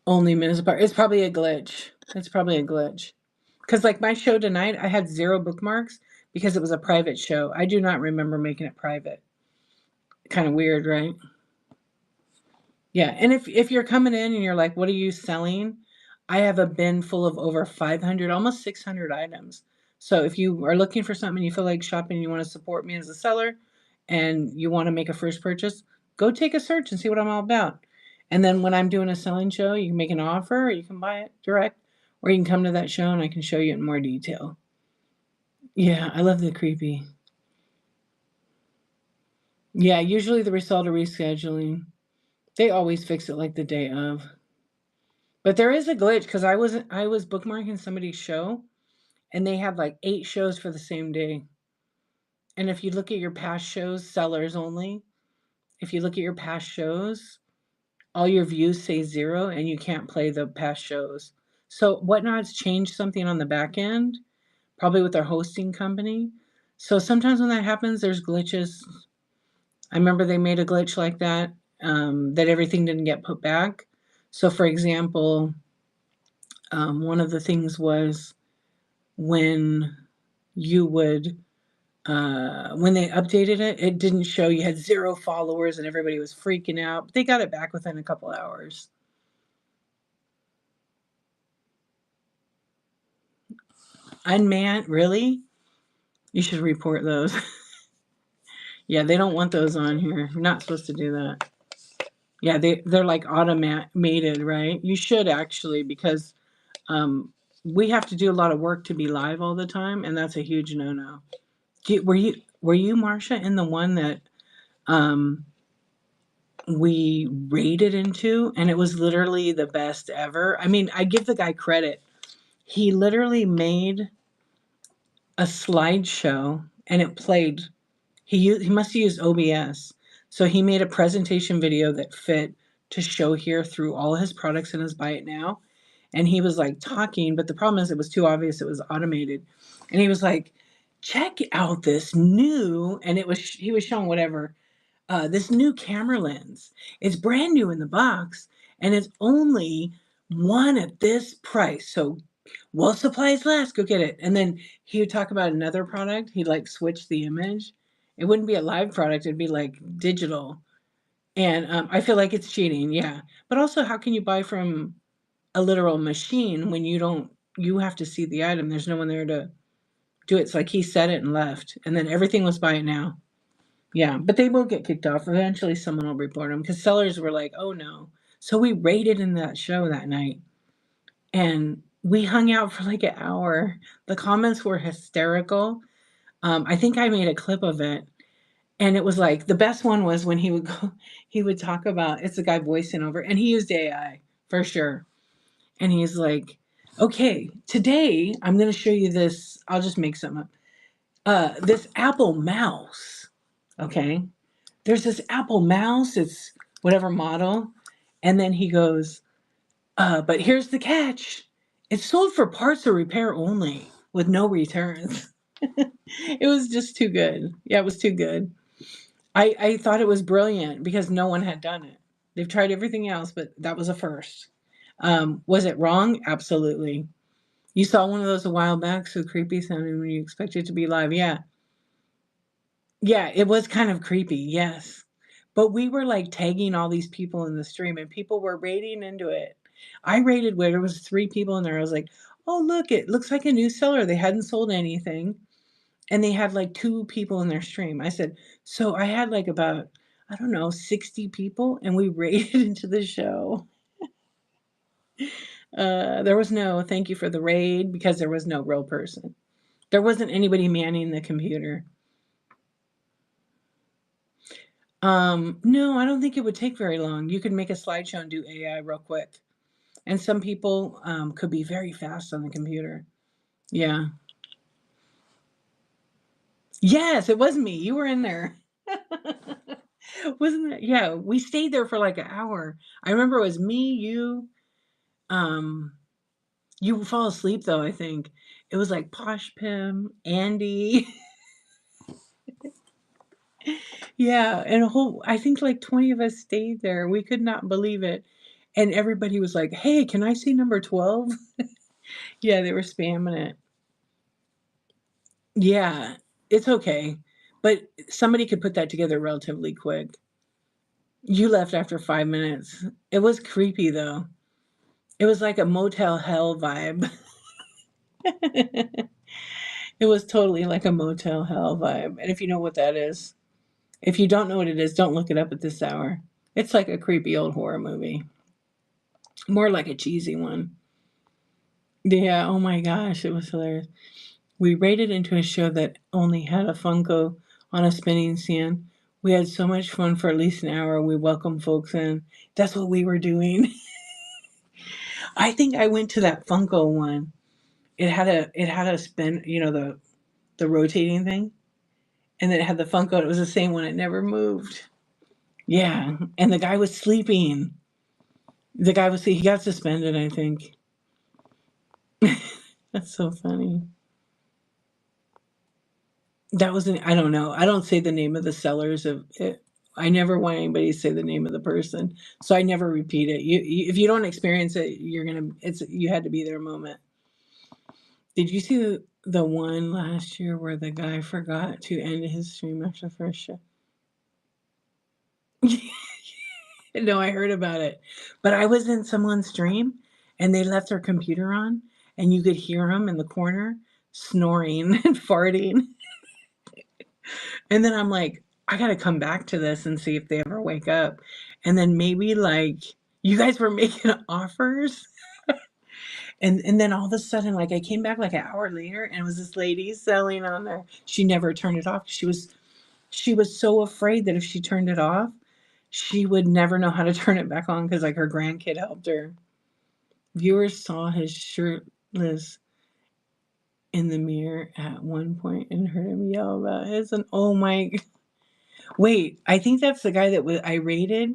only minutes apart? It's probably a glitch. It's probably a glitch. Because like my show tonight, I had 0 bookmarks because it was a private show. I do not remember making it private. Kind of weird, right? Yeah, and if you're coming in and you're like, "What are you selling?" I have a bin full of over 500, almost 600 items. So if you are looking for something, you feel like shopping, and you want to support me as a seller, and you want to make a first purchase, go take a search and see what I'm all about. And then when I'm doing a selling show, you can make an offer, or you can buy it direct, or you can come to that show and I can show you in more detail. Yeah, I love the creepy. Yeah, usually the result of rescheduling. They always fix it like the day of. But there is a glitch because I was bookmarking somebody's show and they had like 8 shows for the same day. And if you look at your past shows, sellers only, if you look at your past shows, all your views say 0 and you can't play the past shows. So Whatnot's changed something on the back end, probably with their hosting company. So sometimes when that happens, there's glitches. I remember they made a glitch like that, that everything didn't get put back. So for example, one of the things was when you would when they updated it, it didn't show you had 0 followers and everybody was freaking out. But they got it back within a couple hours. Unmanned, really? You should report those. Yeah, they don't want those on here. You're not supposed to do that. Yeah, they're like automated, right? You should actually because we have to do a lot of work to be live all the time, and that's a huge no-no. Were you Marsha in the one that um we raided into, and it was literally the best ever? I mean, I give the guy credit. He literally made a slideshow and it played. He must have used OBS. So he made a presentation video that fit to show here through all his products in his Buy It Now. And he was like talking, but the problem is it was too obvious it was automated. And he was like, check out this new, and he was showing whatever, this new camera lens. It's brand new in the box and it's only one at this price. So while supplies last, go get it. And then he would talk about another product. He'd like switch the image It wouldn't be a live product. It'd be like digital. And I feel like it's cheating. Yeah. But also, how can you buy from a literal machine when you have to see the item? There's no one there to do it. It's like he said it and left. And then everything was buy it now. Yeah. But they will get kicked off. Eventually, someone will report them because sellers were like, oh no. So we raided in that show that night and we hung out for like an hour. The comments were hysterical. I think I made a clip of it. And it was like the best one was when he would go, he would talk about it's the guy voicing over, and he used AI for sure. And he's like, okay, today I'm going to show you this. I'll just make something up. This Apple mouse. Okay. There's this Apple mouse. It's whatever model. And then he goes, but here's the catch. It's sold for parts or repair only with no returns. It was just too good. Yeah, it was too good. I thought it was brilliant because no one had done it. They've tried everything else, but that was a first. Was it wrong? Absolutely. You saw one of those a while back, so creepy sounding when you expect it to be live. Yeah. Yeah, it was kind of creepy. Yes. But we were like tagging all these people in the stream and people were raiding into it. I rated where there was 3 people in there. I was like, oh, look, it looks like a new seller. They hadn't sold anything. And they had like 2 people in their stream. I said, so I had like about, I don't know, 60 people and we raided into the show. There was no thank you for the raid because there was no real person. There wasn't anybody manning the computer. No, I don't think it would take very long. You could make a slideshow and do AI real quick. And some people could be very fast on the computer. Yeah. Yes, it was me. You were in there. Wasn't it? Yeah, we stayed there for like an hour. I remember it was me, um, you fall asleep though, I think. It was like Posh Pim, Andy. Yeah, and a whole I think like 20 of us stayed there. We could not believe it. And everybody was like, "Hey, can I see number 12?" Yeah, they were spamming it. Yeah, it's okay. But somebody could put that together relatively quick. You left after 5 minutes. It was creepy though. It was like a Motel Hell vibe. It was totally like a Motel Hell vibe. And if you know what that is, if you don't know what it is, don't look it up at this hour. It's like a creepy old horror movie. More like a cheesy one. Yeah, oh my gosh, it was hilarious. We raided into a show that only had a Funko on a spinning stand. We had so much fun for at least an hour. We welcomed folks in. That's what we were doing. I think I went to that Funko one. It had a spin, the rotating thing, and then it had the Funko. It was the same one. It never moved. Yeah, and the guy was sleeping. He got suspended, I think. That's so funny. That wasn't I don't know. I don't say the name of the sellers of it. I never want anybody to say the name of the person, so I never repeat it. If you don't experience it, you had to be there moment. Did you see the one last year where the guy forgot to end his stream after the first show? No, I heard about it. But I was in someone's stream and they left their computer on and you could hear him in the corner snoring and farting. And then I'm like, I got to come back to this and see if they ever wake up. And then maybe like you guys were making offers. And then all of a sudden, like I came back like an hour later and it was this lady selling on there. She never turned it off. She was so afraid that if she turned it off, she would never know how to turn it back on because like her grandkid helped her. Viewers saw his shirtless in the mirror at one point and heard him yell about his and oh my wait, I think that's the guy that I rated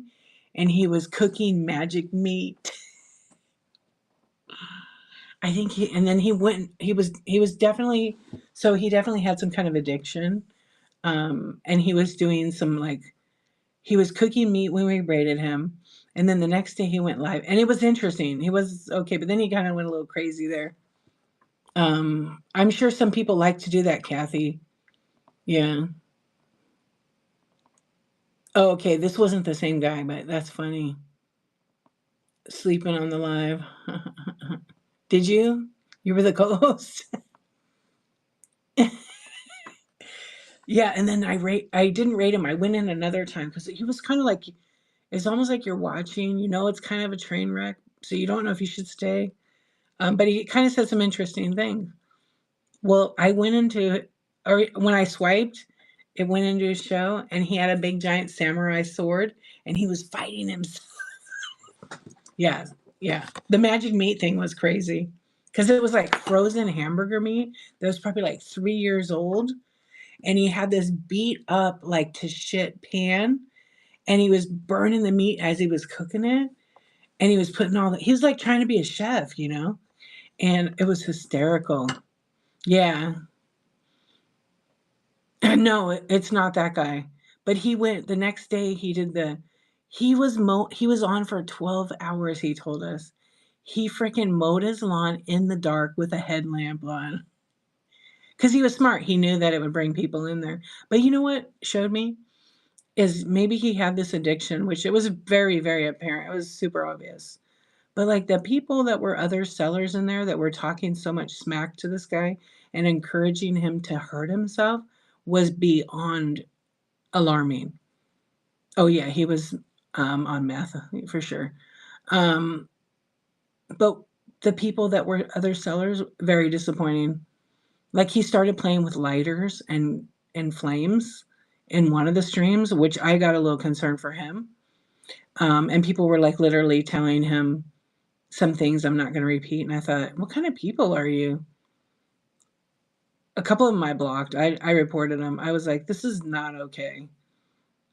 and he was cooking magic meat. I think and then he was definitely so he definitely had some kind of addiction. And he was doing some like he was cooking meat when we rated him. And then the next day he went live and it was interesting. He was okay, but then he kind of went a little crazy there. I'm sure some people like to do that, Kathy. Yeah. Oh, okay, this wasn't the same guy, but that's funny. Sleeping on the live. Did you? You were the co-host. Yeah, and then I didn't rate him. I went in another time because he was kind of like, it's almost like you're watching, it's kind of a train wreck, so you don't know if you should stay. But he kind of said some interesting things. Well, I went into, or when I swiped, it went into his show, and he had a big giant samurai sword, and he was fighting himself. Yeah, yeah. The magic meat thing was crazy because it was like frozen hamburger meat that was probably like 3 years old, and he had this beat up like to shit pan, and he was burning the meat as he was cooking it, and he was putting all the. He was like trying to be a chef, and it was hysterical. Yeah. No, it's not that guy. But he went the next day. He did the. He was on for 12 hours. He told us he freaking mowed his lawn in the dark with a headlamp on because he was smart. He knew that it would bring people in there. But you know what showed me is maybe he had this addiction, which it was very very apparent. It was super obvious. But like the people that were other sellers in there that were talking so much smack to this guy and encouraging him to hurt himself was beyond alarming. Oh yeah, he was on meth for sure. Um, but the people that were other sellers, very disappointing. Like he started playing with lighters and flames in one of the streams, which I got a little concerned for him. And people were like literally telling him some things I'm not going to repeat. And I thought, what kind of people are you? A couple of them I blocked. I reported them. I was like, this is not okay.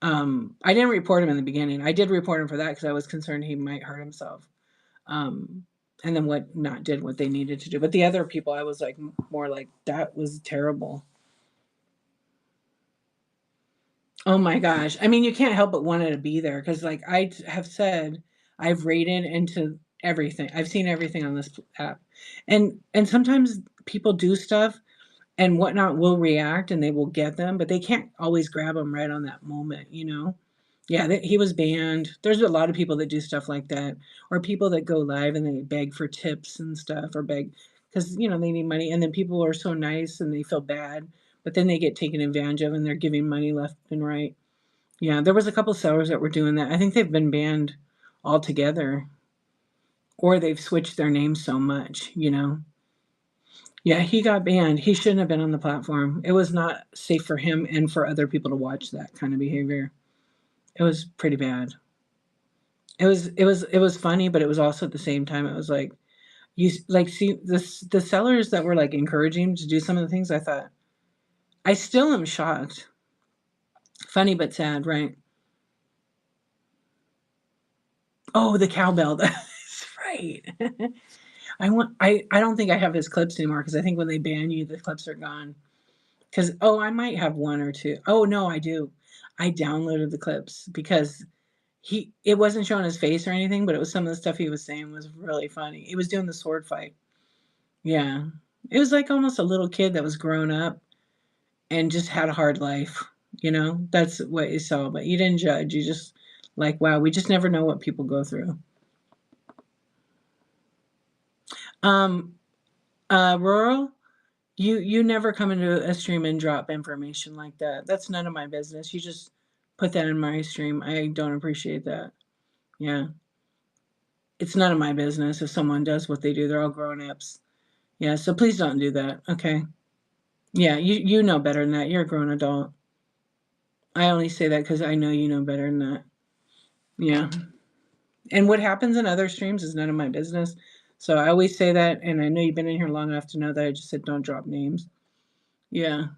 I didn't report him in the beginning. I did report him for that because I was concerned he might hurt himself. Um, and then what not did what they needed to do. But the other people, I was like more like that was terrible. Oh my gosh! I mean, you can't help but want to be there because, like I have said, I've rated into everything. I've seen everything on this app, and sometimes people do stuff and whatnot will react and they will get them, but they can't always grab them right on that moment. Yeah, he was banned. There's a lot of people that do stuff like that, or people that go live and they beg for tips and stuff, or beg because they need money, and then people are so nice and they feel bad, but then they get taken advantage of and they're giving money left and right. Yeah, there was a couple sellers that were doing that. I think they've been banned altogether, or they've switched their name so much. Yeah, he got banned. He shouldn't have been on the platform. It was not safe for him and for other people to watch that kind of behavior. It was pretty bad. It was funny, but it was also at the same time it was like you like see the sellers that were like encouraging him to do some of the things. I thought I still am shocked. Funny but sad, right? Oh, the cowbell. That's right. I don't think I have his clips anymore because I think when they ban you, the clips are gone. Because I might have one or two. Oh no, I do. I downloaded the clips because it wasn't showing his face or anything, but it was some of the stuff he was saying was really funny. He was doing the sword fight. Yeah. It was like almost a little kid that was grown up and just had a hard life. That's what you saw, but you didn't judge. You just like, wow, we just never know what people go through. Um, Rural, you never come into a stream and drop information like that. That's none of my business. You just put that in my stream. I don't appreciate that. Yeah. It's none of my business if someone does what they do. They're all grown ups. Yeah, so please don't do that. Okay. Yeah, you know better than that. You're a grown adult. I only say that because I know you know better than that. Yeah. And what happens in other streams is none of my business. So I always say that, and I know you've been in here long enough to know that I just said don't drop names. Yeah.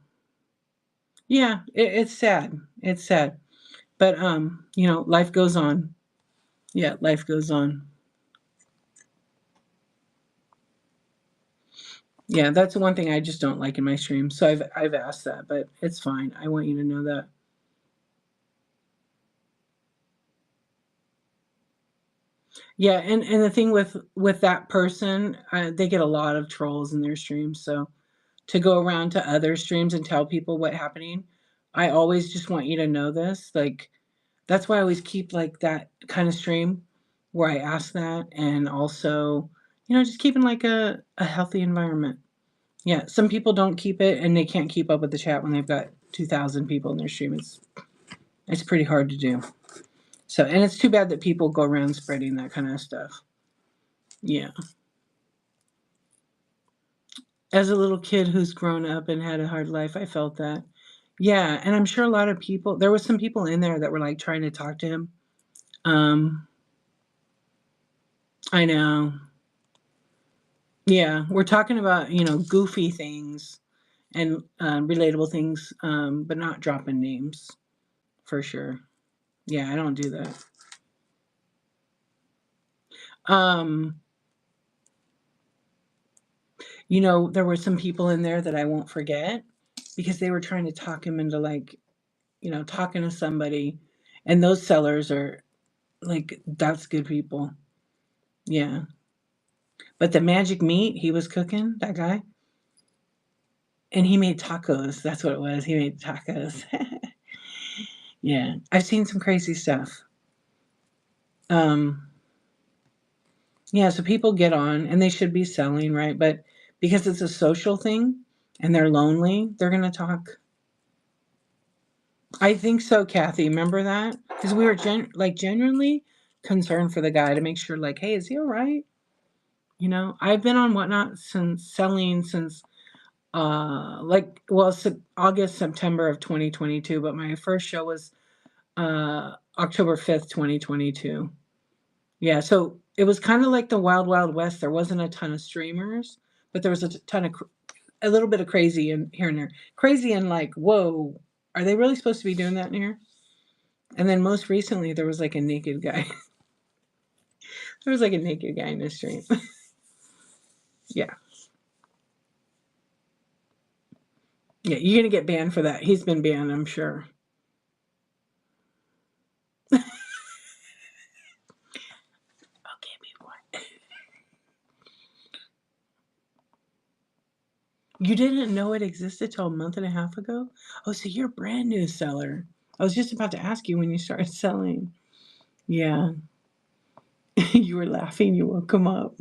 Yeah, it's sad. It's sad. But life goes on. Yeah, life goes on. Yeah, that's the one thing I just don't like in my stream. So I've asked that, but it's fine. I want you to know that. Yeah, and the thing with that person, they get a lot of trolls in their streams. So to go around to other streams and tell people what's happening, I always just want you to know this. Like That's why I always keep like that kind of stream where I ask that, and also, just keeping like a healthy environment. Yeah, some people don't keep it and they can't keep up with the chat when they've got 2,000 people in their stream. It's pretty hard to do. So, and it's too bad that people go around spreading that kind of stuff. Yeah. As a little kid who's grown up and had a hard life, I felt that. Yeah, and I'm sure a lot of people, there was some people in there that were like trying to talk to him. Um, I know. Yeah, we're talking about, goofy things and relatable things, but not dropping names for sure. Yeah, I don't do that. Um, there were some people in there that I won't forget because they were trying to talk him into like, talking to somebody, and those sellers are like, that's good people. Yeah. But the magic meat he was cooking, that guy, and he made tacos. That's what it was. He made tacos. Yeah. I've seen some crazy stuff. Um, yeah, so people get on and they should be selling, right? But because it's a social thing and they're lonely, they're going to talk. I think so, Kathy. Remember that? Because we were genuinely concerned for the guy to make sure, like, hey, is he all right? I've been on Whatnot since August, September of 2022, but my first show was October 5th, 2022. Yeah, so it was kind of like the Wild Wild West. There wasn't a ton of streamers, but there was a little bit of crazy in here and there. Crazy and like, whoa, are they really supposed to be doing that in here? And then most recently, there was like a naked guy. There was like a naked guy in the stream. Yeah. Yeah, you're going to get banned for that. He's been banned, I'm sure. Okay, what? You didn't know it existed till a month and a half ago? Oh, so you're a brand new seller. I was just about to ask you when you started selling. Yeah. You were laughing. You woke him up.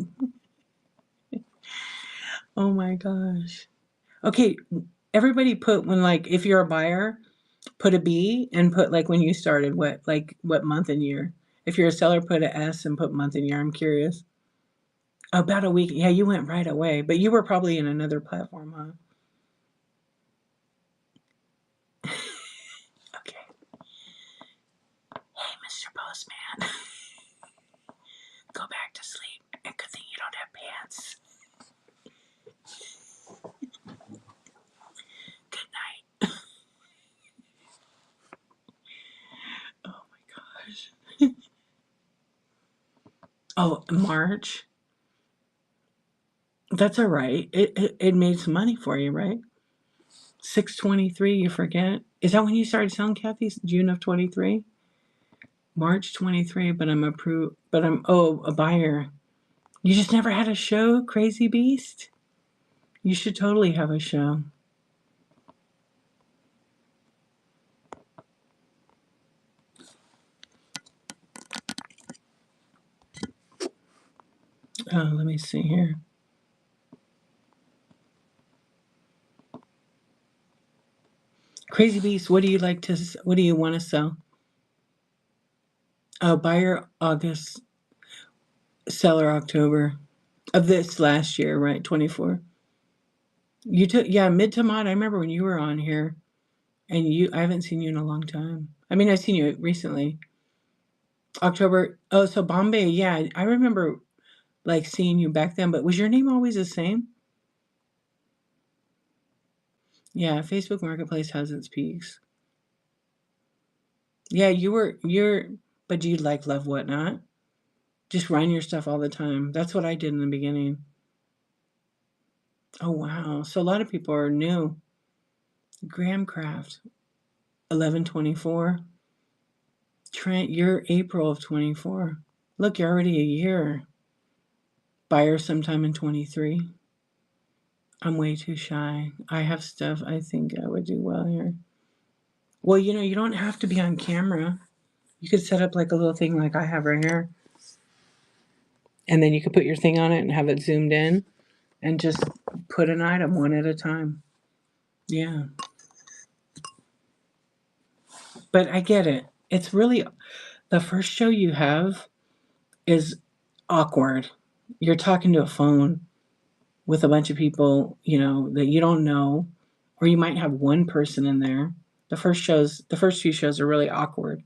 Oh my gosh. Okay, everybody put when like if you're a buyer, put a B and put like when you started, what month and year. If you're a seller, put a S and put month and year. I'm curious. About a week. Yeah, you went right away, but you were probably in another platform, huh? Okay. Hey, Mr. Postman, go back to sleep. And good thing you don't have pants. Good night. Oh my gosh. Oh, March. That's all right. It made some money for you, right? 6/23. You forget. Is that when you started selling, Kathy? June of 23, March 23. But I'm approved. But I'm a buyer. You just never had a show, Crazy Beast. You should totally have a show. Oh, let me see here. Crazy Beast. What do you like to? What do you want to sell? Buyer August, seller October of this last year, right? 24. You took mid to mod. I remember when you were on here, and I haven't seen you in a long time. I mean, I've seen you recently. October. Oh, so Bombay. Yeah, I remember like seeing you back then. But was your name always the same? Yeah, Facebook Marketplace has its peaks. Yeah, but do you like love whatnot? Just run your stuff all the time. That's what I did in the beginning. Oh wow. So a lot of people are new. Gramcraft, 11/24. Trent, you're April of 24. Look, you're already a year. Buyer sometime in 23. I'm way too shy. I have stuff I think I would do well here. Well, you don't have to be on camera. You could set up like a little thing like I have right here, and then you could put your thing on it and have it zoomed in, and just put an item one at a time. Yeah, but I get it. It's really the first show you have is awkward. You're talking to a phone with a bunch of people, that you don't know, or you might have one person in there. The first few shows are really awkward.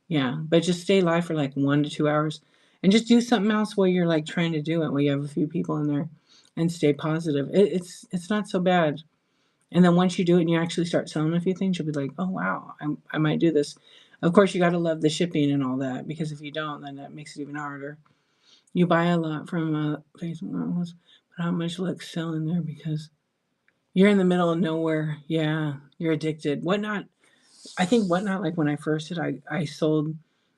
Yeah, but just stay live for like 1 to 2 hours, and just do something else while you're like trying to do it while you have a few people in there, and stay positive. It's not so bad. And then once you do it and you actually start selling a few things, you'll be like, oh wow, I might do this. Of course, you got to love the shipping and all that, because if you don't, then that makes it even harder. You buy a lot from Facebook, but how much luck selling there, because you're in the middle of nowhere. Yeah, you're addicted. Whatnot, I think Whatnot, like when I first did, I sold,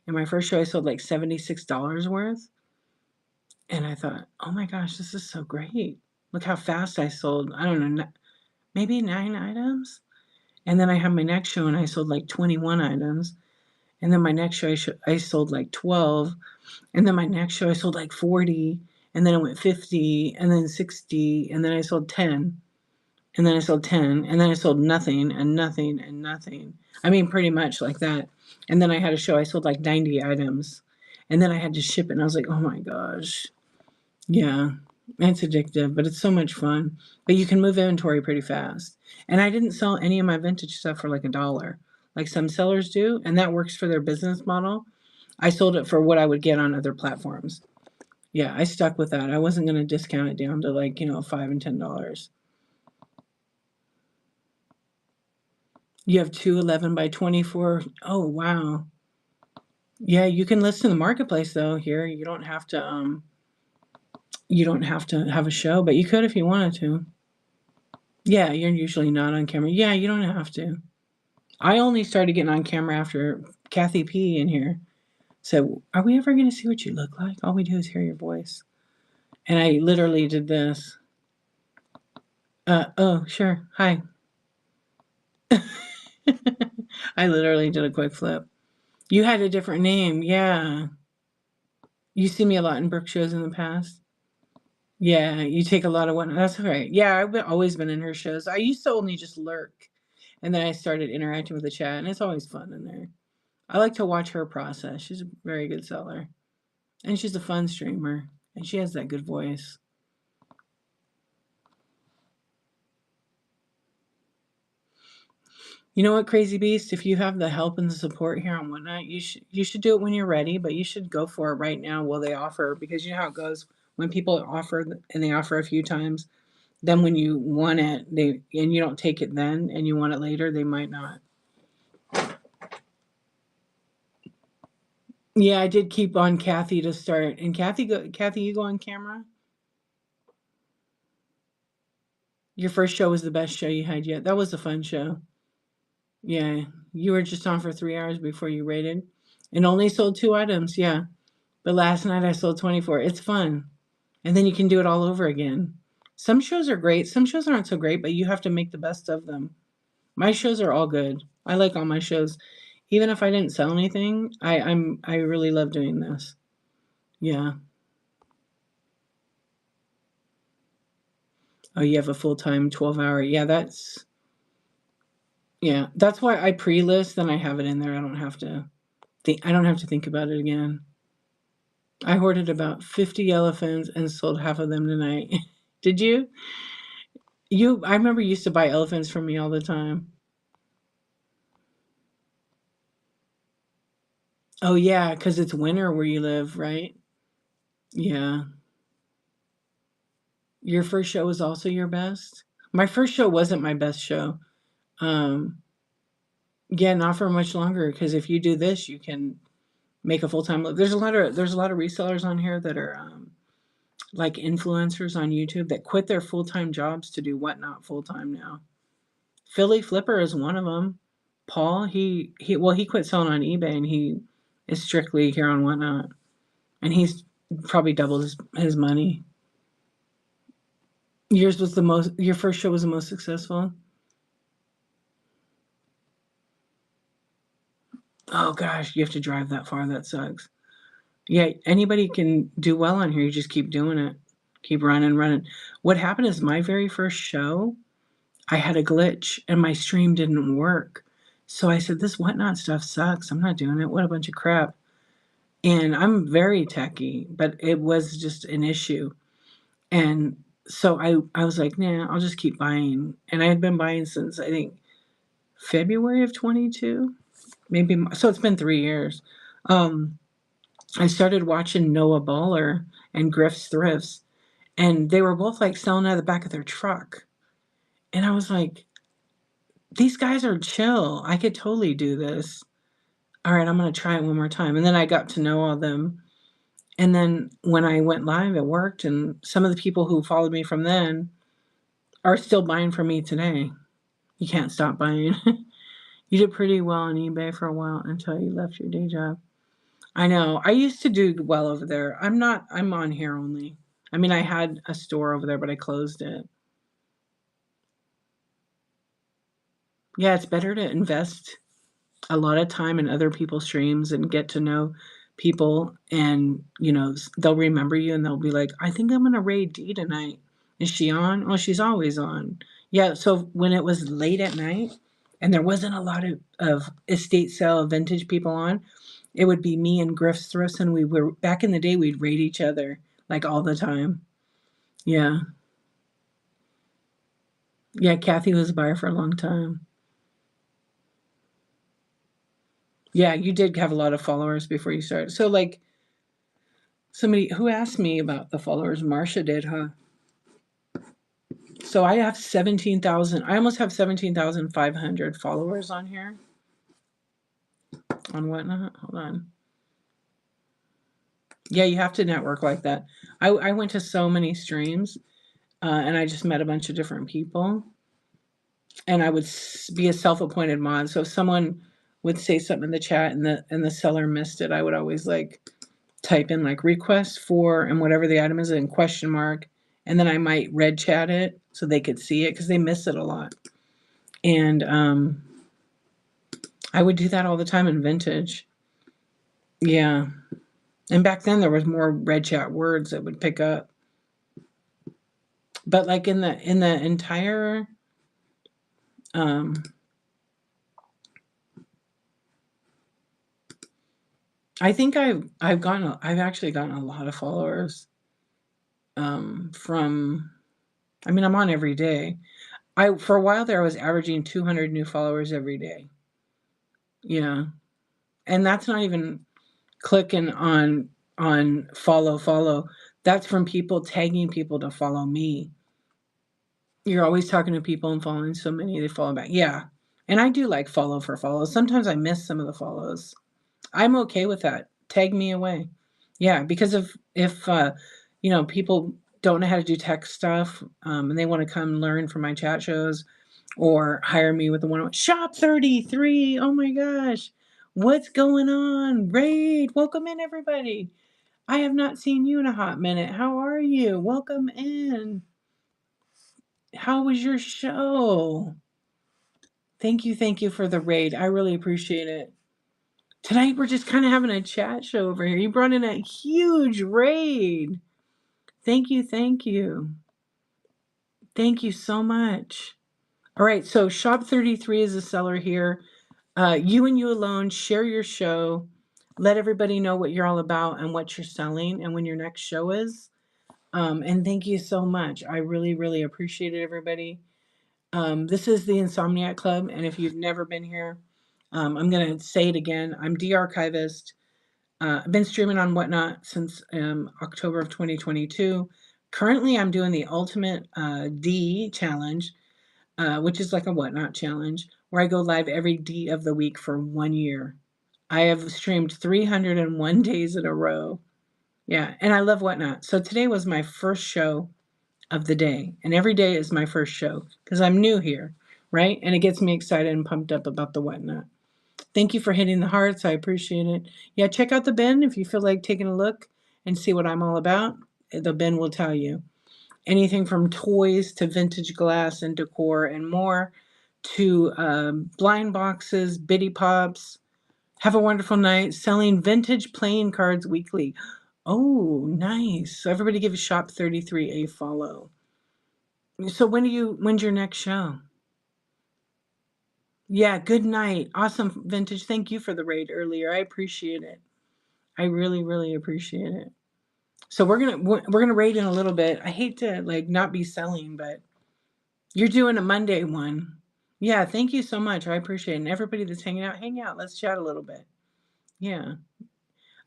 in my first show, I sold like $76 worth. And I thought, oh my gosh, this is so great. Look how fast I sold. I don't know, maybe 9 items. And then I had my next show and I sold like 21 items. And then my next show, I sold like 12. And then my next show, I sold like 40. And then it went 50, and then 60. And then I sold 10. And then I sold 10. And then I sold nothing and nothing and nothing. I mean, pretty much like that. And then I had a show, I sold like 90 items. And then I had to ship it. And I was like, oh my gosh. Yeah, it's addictive, but it's so much fun. But you can move inventory pretty fast. And I didn't sell any of my vintage stuff for like $1, like some sellers do, and that works for their business model. I sold it for what I would get on other platforms. Yeah, I stuck with that. I wasn't going to discount it down to like, $5 and $10. You have two 11 by 24. Oh, wow. Yeah, you can list in the marketplace though here. You don't have to have a show, but you could if you wanted to. Yeah, you're usually not on camera. Yeah, you don't have to. I only started getting on camera after Kathy P in here said, are we ever going to see what you look like? All we do is hear your voice. And I literally did this. Oh, sure. Hi. I literally did a quick flip. You had a different name. Yeah. You see me a lot in Brooke shows in the past. Yeah, you take a lot of one. That's all right. Yeah, always been in her shows. I used to only just lurk. And then I started interacting with the chat, and it's always fun in there. I like to watch her process. She's a very good seller. And she's a fun streamer. And she has that good voice. You know what, Crazy Beast? If you have the help and the support here and whatnot, you should do it when you're ready, but you should go for it right now while they offer, because you know how it goes. When people offer and they offer a few times, then when you want it, and you don't take it then and you want it later, they might not. Yeah, I did keep on Kathy to start. And Kathy, you go on camera? Your first show was the best show you had yet. That was a fun show. Yeah, you were just on for 3 hours before you rated, and only sold 2 items. Yeah, but last night I sold 24. It's fun, and then you can do it all over again. Some shows are great. Some shows aren't so great, but you have to make the best of them. My shows are all good. I like all my shows, even if I didn't sell anything. I really love doing this. Yeah. Oh, you have a full-time 12-hour. Yeah, that's why I pre-list, then I have it in there. I don't have to think about it again. I hoarded about 50 elephants and sold half of them tonight. Did you? I remember you used to buy elephants from me all the time. Oh yeah, because it's winter where you live, right? Yeah. Your first show was also your best? My first show wasn't my best show. Um, yeah, not for much longer, because if you do this, you can make a full-time live. There's a lot of resellers on here that are like influencers on YouTube that quit their full-time jobs to do Whatnot full-time now. Philly Flipper is one of them. Paul, he quit selling on eBay and he is strictly here on Whatnot, and he's probably doubled his money. Your first show was the most successful. Oh gosh, you have to drive that far. That sucks. Yeah, anybody can do well on here. You just keep doing it. Keep running. What happened is my very first show, I had a glitch and my stream didn't work. So I said, this whatnot stuff sucks. I'm not doing it. What a bunch of crap. And I'm very techy, but it was just an issue. And so I was like, nah, I'll just keep buying. And I had been buying since I think February of 22, maybe. So it's been 3 years. Um, I started watching Noah Baller and Griff's Thrifts, and they were both like selling out of the back of their truck. And I was like, these guys are chill. I could totally do this. All right, I'm going to try it one more time. And then I got to know all of them. And then when I went live, it worked. And some of the people who followed me from then are still buying from me today. You can't stop buying. You did pretty well on eBay for a while until you left your day job. I know. I used to do well over there. I'm on here only. I mean, I had a store over there, but I closed it. Yeah, it's better to invest a lot of time in other people's streams and get to know people, and they'll remember you and they'll be like, I think I'm gonna raid D tonight. Is she on? Oh, she's always on. Yeah, so when it was late at night and there wasn't a lot of estate sale vintage people on, it would be me and Griff's Thrifts, and we were back in the day we'd raid each other like all the time. Yeah. Yeah, Kathy was a buyer for a long time. Yeah, you did have a lot of followers before you started. So like somebody who asked me about the followers, Marsha did, huh? So I have 17,000. I almost have 17,500 followers on here. On whatnot? Hold on. Yeah, you have to network like that. I went to so many streams, and I just met a bunch of different people. And I would be a self-appointed mod. So if someone would say something in the chat and the seller missed it, I would always like type in like request for and whatever the item is in question mark, and then I might red chat it so they could see it because they miss it a lot. And I would do that all the time in vintage. Yeah. And back then there was more red chat words that would pick up. But like in the entire I think I've actually gotten a lot of followers from, I mean, I'm on every day. For a while there I was averaging 200 new followers every day. Yeah. And that's not even clicking on follow. That's from people tagging people to follow me. You're always talking to people and following so many they follow back. Yeah. And I do like follow for follows. Sometimes I miss some of the follows. I'm okay with that. Tag me away. Yeah, because if people don't know how to do tech stuff, and they want to come learn from my chat shows or hire me with the one shop 33. Oh my gosh. What's going on? Raid. Welcome in, everybody. I have not seen you in a hot minute. How are you? Welcome in. How was your show? Thank you for the raid. I really appreciate it. Tonight we're just kind of having a chat show over here. You brought in a huge raid. Thank you. Thank you so much. All right, so Shop 33 is a seller here. You and you alone, share your show. Let everybody know what you're all about and what you're selling and when your next show is. And thank you so much. I really, really appreciate it, everybody. This is the Insomniac Club, and if you've never been here, I'm going to say it again. I'm de-archivist. I've been streaming on Whatnot since October of 2022. Currently, I'm doing the Ultimate DEE Challenge, which is like a Whatnot challenge, where I go live every D of the week for 1 year. I have streamed 301 days in a row. Yeah, and I love Whatnot. So today was my first show of the day, and every day is my first show because I'm new here, right? And it gets me excited and pumped up about the Whatnot. Thank you for hitting the hearts. I appreciate it. Yeah, check out the bin if you feel like taking a look and see what I'm all about. The bin will tell you. Anything from toys to vintage glass and decor and more, to blind boxes, bitty pops, Have a wonderful night. Selling vintage playing cards weekly. Oh, nice. So everybody give Shop 33 a follow. So when's your next show? Yeah, good night. Awesome vintage. Thank you for the raid earlier. I appreciate it. I really, really appreciate it. So we're gonna raid in a little bit. I hate to like not be selling, but you're doing a Monday one. Yeah, thank you so much. I appreciate it. And everybody that's hanging out, hang out. Let's chat a little bit. Yeah.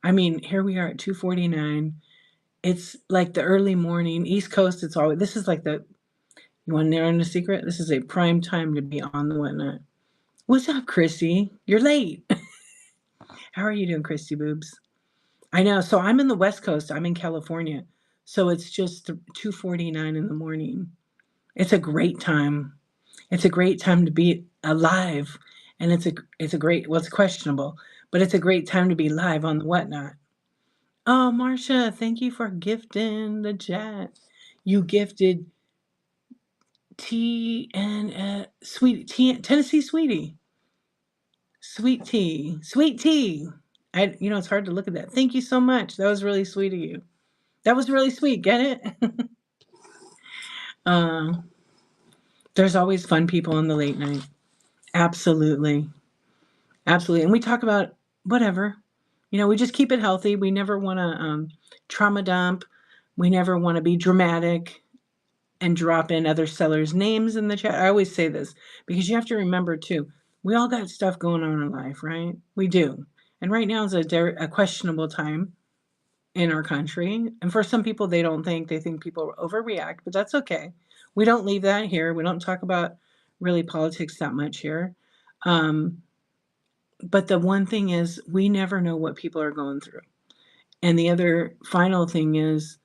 I mean, here we are at 2:49. It's like the early morning. East Coast, it's always this is like the you want to learn the secret? This is a prime time to be on the whatnot. What's up, Chrissy? You're late. How are you doing, Chrissy Boobs? I know. So I'm in the West Coast. I'm in California. So it's just 2:49 in the morning. It's a great time. It's a great time to be alive. And it's a great well, it's questionable, but it's a great time to be live on the whatnot. Oh, Marcia, thank you for gifting the chat. You gifted tea and sweet tea, Tennessee sweetie, sweet tea, sweet tea. It's hard to look at that. Thank you so much. That was really sweet of you. That was really sweet. Get it? uh, there's always fun people in the late night. Absolutely, absolutely. And we talk about whatever. We just keep it healthy. We never want to trauma dump. We never want to be dramatic and drop in other sellers' names in the chat. I always say this because you have to remember too, we all got stuff going on in life, right? We do. And right now is a questionable time in our country. And for some people, they think people overreact, but that's okay. We don't leave that here. We don't talk about really politics that much here. Um, but the one thing is, we never know what people are going through. And the other final thing is,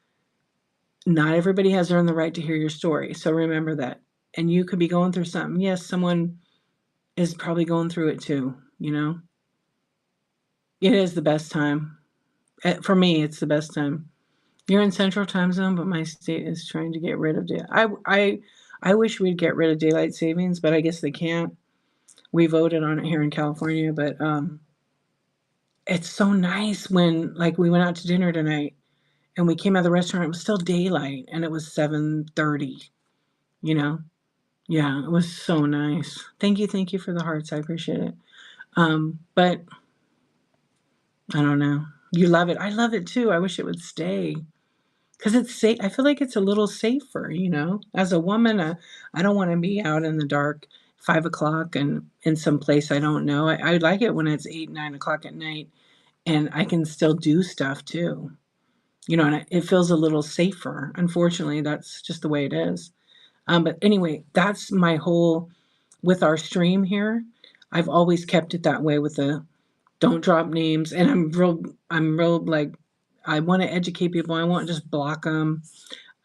not everybody has earned the right to hear your story. So remember that. And you could be going through something. Yes, someone is probably going through it too, you know? It is the best time. For me, it's the best time. You're in Central Time Zone, but my state is trying to get rid of it. I wish we'd get rid of daylight savings, but I guess they can't. We voted on it here in California, but it's so nice when like we went out to dinner tonight and we came out of the restaurant, it was still daylight and it was 7:30, you know? Yeah, it was so nice. Thank you for the hearts. I appreciate it. But I don't know. You love it. I love it too. I wish it would stay because it's safe. I feel like it's a little safer, As a woman, I don't want to be out in the dark, 5 o'clock, and in some place I don't know. I like it when it's 8, 9 o'clock at night, and I can still do stuff too. And it feels a little safer. Unfortunately, that's just the way it is. But anyway, that's my whole with our stream here. I've always kept it that way with the don't drop names, and I'm real like I want to educate people. I won't just block them.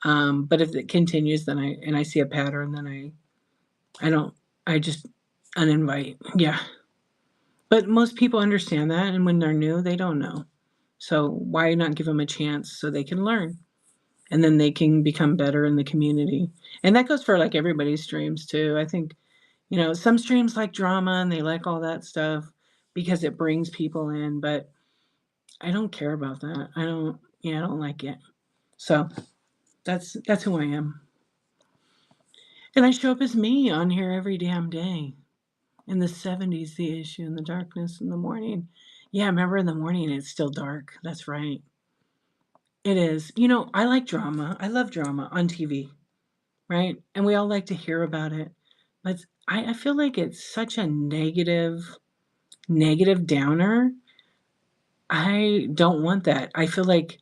But if it continues, then I see a pattern, then I don't I just uninvite. Yeah, but most people understand that, and when they're new, they don't know. So why not give them a chance so they can learn? And then they can become better in the community. And that goes for like everybody's streams too. I think, some streams like drama and they like all that stuff because it brings people in, but I don't care about that. I don't like it. So that's who I am. And I show up as me on here every damn day. In the 70s, the issue, in the darkness in the morning. Yeah, remember in the morning it's still dark. That's right. It is. I like drama. I love drama on TV. Right? And we all like to hear about it. But I feel like it's such a negative downer. I don't want that. I feel like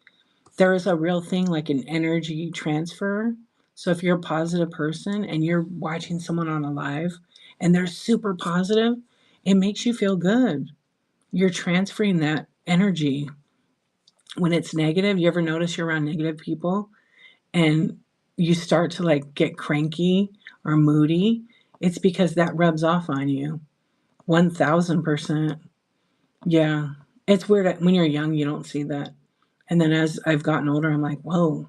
there is a real thing like an energy transfer. So if you're a positive person and you're watching someone on a live and they're super positive, it makes you feel good. You're transferring that energy. When it's negative, you ever notice you're around negative people and you start to like get cranky or moody, it's because that rubs off on you. 1000%. Yeah. It's weird. When you're young, you don't see that. And then as I've gotten older, I'm like, whoa,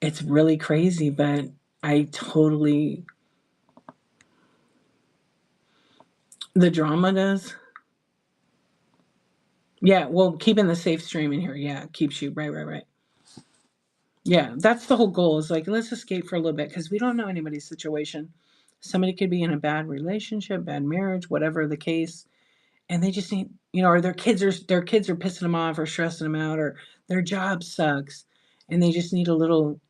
it's really crazy, but I totally, the drama does. Yeah, well, keeping the safe stream in here, yeah, keeps you right. Yeah, that's the whole goal is like, let's escape for a little bit because we don't know anybody's situation. Somebody could be in a bad relationship, bad marriage, whatever the case, and they just need, or their kids are pissing them off or stressing them out, or their job sucks, and they just need a little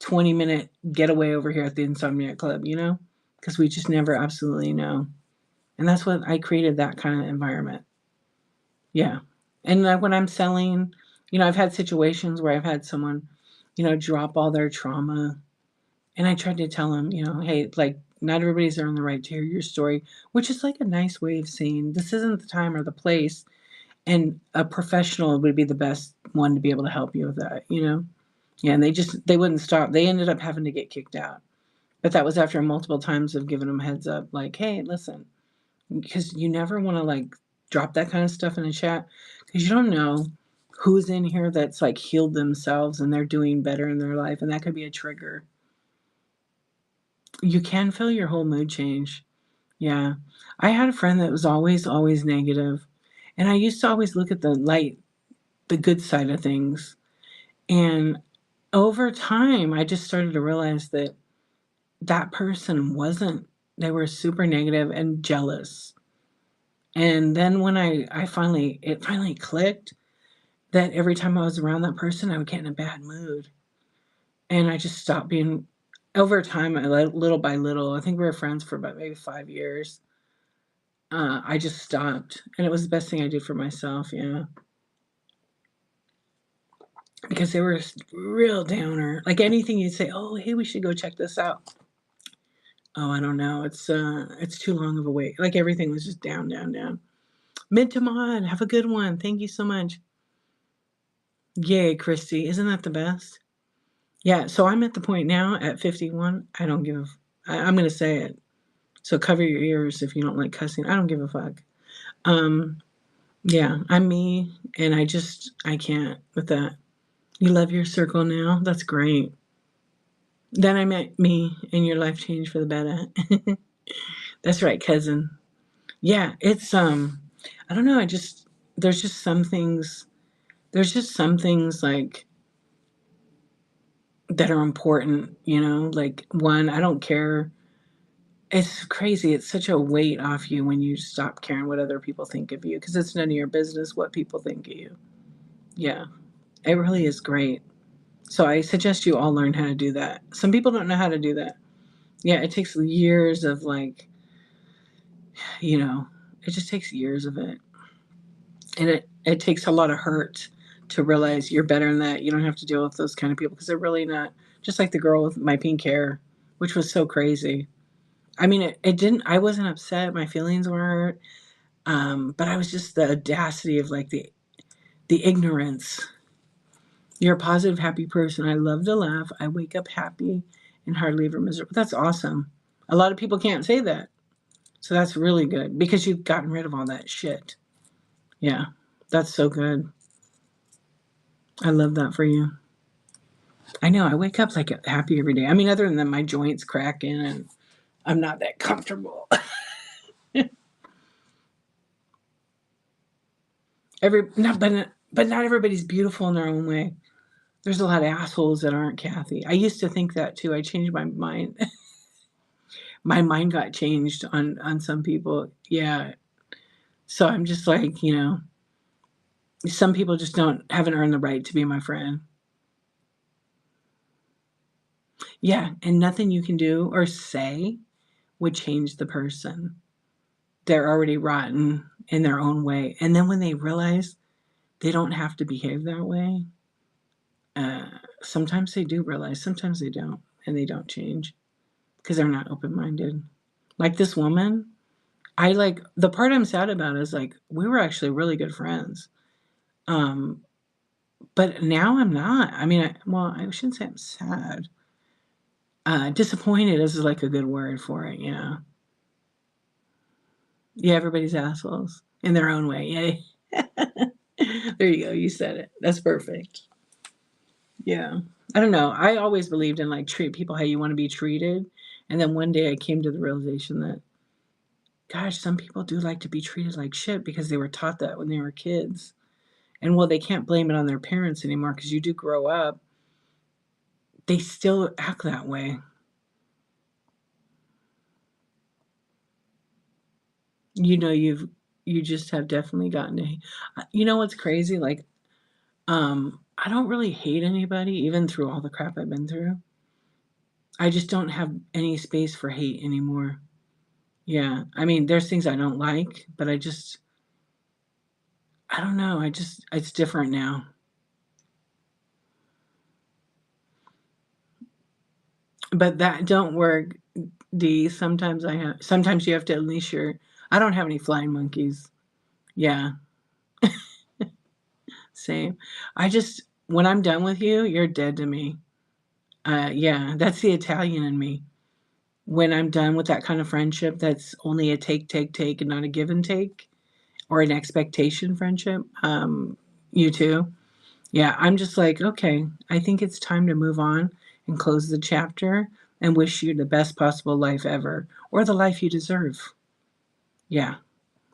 20-minute getaway over here at the Insomniac Club, because we just never absolutely know. And that's what I created, that kind of environment. Yeah. And when I'm selling, I've had situations where I've had someone, drop all their trauma. And I tried to tell them, hey, like, not everybody's earned the right to hear your story, which is like a nice way of saying this isn't the time or the place. And a professional would be the best one to be able to help you with that. Yeah. And they wouldn't stop. They ended up having to get kicked out. But that was after multiple times of giving them heads up, like, hey, listen, because you never want to like drop that kind of stuff in the chat because you don't know who's in here that's like healed themselves and they're doing better in their life, and that could be a trigger. You can feel your whole mood change. Yeah. I had a friend that was always negative, and I used to always look at the light, the good side of things. And over time, I just started to realize that that person wasn't, they were super negative and jealous. And then when it finally clicked that every time I was around that person, I would get in a bad mood. And I just stopped being, over time, little by little, I think we were friends for about maybe 5 years. I just stopped. And it was the best thing I did for myself, because they were real downer. Like anything you'd say, oh, hey, we should go check this out. Oh, I don't know. It's too long of a wait. Like everything was just down, down, down. Mid to mod, have a good one. Thank you so much. Yay, Christy. Isn't that the best? Yeah, so I'm at the point now at 51. I don't give I'm going to say it. So cover your ears if you don't like cussing. I don't give a fuck. Um, yeah, I'm me, and I can't with that. You love your circle now? That's great. Then I met me, and your life changed for the better. That's right, cousin. Yeah, it's I don't know, there's just some things like that are important, like one, I don't care. It's crazy. It's such a weight off you when you stop caring what other people think of you because it's none of your business what people think of you. Yeah, it really is great. So I suggest you all learn how to do that. Some people don't know how to do that. Yeah, it takes years of like, you know, it just takes years of it. And it takes a lot of hurt to realize you're better than that. You don't have to deal with those kind of people because they're really not. Just like the girl with my pink hair, which was so crazy. I mean, it didn't, I wasn't upset. My feelings were hurt. But I was just the audacity of like the ignorance. You're a positive, happy person. I love to laugh. I wake up happy and hardly ever miserable. That's awesome. A lot of people can't say that. So that's really good because you've gotten rid of all that shit. Yeah, that's so good. I love that for you. I know. I wake up like happy every day. I mean, other than that, my joints cracking and I'm not that comfortable. But not everybody's beautiful in their own way. There's a lot of assholes that aren't Kathy. I used to think that too. I changed my mind. My mind got changed on some people. Yeah. So I'm just like, some people just haven't earned the right to be my friend. Yeah, and nothing you can do or say would change the person. They're already rotten in their own way. And then when they realize they don't have to behave that way, sometimes they do realize, sometimes they don't, and they don't change because they're not open minded. Like this woman, the part I'm sad about is like we were actually really good friends. But now I'm not. I mean, I shouldn't say I'm sad. Disappointed is like a good word for it, Yeah, everybody's assholes in their own way. Yay. There you go. You said it. That's perfect. Yeah. I don't know. I always believed in like treat people how you want to be treated. And then one day I came to the realization that, gosh, some people do like to be treated like shit because they were taught that when they were kids. And well, they can't blame it on their parents anymore because you do grow up. They still act that way. You know, you just have definitely gotten to. You know what's crazy? Like, I don't really hate anybody, even through all the crap I've been through. I just don't have any space for hate anymore. Yeah, I mean, there's things I don't like, but I don't know. It's different now. But that don't work. D. Sometimes you have to unleash your. I don't have any flying monkeys. Yeah, same. When I'm done with you, you're dead to me. Yeah, that's the Italian in me. When I'm done with that kind of friendship, that's only a take, take, take, and not a give and take, or an expectation friendship. You too. Yeah, I'm just like, okay, I think it's time to move on and close the chapter and wish you the best possible life ever, or the life you deserve. Yeah,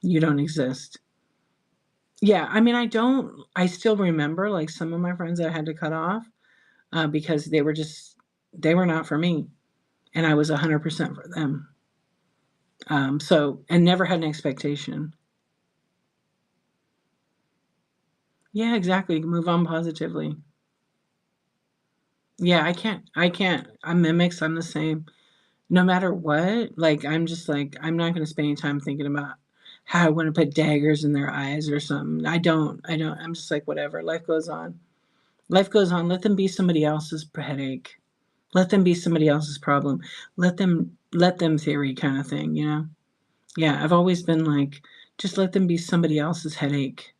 you don't exist. Yeah, I mean, I still remember like some of my friends that I had to cut off because they were not for me. And I was 100% for them. And never had an expectation. Yeah, exactly. Move on positively. Yeah, I can't. I'm mimics. I'm the same. No matter what, like, I'm just like, I'm not going to spend any time thinking about how I want to put daggers in their eyes or something. I don't. I'm just like, whatever. Life goes on. Life goes on. Let them be somebody else's headache. Let them be somebody else's problem. Let them theory kind of thing, you know? Yeah, I've always been like, just let them be somebody else's headache.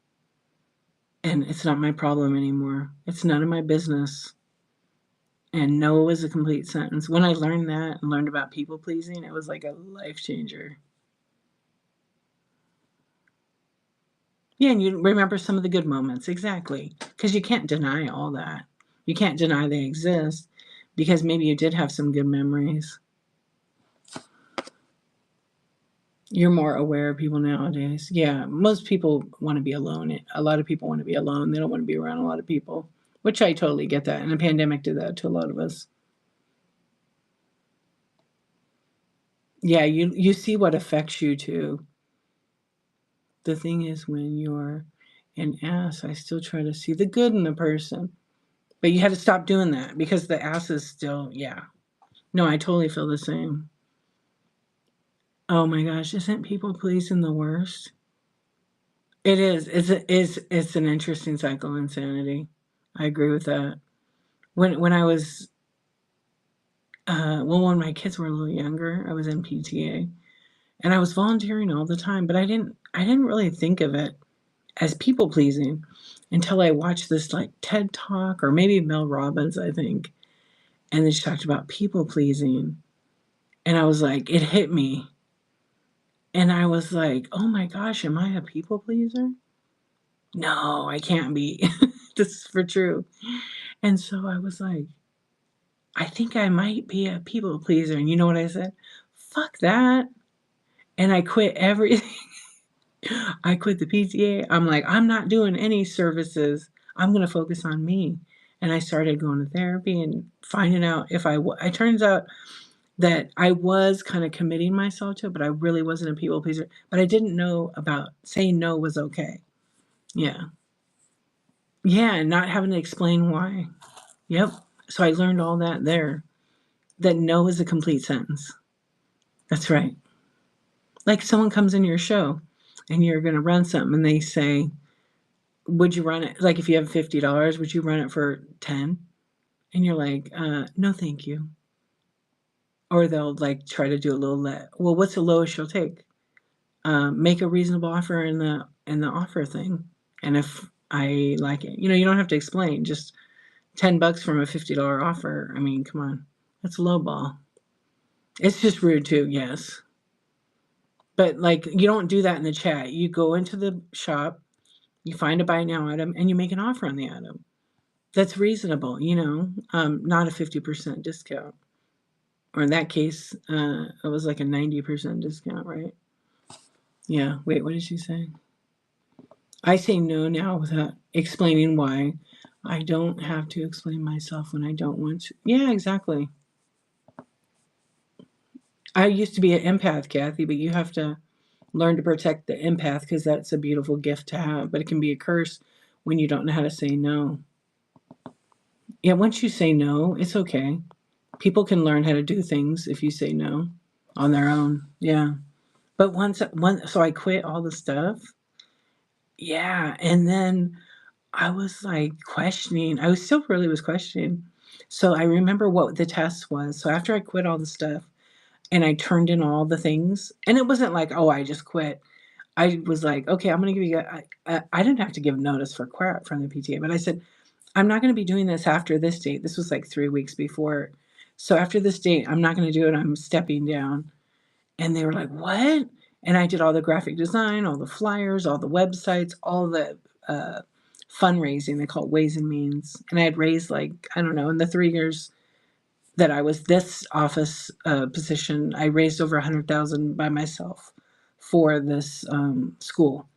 And it's not my problem anymore. It's none of my business. And no is a complete sentence. When I learned that and learned about people pleasing, it was like a life changer. Yeah, and you remember some of the good moments. Exactly. Because you can't deny all that. You can't deny they exist because maybe you did have some good memories. You're more aware of people nowadays. Yeah, most people want to be alone. A lot of people want to be alone. They don't want to be around a lot of people, which I totally get that. And the pandemic did that to a lot of us. Yeah, you see what affects you too. The thing is, when you're an ass, I still try to see the good in the person. But you had to stop doing that because the ass is still, yeah. No, I totally feel the same. Oh my gosh, isn't people pleasing the worst? It is. It's an interesting cycle of insanity. I agree with that. When I was well, when my kids were a little younger, I was in PTA and I was volunteering all the time, but I didn't really think of it as people pleasing until I watched this like TED talk or maybe Mel Robbins, I think, and then she talked about people pleasing, and I was like, it hit me, and I was like, oh my gosh, am I a people pleaser? No, I can't be. This is for true. And so I was like, I think I might be a people pleaser. And you know what I said? Fuck that. And I quit everything. I quit the PTA. I'm like, I'm not doing any services. I'm going to focus on me. And I started going to therapy and finding out if it turns out that I was kind of committing myself to it, but I really wasn't a people pleaser. But I didn't know about saying no was okay. Yeah. Yeah. And not having to explain why. Yep. So I learned all that there. That no is a complete sentence. That's right. Like someone comes in your show and you're going to run something and they say, would you run it? Like if you have $50, would you run it for 10? And you're like, no, thank you. Or they'll like try to do a little well, what's the lowest you'll take? Make a reasonable offer in the offer thing. And if I like it, you don't have to explain. Just $10 from a $50 offer. I mean, come on, that's low ball. It's just rude too. Yes, but like you don't do that in the chat. You go into the shop, you find a buy now item, and you make an offer on the item. That's reasonable. Not a 50% discount. Or in that case, it was like a 90% discount, right? Yeah. Wait, what did she say? I say no now without explaining why. I don't have to explain myself when I don't want to. Yeah, exactly. I used to be an empath, Kathy, but you have to learn to protect the empath because that's a beautiful gift to have, but it can be a curse when you don't know how to say no. Yeah, once you say no, it's okay. People can learn how to do things if you say no on their own. Yeah. But so I quit all the stuff. Yeah, and then I was like questioning. I was still really was questioning. So I remember what the test was. So after I quit all the stuff and I turned in all the things, and it wasn't like, oh, I just quit. I was like, okay, I'm going to give you. I didn't have to give notice for quit from the PTA, but I said I'm not going to be doing this after this date. This was like 3 weeks before. So after this date, I'm not going to do it. I'm stepping down. And they were like, what? And I did all the graphic design, all the flyers, all the websites, all the uh, fundraising. They call it Ways and Means. And I had raised, like, I don't know, in the 3 years that I was this office position, I raised over 100,000 by myself for this school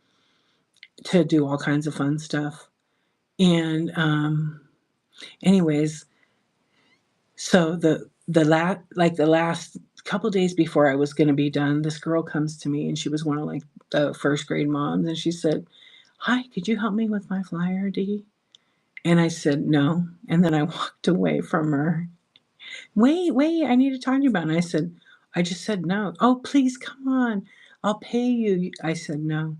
to do all kinds of fun stuff. And anyways, so the last couple days before I was going to be done, this girl comes to me and she was one of like the first grade moms and she said, "Hi, could you help me with my flyer, Dee?" And I said no, and then I walked away from her. Wait, I need to talk to you about it. And I said, I just said no. Oh, please come on, I'll pay you. I said no.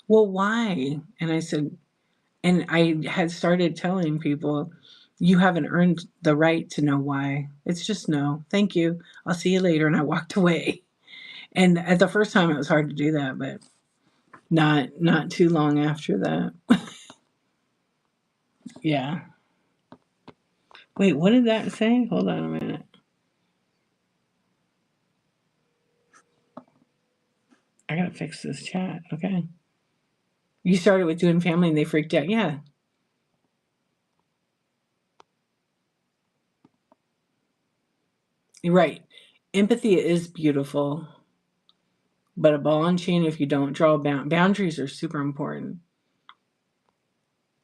Well, why? And I said, and I had started telling people, you haven't earned the right to know why. It's just no. Thank you. I'll see you later. And I walked away. And at the first time it was hard to do that, but not too long after that. Yeah. Wait, what did that say? Hold on a minute. I gotta fix this chat. Okay. You started with doing family and they freaked out. Yeah. You're right. Empathy is beautiful, but a ball and chain if you don't draw boundaries are super important.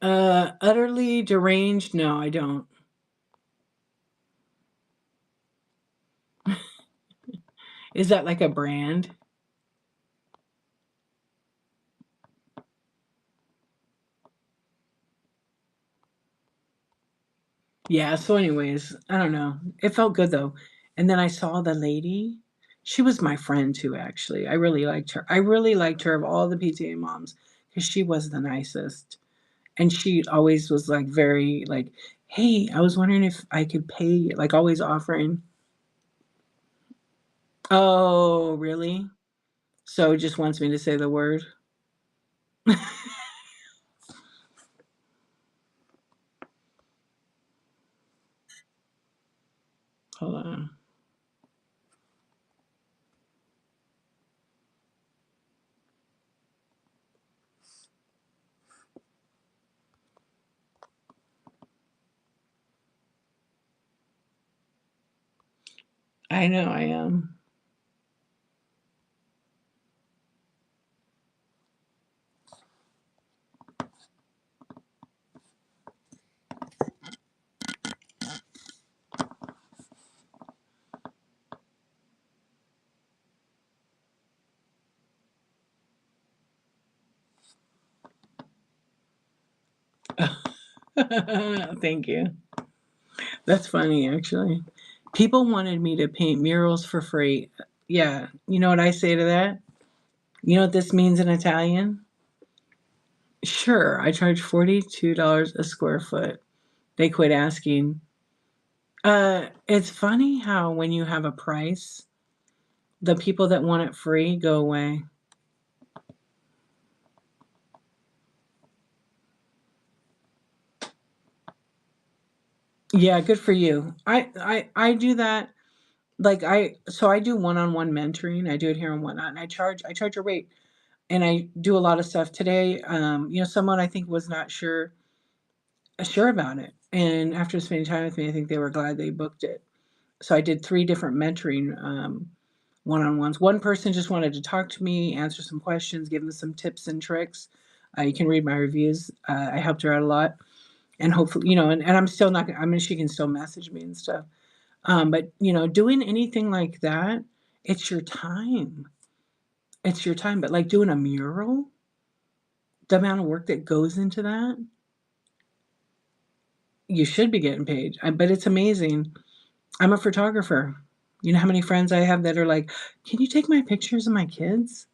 Utterly deranged? No, I don't. Is that like a brand? Yeah, so anyways, I don't know. It felt good though. And then I saw the lady. She was my friend too, actually. I really liked her. I really liked her of all the PTA moms because she was the nicest. And she always was like very like, hey, I was wondering if I could pay you, like always offering. Oh, really? So just wants me to say the word. Hold on. I know I am. Thank you. That's funny, actually. People wanted me to paint murals for free. Yeah, you know what I say to that? You know what this means in Italian? Sure, I charge $42 a square foot. They quit asking. It's funny how when you have a price, the people that want it free go away. Yeah, good for you. I do that. Like I do one-on-one mentoring. I do it here and whatnot, and I charge a rate, and I do a lot of stuff today. Someone I think was not sure about it, and after spending time with me, I think they were glad they booked it. So I did 3 different mentoring one-on-ones. One person just wanted to talk to me, answer some questions, give them some tips and tricks. You can read my reviews. I helped her out a lot, and hopefully, and I'm still not. I mean, she can still message me and stuff. But doing anything like that, it's your time. It's your time. But like doing a mural, the amount of work that goes into that, you should be getting paid. But it's amazing. I'm a photographer. You know how many friends I have that are like, "Can you take my pictures of my kids?"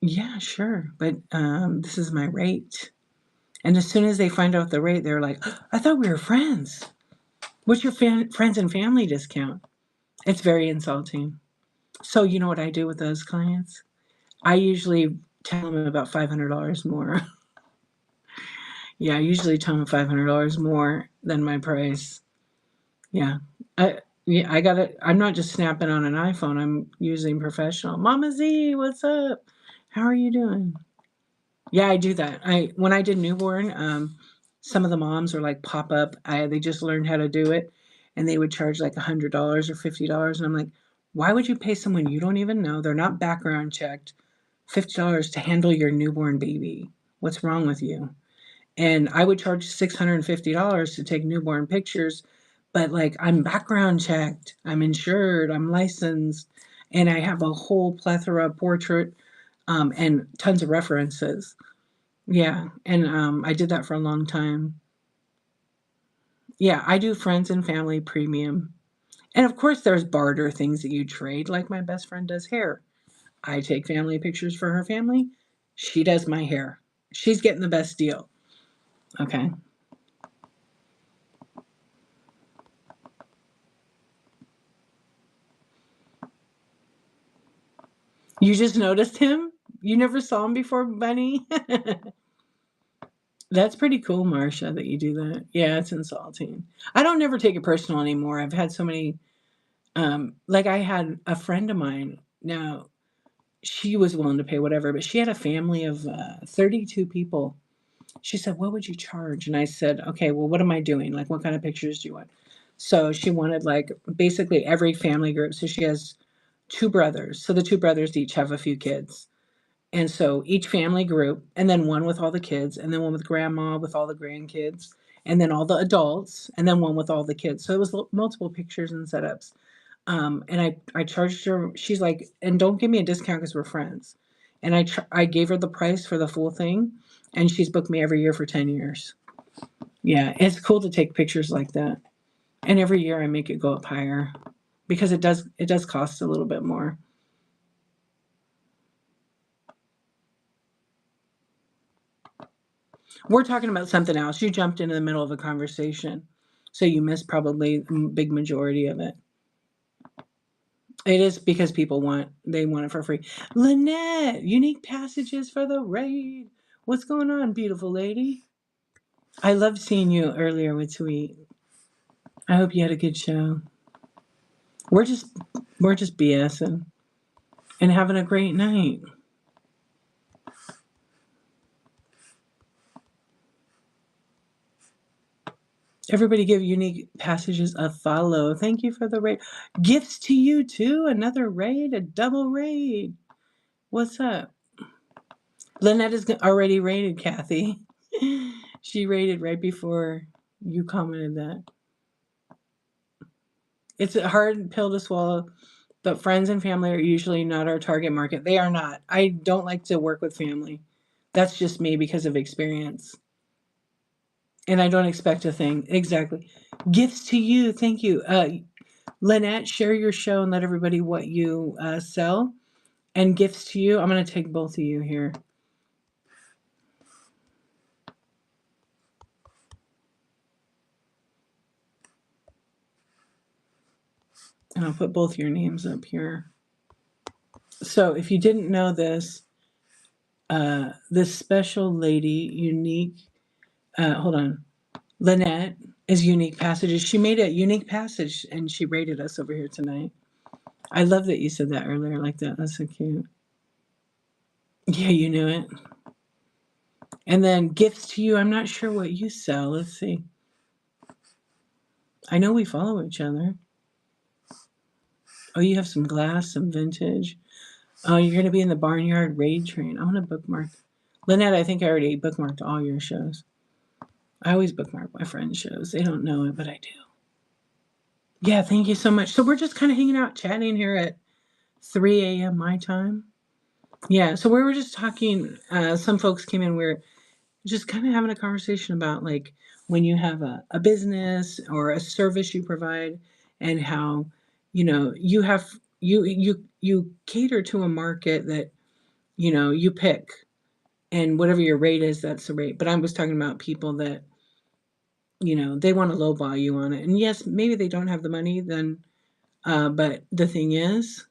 Yeah, sure, but this is my rate. And as soon as they find out the rate, they're like, "I thought we were friends. What's your friends and family discount?" It's very insulting. So you know what I do with those clients? I usually tell them about $500 more. Yeah, I usually tell them $500 more than my price. Yeah. I yeah, I got it. I'm not just snapping on an iPhone. I'm using professional. Mama Z, what's up? How are you doing? Yeah, I do that. I When I did newborn, some of the moms were like pop up. They just learned how to do it, and they would charge like $100 or $50, and I'm like, why would you pay someone you don't even know? They're not background checked. $50 to handle your newborn baby. What's wrong with you? And I would charge $650 to take newborn pictures, but like I'm background checked, I'm insured, I'm licensed, and I have a whole plethora of portrait and tons of references. Yeah, and I did that for a long time. Yeah, I do friends and family premium. And of course, there's barter things that you trade, like my best friend does hair. I take family pictures for her family. She does my hair. She's getting the best deal. Okay. You just noticed him? You never saw him before, Bunny? That's pretty cool, Marcia, that you do that. Yeah, it's insulting. I don't never take it personal anymore. I've had so many, like I had a friend of mine. Now, she was willing to pay whatever, but she had a family of 32 people. She said, "What would you charge?" And I said, "Okay, well, what am I doing? Like, what kind of pictures do you want?" So she wanted like basically every family group. So she has two brothers. So the two brothers each have a few kids. And so each family group, and then one with all the kids, and then one with grandma with all the grandkids, and then all the adults, and then one with all the kids. So it was multiple pictures and setups. And I charged her. She's like, and don't give me a discount because we're friends. And I gave her the price for the full thing, and she's booked me every year for 10 years. Yeah, it's cool to take pictures like that. And every year I make it go up higher because it does cost a little bit more. We're talking about something else. You jumped into the middle of a conversation, so you missed probably the big majority of it. It is because they want it for free. Lynette, unique passages for the raid. What's going on, beautiful lady? I loved seeing you earlier with Sweet. I hope you had a good show. We're just we're just BSing and having a great night. Everybody give unique passages a follow. Thank you for the raid. Gifts to you too. Another raid, a double raid. What's up? Lynette is already rated, Kathy. She rated right before you commented that. It's a hard pill to swallow, but friends and family are usually not our target market. They are not. I don't like to work with family. That's just me because of experience. And I don't expect a thing. Exactly. Gifts to you. Thank you. Lynette, share your show and let everybody what you sell. And gifts to you. I'm going to take both of you here. And I'll put both your names up here. So if you didn't know this special lady, unique, hold on, Lynette is Unique Passages. She made a unique passage and she rated us over here tonight. I love that you said that earlier like that. That's so cute. Yeah, you knew it. And then gifts to you. I'm not sure what you sell. Let's see. I know we follow each other. Oh, you have some glass, some vintage. Oh, you're going to be in the Barnyard Raid Train. I want to bookmark. Lynette, I think I already bookmarked all your shows. I always bookmark my friends' shows. They don't know it, but I do. Yeah, thank you so much. So we're just kind of hanging out, chatting here at 3 a.m. my time. Yeah, so we were just talking. Some folks came in. We're just kind of having a conversation about like when you have a business or a service you provide, and how you have you cater to a market that you pick, and whatever your rate is, that's the rate. But I was talking about people that they want to lowball you on it, and yes, maybe they don't have the money then. But the thing is,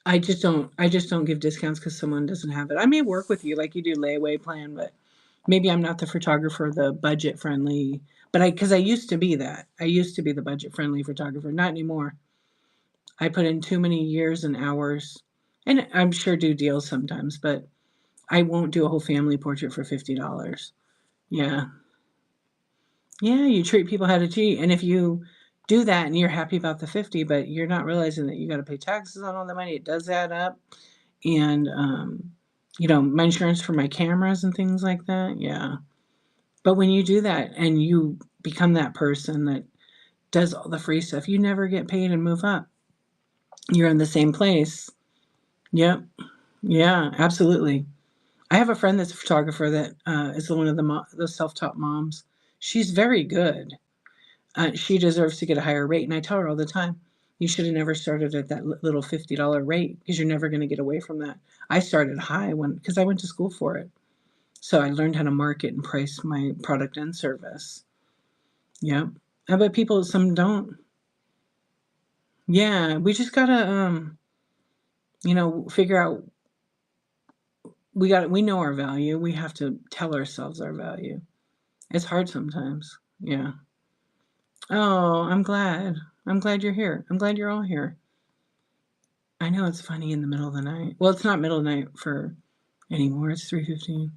I just don't give discounts because someone doesn't have it. I may work with you like you do layaway plan, but maybe I'm not the photographer, the budget friendly. But because I used to be that. I used to be the budget friendly photographer. Not anymore. I put in too many years and hours, and I'm sure do deals sometimes, but I won't do a whole family portrait for $50. Yeah, yeah. You treat people how to cheat, and if you do that and you're happy about the 50, but you're not realizing that you got to pay taxes on all the money, it does add up. And my insurance for my cameras and things like that. Yeah. But when you do that and you become that person that does all the free stuff, you never get paid and move up. You're in the same place. Yep. Yeah, absolutely. I have a friend that's a photographer that is one of the self-taught moms. She's very good. She deserves to get a higher rate, and I tell her all the time, you should have never started at that little $50 rate because you're never going to get away from that. I started high because I went to school for it. So I learned how to market and price my product and service. Yeah. But people, some don't. Yeah, we just gotta, figure out. We know our value. We have to tell ourselves our value. It's hard sometimes. Yeah. Oh, I'm glad. I'm glad you're here. I'm glad you're all here. I know it's funny in the middle of the night. Well, it's not middle of the night for anymore. It's 3:15.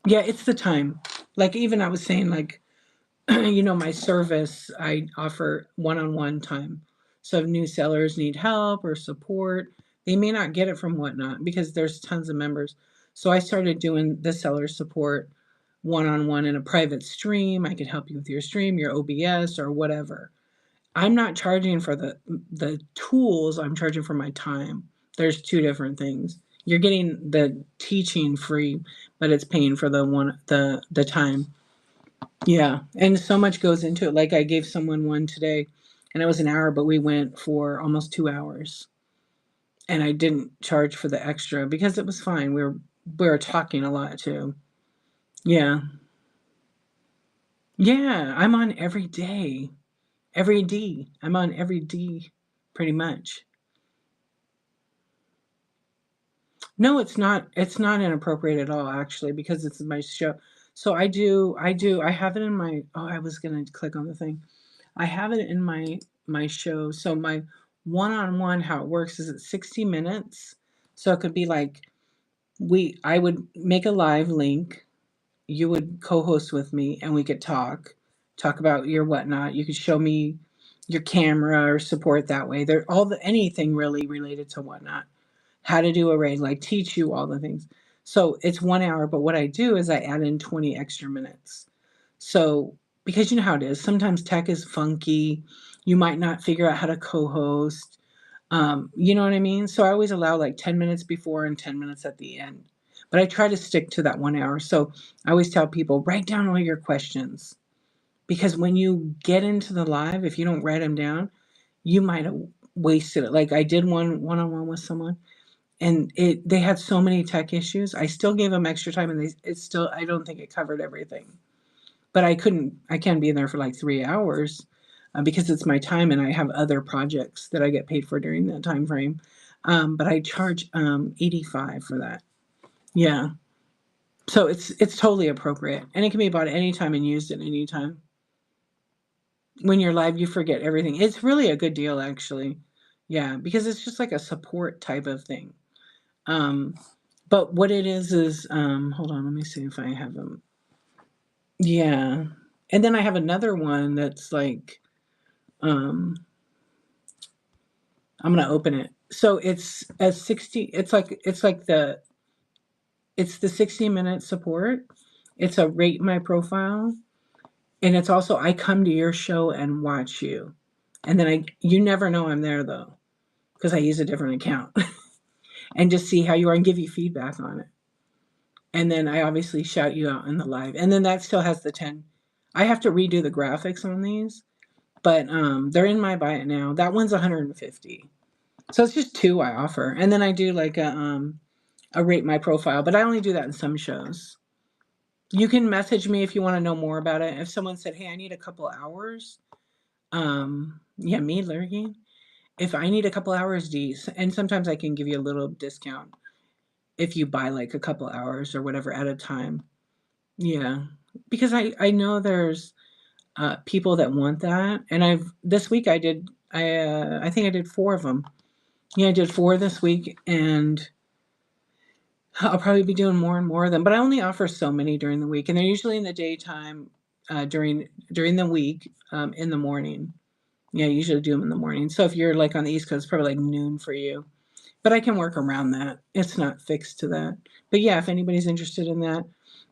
Yeah, it's the time. Like even I was saying, like my service, I offer one-on-one time. So if new sellers need help or support, they may not get it from Whatnot because there's tons of members. So I started doing the seller support one-on-one in a private stream. I could help you with your stream, your OBS, or whatever. I'm not charging for the tools, I'm charging for my time. There's two different things. You're getting the teaching free, but it's paying for the time. Yeah, and so much goes into it. Like I gave someone one today, and it was an hour, but we went for almost 2 hours, and I didn't charge for the extra because it was fine. We were talking a lot too. Yeah, yeah. I'm on every day, every D. I'm on every D, pretty much. No, it's not. It's not inappropriate at all, actually, because it's my show. So I have it in my. Oh, I was gonna click on the thing. I have it in my show. So my one-on-one, how it works is it's 60 minutes. So it could be like I would make a live link, you would co-host with me, and we could talk about your Whatnot. You could show me your camera or support that way. There all the anything really related to Whatnot. How to do a raid, like teach you all the things. So it's 1 hour, but what I do is I add in 20 extra minutes. So, because you know how it is, sometimes tech is funky. You might not figure out how to co host. You know what I mean? So I always allow like 10 minutes before and 10 minutes at the end. But I try to stick to that 1 hour. So I always tell people write down all your questions because when you get into the live, if you don't write them down, you might have wasted it. Like I did one-on-one with someone and they had so many tech issues. I still gave them extra time and it's still, I don't think it covered everything. But I can't be in there for like 3 hours because it's my time and I have other projects that I get paid for during that time frame. But I charge 85 for that. Yeah. So it's totally appropriate and it can be bought at any time and used at any time. When you're live, you forget everything. It's really a good deal actually. Yeah, because it's just like a support type of thing. Um, but what it is hold on, let me see if I have them. Yeah. And then I have another one that's like I'm gonna open it. So it's a 60. It's like the It's the 60-minute support. It's a rate my profile. And it's also, I come to your show and watch you. And then you never know I'm there though, because I use a different account and just see how you are and give you feedback on it. And then I obviously shout you out in the live. And then that still has the 10. I have to redo the graphics on these, but they're in my buy it now. That one's 150. So it's just 2 I offer. And then I do like a rate my profile, but I only do that in some shows. You can message me if you want to know more about it. If someone said, "Hey, I need a couple hours," yeah, me lurking. If I need a couple hours, D's, and sometimes I can give you a little discount if you buy like a couple hours or whatever at a time. Yeah, because I know there's people that want that, and this week I think I did 4 of them. Yeah, I did 4 this week, and I'll probably be doing more and more of them. But I only offer so many during the week, and they're usually in the daytime during the week in the morning. Yeah, I usually do them in the morning. So if you're like on the East Coast, it's probably like noon for you. But I can work around that. It's not fixed to that. But yeah, if anybody's interested in that,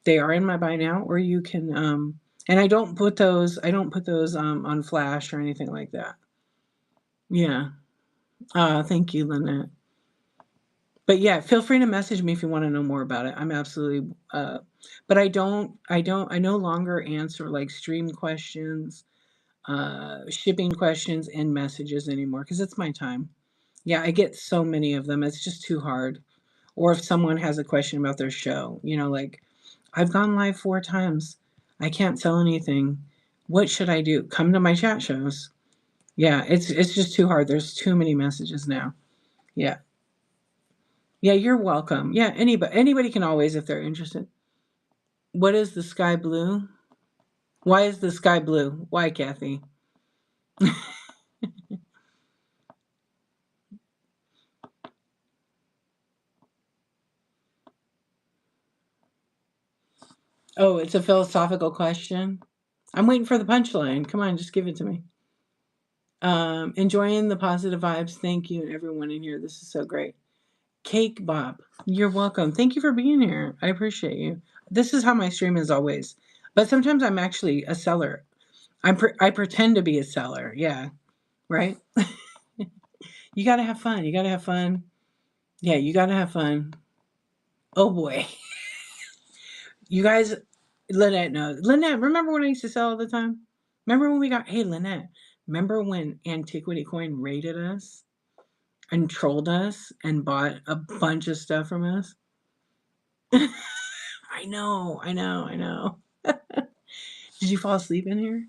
they are in my buy now, or you can and I don't put those on Flash or anything like that. Yeah. Thank you, Lynette. But yeah, feel free to message me if you want to know more about it. I'm absolutely but I no longer answer like stream questions, shipping questions and messages anymore because it's my time. Yeah, I get so many of them. It's just too hard. Or if someone has a question about their show, like I've gone live 4 times. I can't sell anything. What should I do? Come to my chat shows. Yeah, it's just too hard. There's too many messages now. Yeah. Yeah, you're welcome. Yeah, anybody can always if they're interested. What is the sky blue? Why is the sky blue? Why, Kathy? Oh, it's a philosophical question. I'm waiting for the punchline. Come on, just give it to me. Enjoying the positive vibes. Thank you, everyone in here. This is so great. Cake Bob, you're welcome. Thank you for being here. I appreciate you. This is how my stream is always. But sometimes I'm actually a seller. I pretend to be a seller. Yeah, right? You got to have fun. You got to have fun. Yeah, you got to have fun. Oh boy. You guys, Lynette knows. Lynette, remember when I used to sell all the time? Remember when hey, Lynette, remember when Antiquity Coin raided us and trolled us and bought a bunch of stuff from us? I know, I know, I know. Did you fall asleep in here?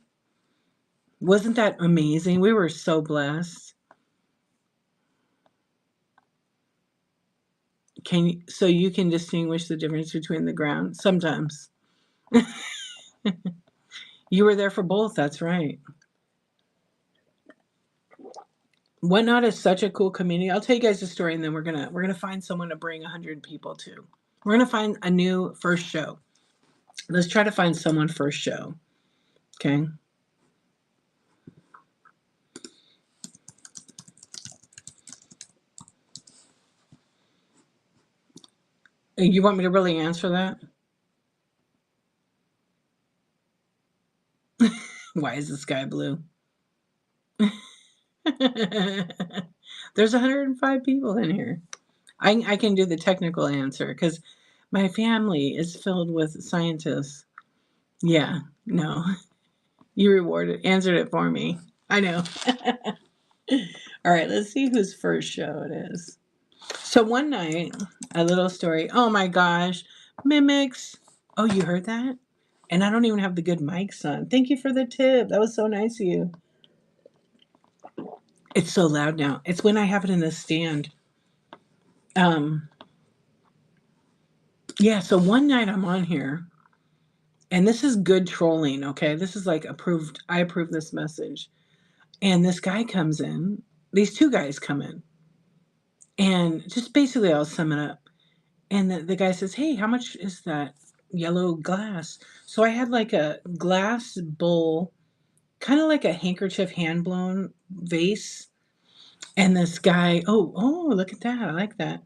Wasn't that amazing? We were so blessed. So you can distinguish the difference between the ground? Sometimes. You were there for both, that's right. Whatnot is such a cool community. I'll tell you guys a story, and then we're gonna find someone to bring 100 people to. We're gonna find a new first show. Let's try to find someone first show. Okay. You want me to really answer that? Why is the sky blue? There's 105 people in here. I can do the technical answer because my family is filled with scientists. Yeah, no. You answered it for me. I know. All right, let's see whose first show it is. So one night, a little story. Oh my gosh, mimics. Oh, you heard that? And I don't even have the good mics on. Thank you for the tip. That was so nice of you. It's so loud now. It's when I have it in the stand. Um, yeah, so one night I'm on here, and this is good trolling, okay? This is like approved. I approve this message. And this guy comes in. These 2 guys come in. And just basically, I'll sum it up. And the guy says, "Hey, how much is that yellow glass?" So I had like a glass bowl, kind of like a handkerchief hand blown vase. And this guy, oh, look at that. I like that.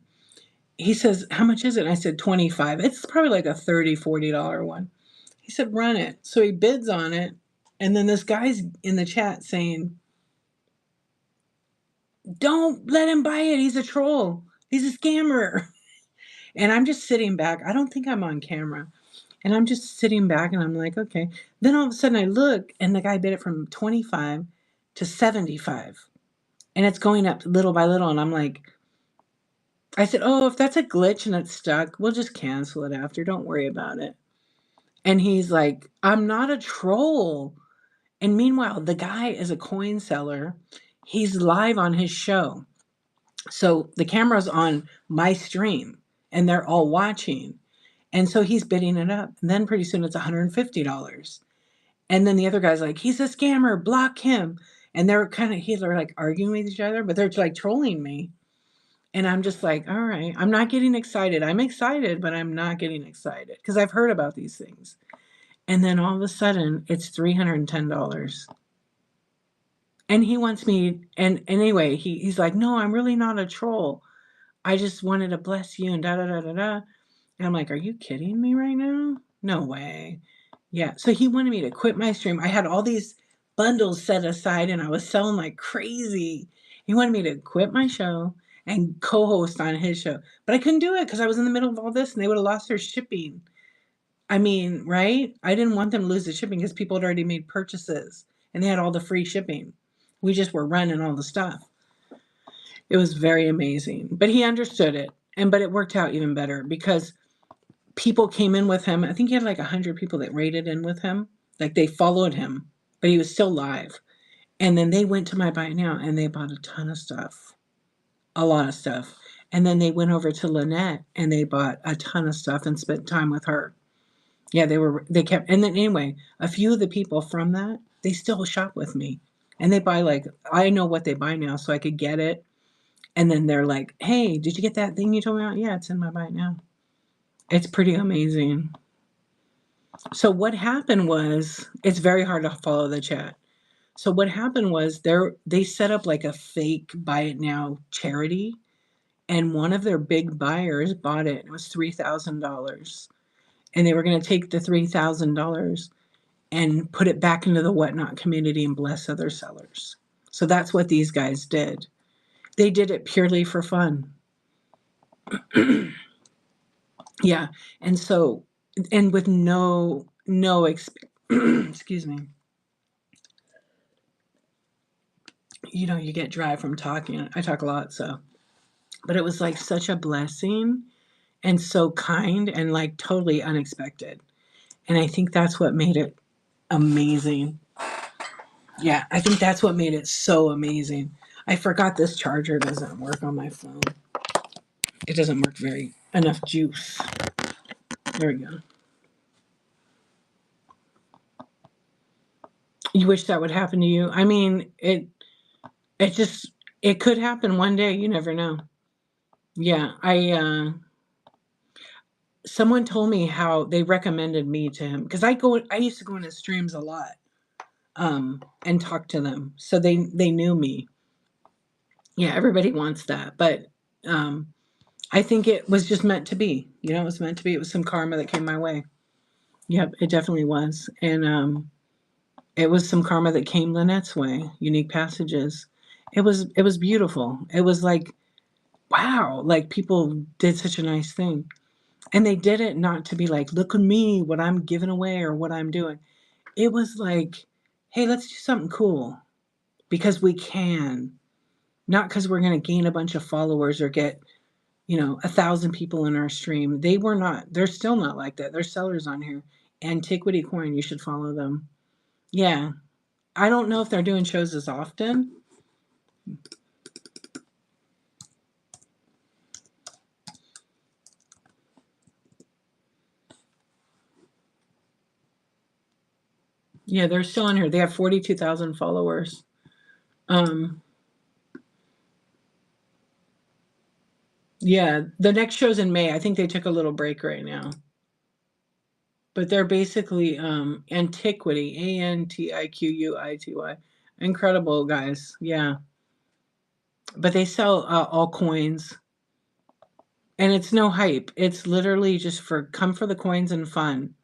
he says, how much is it? And I said, 25. It's probably like a $30, $40 one. He said, run it. So he bids on it. And then this guy's in the chat saying, don't let him buy it. He's a troll. He's a scammer. And I'm just sitting back. I don't think I'm on camera. And I'm just sitting back and I'm like, okay. Then all of a sudden I look and the guy bid it from 25 to 75. And it's going up little by little. And I'm like, I said, oh, if that's a glitch and it's stuck, we'll just cancel it after. Don't worry about it. And he's like, I'm not a troll. And meanwhile, the guy is a coin seller. He's live on his show. So the camera's on my stream and they're all watching. And so he's bidding it up. And then pretty soon it's $150. And then the other guy's like, he's a scammer, block him. And they're like arguing with each other, but they're like trolling me. And I'm just like, all right, I'm not getting excited. I'm excited, but I'm not getting excited because I've heard about these things. And then all of a sudden it's $310. And he wants me, and anyway, he's like, no, I'm really not a troll. I just wanted to bless you and da da da da da. And I'm like, are you kidding me right now? No way. Yeah. So he wanted me to quit my stream. I had all these bundles set aside and I was selling like crazy. He wanted me to quit my show and co-host on his show. But I couldn't do it because I was in the middle of all this and they would have lost their shipping. I mean, right? I didn't want them to lose the shipping because people had already made purchases and they had all the free shipping. We just were running all the stuff. It was very amazing. But he understood it. But it worked out even better because people came in with him. I think he had like 100 people that raided in with him. Like they followed him, but he was still live. And then they went to my Buy It Now and they bought a ton of stuff, a lot of stuff. And then they went over to Lynette and they bought a ton of stuff and spent time with her. Yeah, they kept, and then anyway, a few of the people from that, they still shop with me. And they buy like, I know what they buy now, so I could get it. And then they're like, hey, did you get that thing you told me about? Yeah, it's in my Buy It Now. It's pretty amazing. So what happened was, it's very hard to follow the chat. So what happened was they set up like a fake Buy It Now charity, and one of their big buyers bought it. It was $3,000, and they were going to take the $3,000 and put it back into the Whatnot community and bless other sellers. So that's what these guys did. They did it purely for fun. Yeah, and so, and with no excuse me. You know, you get dry from talking. I talk a lot, so. But it was like such a blessing and so kind and like totally unexpected. And I think that's what made it amazing. Yeah, I think that's what made it so amazing. I forgot this charger doesn't work on my phone. It doesn't work enough juice. There we go. You wish that would happen to you? I mean, it could happen one day. You never know. Yeah, someone told me how they recommended me to him because I used to go into streams a lot, and talk to them, so they knew me. Yeah, everybody wants that, but I think it was just meant to be. You know, it was meant to be. It was some karma that came my way. Yep, it definitely was, and it was some karma that came Lynette's way. Unique passages. It was beautiful. It was like, wow, like people did such a nice thing. And they did it not to be like, look at me, what I'm giving away or what I'm doing. It was like, hey, let's do something cool because we can. Not because we're going to gain a bunch of followers or get, 1,000 people in our stream. They're still not like that. They're sellers on here. Antiquity Coin, you should follow them. Yeah. I don't know if they're doing shows as often. Yeah, they're still on here. They have 42,000 followers. Yeah, the next show's in May. I think they took a little break right now. But they're basically Antiquity, Antiquity. Incredible guys. Yeah. But they sell all coins. And it's no hype. It's literally just for come for the coins and fun.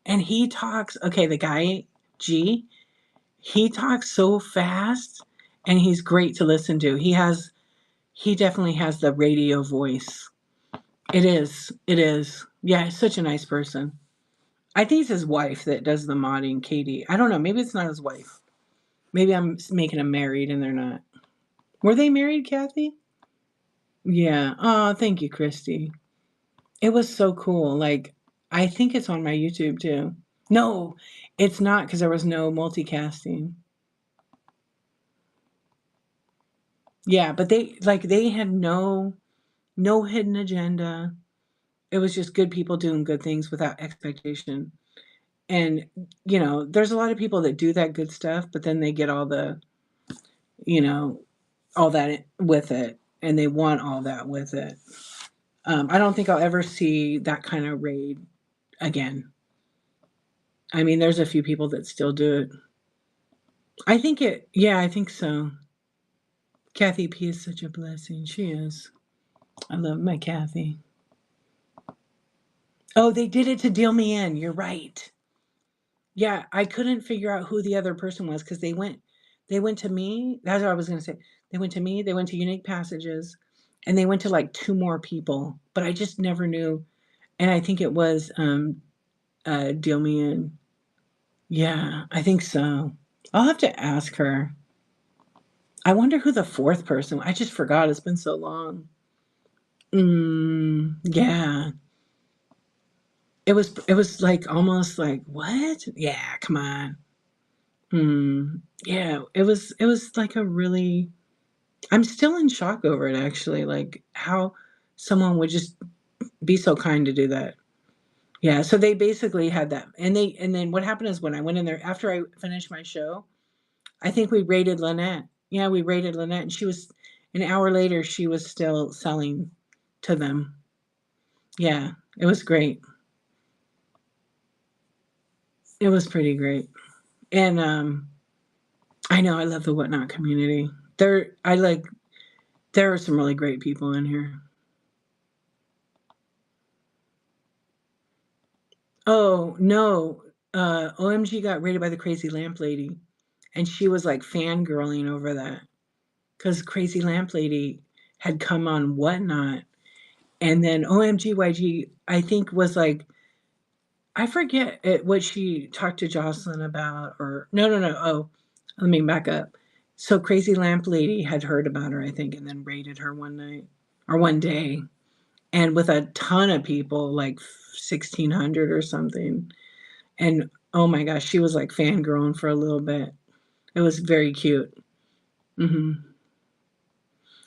And he talks, okay, the guy, G, he talks so fast and he's great to listen to. He definitely has the radio voice. It is. It is. Yeah, he's such a nice person. I think it's his wife that does the modding, Katie. I don't know. Maybe it's not his wife. Maybe I'm making them married and they're not. Were they married, Kathy? Yeah. Oh, thank you, Christy. It was so cool. Like, I think it's on my YouTube too. No, it's not because there was no multicasting. Yeah, but they had no hidden agenda. It was just good people doing good things without expectation. And there's a lot of people that do that good stuff, but then they get all the, you know, all that with it, and they want all that with it. I don't think I'll ever see that kind of raid again. I mean, there's a few people that still do it. Yeah, I think so. Kathy P is such a blessing. She is. I love my Kathy. Oh, they did it to deal me in. You're right. Yeah, I couldn't figure out who the other person was because they went to me. That's what I was going to say. They went to me, they went to Unique Passages, and they went to like two more people, but I just never knew. And I think it was Deal Me In. Yeah, I think so. I'll have to ask her. I wonder who the fourth person. I just forgot. It's been so long. Yeah. It was like almost like what? Yeah, come on. Yeah, it was like a really I'm still in shock over it actually, like how someone would just be so kind to do that. Yeah, so they basically had that. And then what happened is when I went in there after I finished my show, I think we raided Lynette. Yeah, we raided Lynette and she was an hour later she was still selling to them. Yeah, it was great. It was pretty great. And I know I love the Whatnot community. There are some really great people in here. Oh, no. OMG got raided by the Crazy Lamp Lady, and she was, like, fangirling over that because Crazy Lamp Lady had come on Whatnot, and then OMG YG, I think, was like I forget what she talked to Jocelyn about or no, no, no, oh, let me back up. So Crazy Lamp Lady had heard about her, I think, and then raided her one night or one day, and with a ton of people, like 1,600 or something. And oh my gosh, she was like fangirling for a little bit. It was very cute.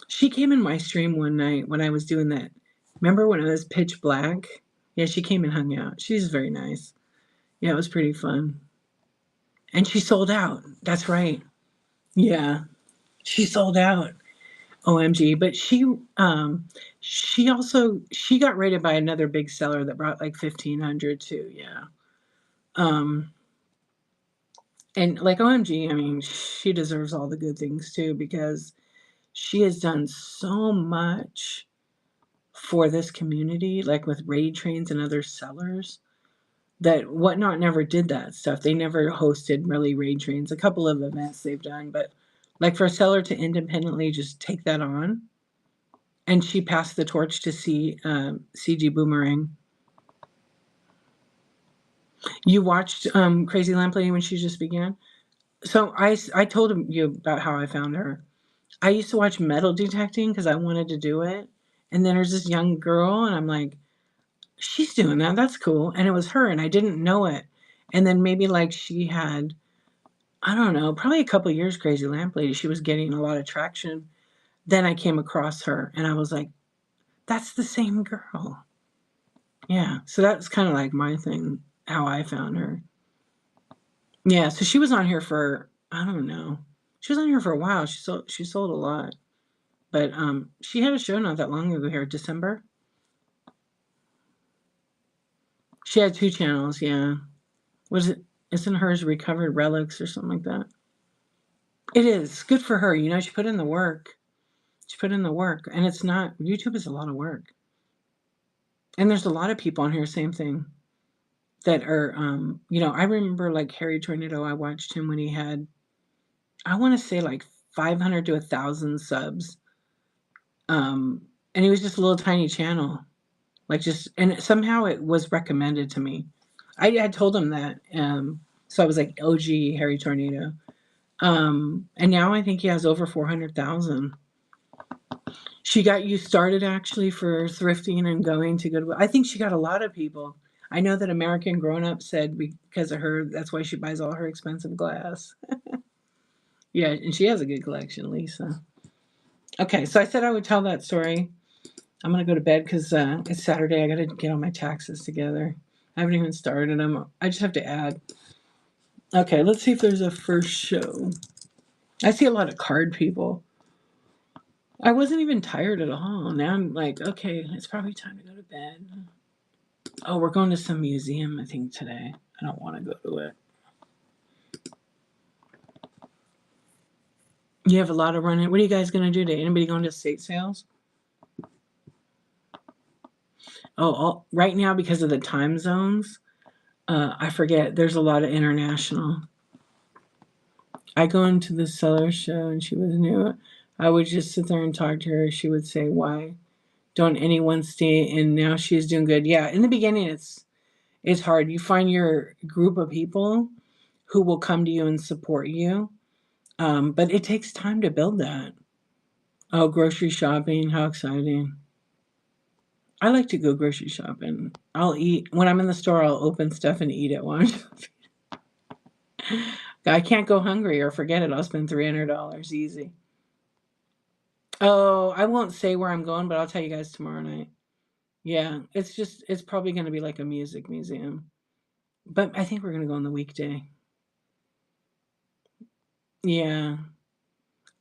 She came in my stream one night when I was doing that. Remember when it was pitch black? Yeah, she came and hung out. She's very nice. Yeah, it was pretty fun. And she sold out. That's right. Yeah, she sold out. OMG. But she got rated by another big seller that brought like 1,500 too. Yeah. Um, and like OMG, I mean, she deserves all the good things too because she has done so much for this community, like with raid trains and other sellers, that Whatnot never did that stuff. They never hosted really raid trains. A couple of events they've done, but like for a seller to independently just take that on, and she passed the torch to CG Boomerang. You watched Crazy Lamp Lady when she just began. So I told you about how I found her. I used to watch metal detecting because I wanted to do it, and then there's this young girl, and I'm like, she's doing that. That's cool. And it was her, and I didn't know it. And then maybe like she had, I don't know, probably a couple years Crazy Lamp Lady. She was getting a lot of traction. Then I came across her, and I was like, that's the same girl. Yeah. So that's kind of like my thing, how I found her. Yeah. So she was on here for, I don't know. She was on here for a while. She sold a lot. But she had a show not that long ago here, December. She had two channels, yeah. Was it isn't hers Recovered Relics or something like that? It is. Good for her. She put in the work. She put in the work. And it's not YouTube is a lot of work. And there's a lot of people on here, same thing, that are, I remember like Harry Tornado. I watched him when he had, I want to say like 500 to 1,000 subs. And he was just a little tiny channel, like just, and somehow it was recommended to me. I had told him that. So I was like, OG Harry Tornado. And now I think he has over 400,000. She got you started actually for thrifting and going to Goodwill. I think she got a lot of people. I know that American Grown Up said because of her, that's why she buys all her expensive glass. Yeah, and she has a good collection, Lisa. Okay, so I said I would tell that story. I'm gonna go to bed because it's Saturday. I gotta get all my taxes together. I haven't even started them. I just have to add. Okay, let's see if there's a first show. I see a lot of card people. I wasn't even tired at all. Now I'm like, okay, it's probably time to go to bed. Oh, we're going to some museum, I think, today. I don't want to go to it. You have a lot of running. What are you guys going to do today? Anybody going to estate sales? Oh, right now, because of the time zones, I forget. There's a lot of international. I go into the seller show and she was new. I would just sit there and talk to her. She would say, why don't anyone stay? And now she's doing good. Yeah, in the beginning, it's hard. You find your group of people who will come to you and support you. But it takes time to build that. Oh, grocery shopping. How exciting. I like to go grocery shopping. I'll eat. When I'm in the store, I'll open stuff and eat it while I can't go hungry or forget it. I'll spend $300 easy. Oh, I won't say where I'm going, but I'll tell you guys tomorrow night. Yeah, it's probably going to be like a music museum. But I think we're going to go on the weekday. Yeah.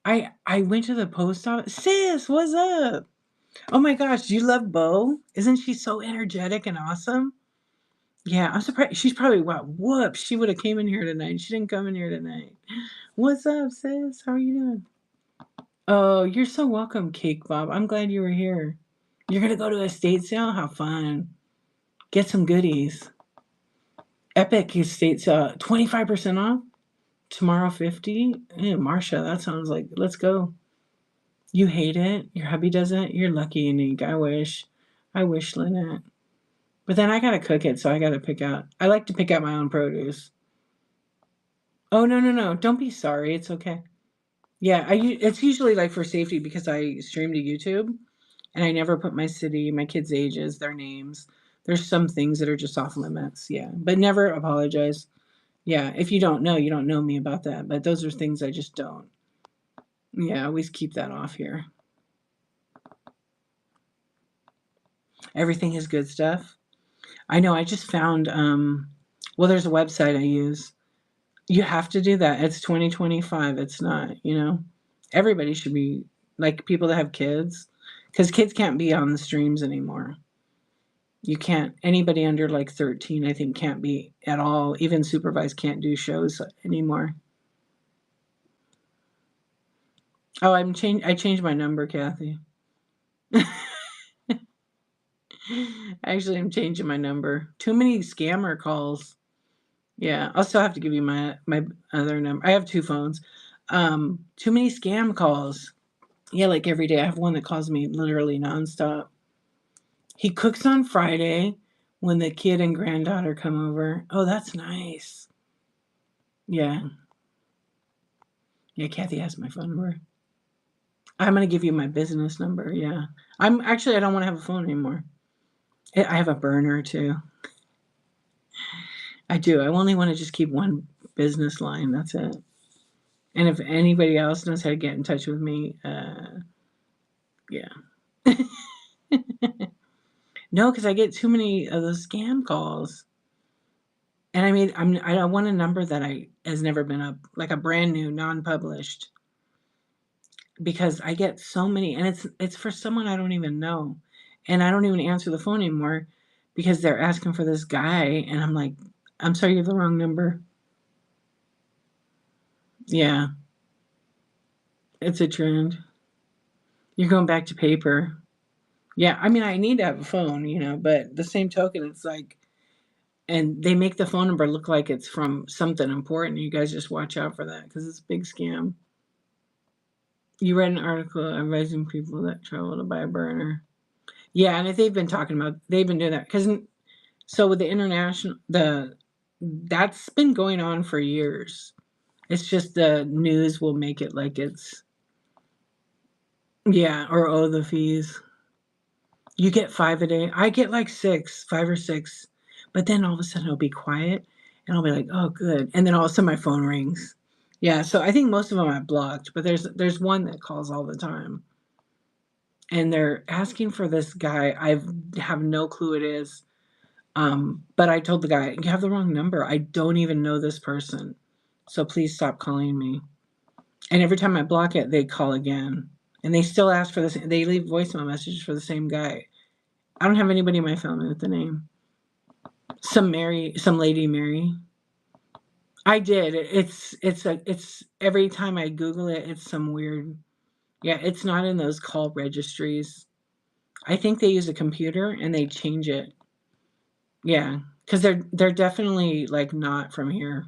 I went to the post office. Sis, what's up? Oh my gosh, do you love Bo? Isn't she so energetic and awesome? Yeah, I'm surprised. She's probably, wow, whoops. She would have came in here tonight. She didn't come in here tonight. What's up, sis? How are you doing? Oh, you're so welcome, Cake Bob. I'm glad you were here. You're gonna go to a estate sale? How fun. Get some goodies. Epic estate sale. 25% off. Tomorrow 50. Hey, Marsha, that sounds like, let's go. You hate it? Your hubby doesn't? You're lucky, Unique. I wish. I wish, Lynette. But then I gotta cook it, so I gotta pick out. I like to pick out my own produce. Oh, no, no, no. Don't be sorry. It's okay. Yeah, it's usually like for safety because I stream to YouTube and I never put my city, my kids' ages, their names. There's some things that are just off limits. Yeah, but never apologize. Yeah, if you don't know, you don't know me about that. But those are things I just don't. Yeah, I always keep that off here. Everything is good stuff. I know. I just found. Well, there's a website I use. You have to do that. It's 2025. It's not. Everybody should be like people that have kids, because kids can't be on the streams anymore. You can't. Anybody under like 13, I think, can't be at all. Even supervised can't do shows anymore. Oh, I changed my number, Kathy. Actually, I'm changing my number. Too many scammer calls. Yeah, I'll still have to give you my other number. I have two phones. Too many scam calls. Yeah, like every day. I have one that calls me literally nonstop. He cooks on Friday when the kid and granddaughter come over. Oh, that's nice. Yeah. Yeah, Kathy has my phone number. I'm gonna give you my business number. Yeah. I don't want to have a phone anymore. I have a burner too. I do. I only want to just keep one business line. That's it. And if anybody else knows how to get in touch with me, yeah. No, because I get too many of those scam calls. And I want a number that has never been up, like a brand new, non-published, because I get so many, and it's for someone I don't even know, and I don't even answer the phone anymore because they're asking for this guy, and I'm like, I'm sorry, you have the wrong number. Yeah, it's a trend. You're going back to paper. Yeah, I mean, I need to have a phone, but the same token, it's like, and they make the phone number look like it's from something important. You guys just watch out for that because it's a big scam. You read an article advising people that travel to buy a burner. Yeah, and if they've been doing that because so with the international that's been going on for years. It's just the news will make it like it's yeah, or the fees. You get 5 a day. I get like 6, 5 or 6. But then all of a sudden it'll be quiet and I'll be like, "Oh, good." And then all of a sudden my phone rings. Yeah, so I think most of them I blocked, but there's one that calls all the time. And they're asking for this guy. I have no clue who it is. But I told the guy, "You have the wrong number. I don't even know this person. So please stop calling me." And every time I block it, they call again. And they still ask for this. They leave voicemail messages for the same guy. I don't have anybody in my family with the name. Some lady Mary. I did. It's every time I Google it, it's some weird. Yeah, it's not in those call registries. I think they use a computer and they change it. Yeah, because they're definitely like not from here.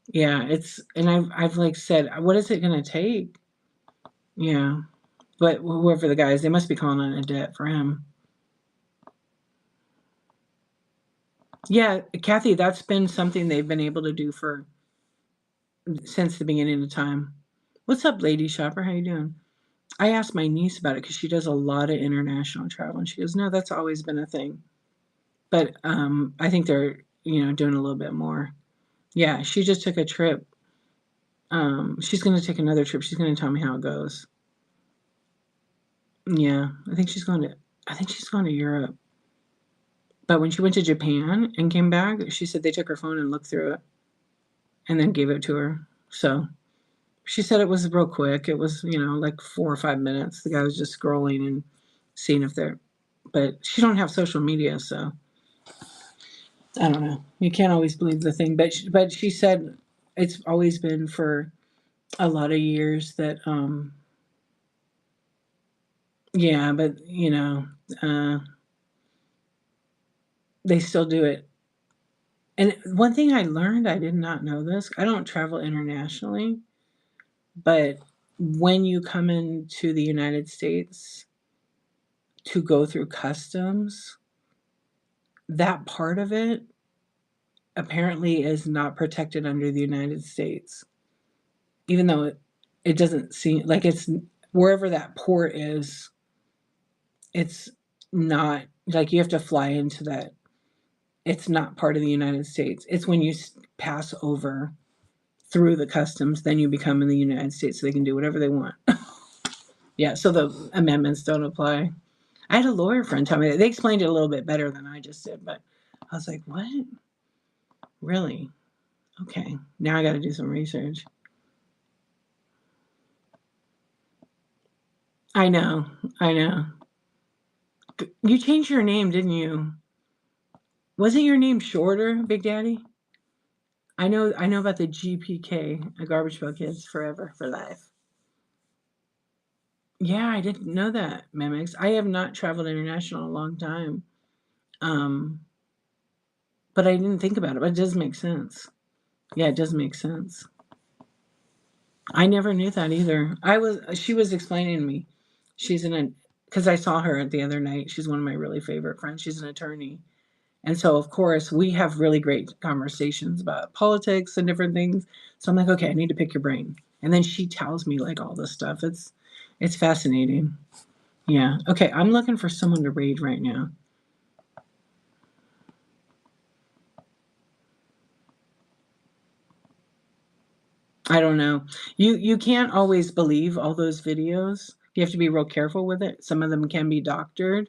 Yeah, and I've like said, what is it gonna take? Yeah, but whoever the guy is, they must be calling on a debt for him. Yeah, Kathy, that's been something they've been able to do for since the beginning of time. What's up, lady shopper? How you doing? I asked my niece about it because she does a lot of international travel, and she goes, "No, that's always been a thing." But I think they're doing a little bit more. Yeah, she just took a trip. She's going to take another trip. She's going to tell me how it goes. Yeah, I think she's going to. I think she's going to Europe. But when she went to Japan and came back, she said they took her phone and looked through it, and then gave it to her. So she said it was real quick. It was like 4 or 5 minutes. The guy was just scrolling and seeing if they're. But she don't have social media, so I don't know. You can't always believe the thing. But she said it's always been for a lot of years that yeah, but uh they still do it. And one thing I learned, I did not know this. I don't travel internationally, but when you come into the United States to go through customs, that part of it apparently is not protected under the United States. Even though it doesn't seem like it's wherever that port is, it's not like you have to fly into that. It's not part of the United States. It's when you pass over through the customs, then you become in the United States so they can do whatever they want. Yeah, so the amendments don't apply. I had a lawyer friend tell me that. They explained it a little bit better than I just did, but I was like, what? Really? Okay, now I got to do some research. I know, I know. You changed your name, didn't you? Wasn't your name shorter, Big Daddy? I know about the GPK, a Garbage Pail Kids Forever for Life. Yeah, I didn't know that, Mimics. I have not traveled international in a long time. Um, but I didn't think about it, but it does make sense. Yeah, it does make sense. I never knew that either. She was explaining to me. She's because I saw her the other night. She's one of my really favorite friends. She's an attorney. And so, of course, we have really great conversations about politics and different things. So I'm like, okay, I need to pick your brain. And then she tells me like all this stuff. It's fascinating. Yeah. Okay, I'm looking for someone to raid right now. I don't know. You can't always believe all those videos. You have to be real careful with it. Some of them can be doctored,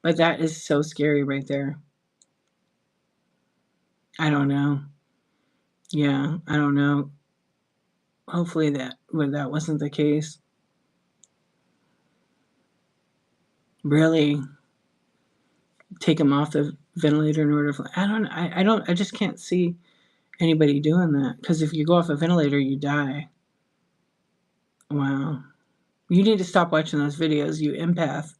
but that is so scary right there. I don't know. Yeah, I don't know. Hopefully that wasn't the case. Really take them off the ventilator in order for I just can't see anybody doing that because if you go off a ventilator, you die. Wow. You need to stop watching those videos, you empath.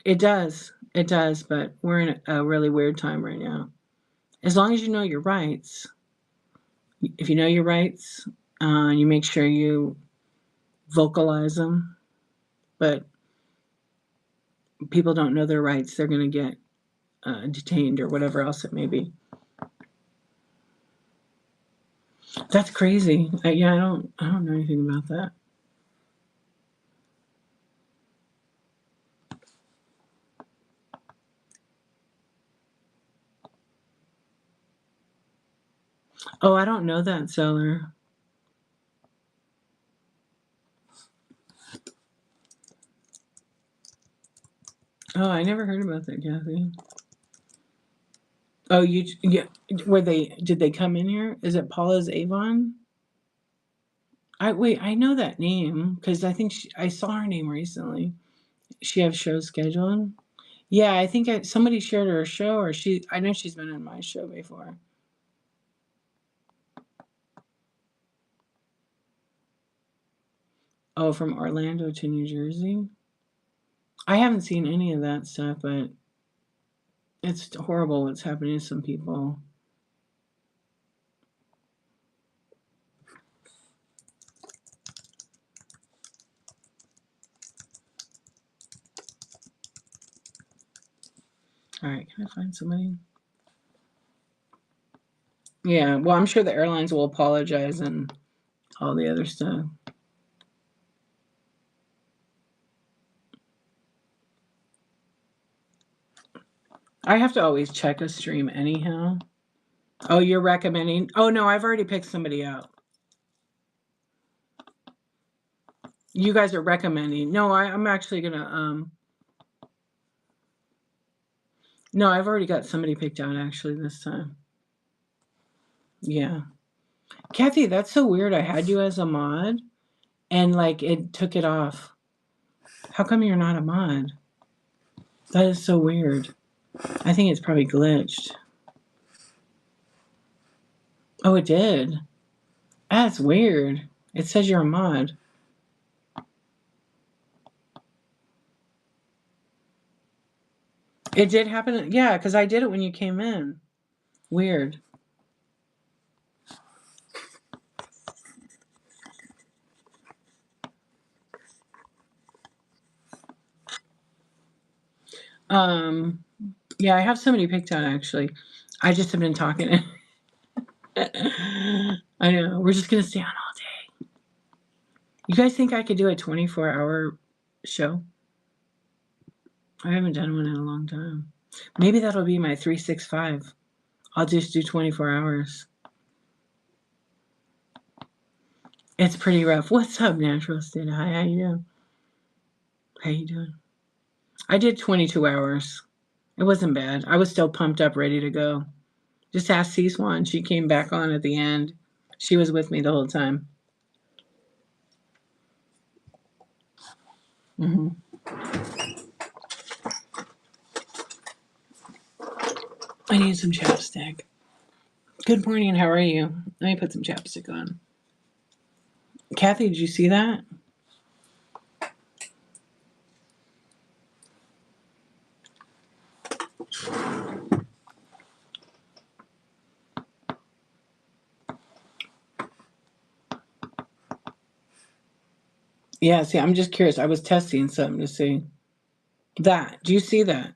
It does. It does, but we're in a really weird time right now. As long as you know your rights, if you know your rights, you make sure you vocalize them. But people don't know their rights, they're going to get detained or whatever else it may be. That's crazy. Yeah, I don't know anything about that. Oh, I don't know that seller. Oh, I never heard about that, Kathy. Oh, yeah. Did they come in here? Is it Paula's Avon? I know that name because I think I saw her name recently. She has shows scheduled. Yeah, I think somebody shared her show, or I know she's been on my show before. Oh, from Orlando to New Jersey. I haven't seen any of that stuff, but it's horrible what's happening to some people. All right, can I find somebody? Yeah, well, I'm sure the airlines will apologize and all the other stuff. I have to always check a stream anyhow. Oh, you're recommending? Oh no, I've already picked somebody out. You guys are recommending. No, I'm actually gonna no, I've already got somebody picked out actually this time. Yeah. Kathy, that's so weird. I had you as a mod and like it took it off. How come you're not a mod? That is so weird. I think it's probably glitched. Oh, it did. That's weird. It says you're a mod. It did happen. Yeah, because I did it when you came in. Weird. Yeah, I have somebody picked out actually. I just have been talking. I know. We're just gonna stay on all day. You guys think I could do a 24-hour show? I haven't done one in a long time. Maybe that'll be my 365. I'll just do 24 hours. It's pretty rough. What's up, Natural State? Hi, how you doing? How you doing? I did 22 hours. It wasn't bad. I was still pumped up, ready to go. Just ask C-Swan. She came back on at the end. She was with me the whole time. Mm-hmm. I need some chapstick. Good morning. How are you? Let me put some chapstick on. Kathy, did you see that? Yeah, see, I'm just curious. I was testing something to see. That. Do you see that?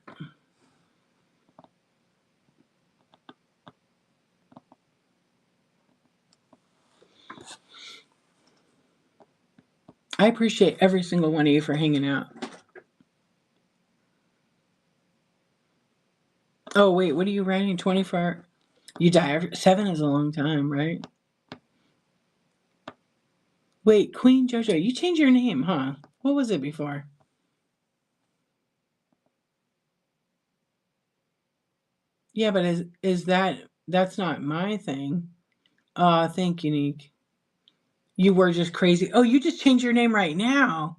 I appreciate every single one of you for hanging out. Oh, wait, what are you writing? 24? You die 7 is a long time, right? Wait, Queen JoJo, you changed your name, huh? What was it before? Yeah, but is that's not my thing. Thank you, Nick. You were just crazy. Oh, you just changed your name right now.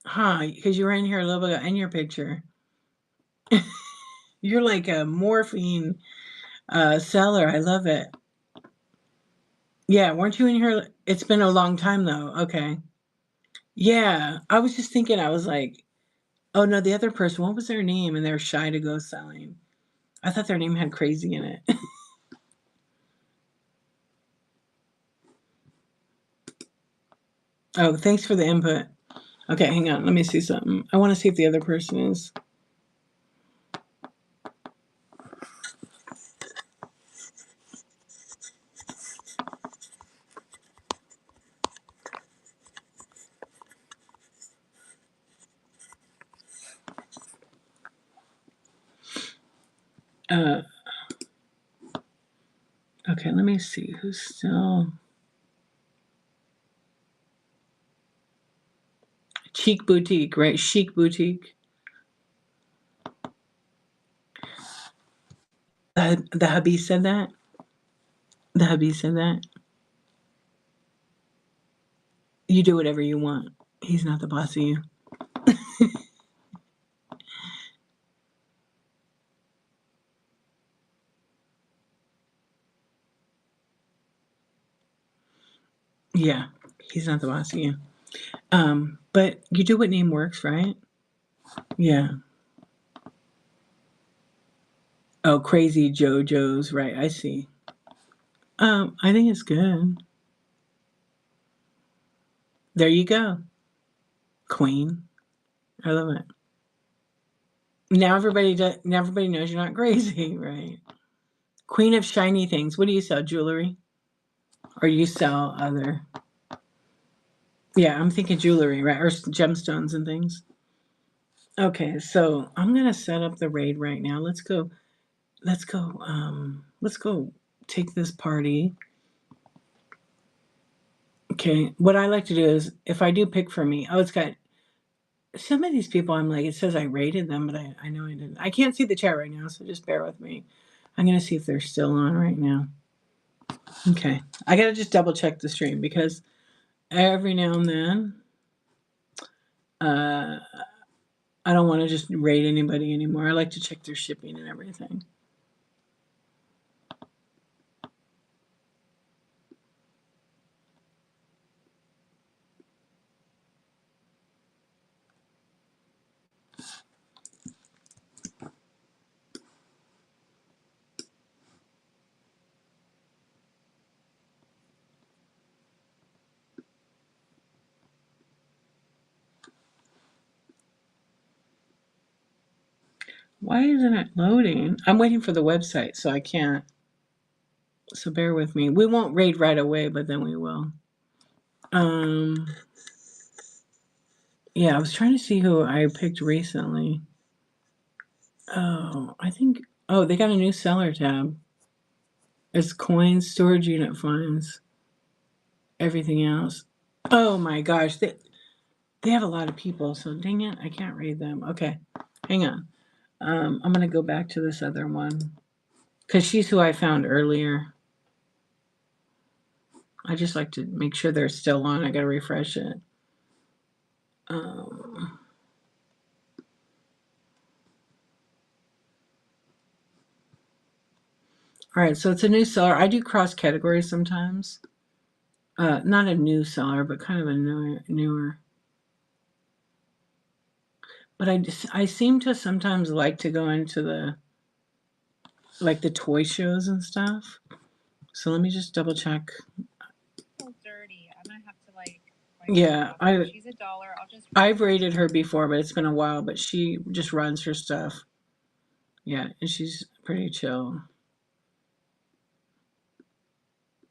Huh, because you were in here a little bit ago in your picture. You're like a morphine seller. I love it. Yeah, weren't you in here? It's been a long time though. Okay. Yeah, I was just thinking, I was like, Oh no, the other person. What was their name? And they're shy to go selling. I thought their name had crazy in it. Oh, thanks for the input. Okay, hang on. Let me see something. I want to see if the other person is. Uh, okay, let me see who's still. Chic Boutique, right? Chic Boutique. The hubby said that. The hubby said that. You do whatever you want. He's not the boss of you. Yeah, he's not the boss of you. But you do what name works, right? Yeah. Oh, crazy JoJo's, right? I see. I think it's good. There you go, Queen. I love it. Now everybody knows you're not crazy, right? Queen of shiny things. What do you sell? Jewelry, or you sell other? Yeah, I'm thinking jewelry, right? Or gemstones and things. Okay, so I'm gonna set up the raid right now. Let's go. Let's go. Let's go take this party. Okay. What I like to do is, if I do pick for me, oh, it's got some of these people. I'm like, it says I rated them, but I know I didn't. I can't see the chat right now, so just bear with me. I'm gonna see if they're still on right now. Okay. I gotta just double check the stream because every now and then, uh, I don't want to just rate anybody anymore. I like to check their shipping and everything. Why isn't it loading? I'm waiting for the website, so I can't. So bear with me. We won't raid right away, but then we will. Um, yeah, I was trying to see who I picked recently. Oh, I think. Oh, they got a new seller tab. It's coins, storage unit funds, everything else. Oh my gosh, they have a lot of people, so dang it, I can't read them. Okay, hang on. I'm gonna go back to this other one because she's who I found earlier. I just like to make sure they're still on. I gotta refresh it. Um, all right, so it's a new seller. I do cross categories sometimes. Not a new seller, but kind of a newer. But I seem to sometimes like to go into the like the toy shows and stuff. So let me just double check. Dirty. I'm gonna have to like. Yeah, She's $1. I'll just. I've rated her before, but it's been a while. But she just runs her stuff. Yeah, and she's pretty chill.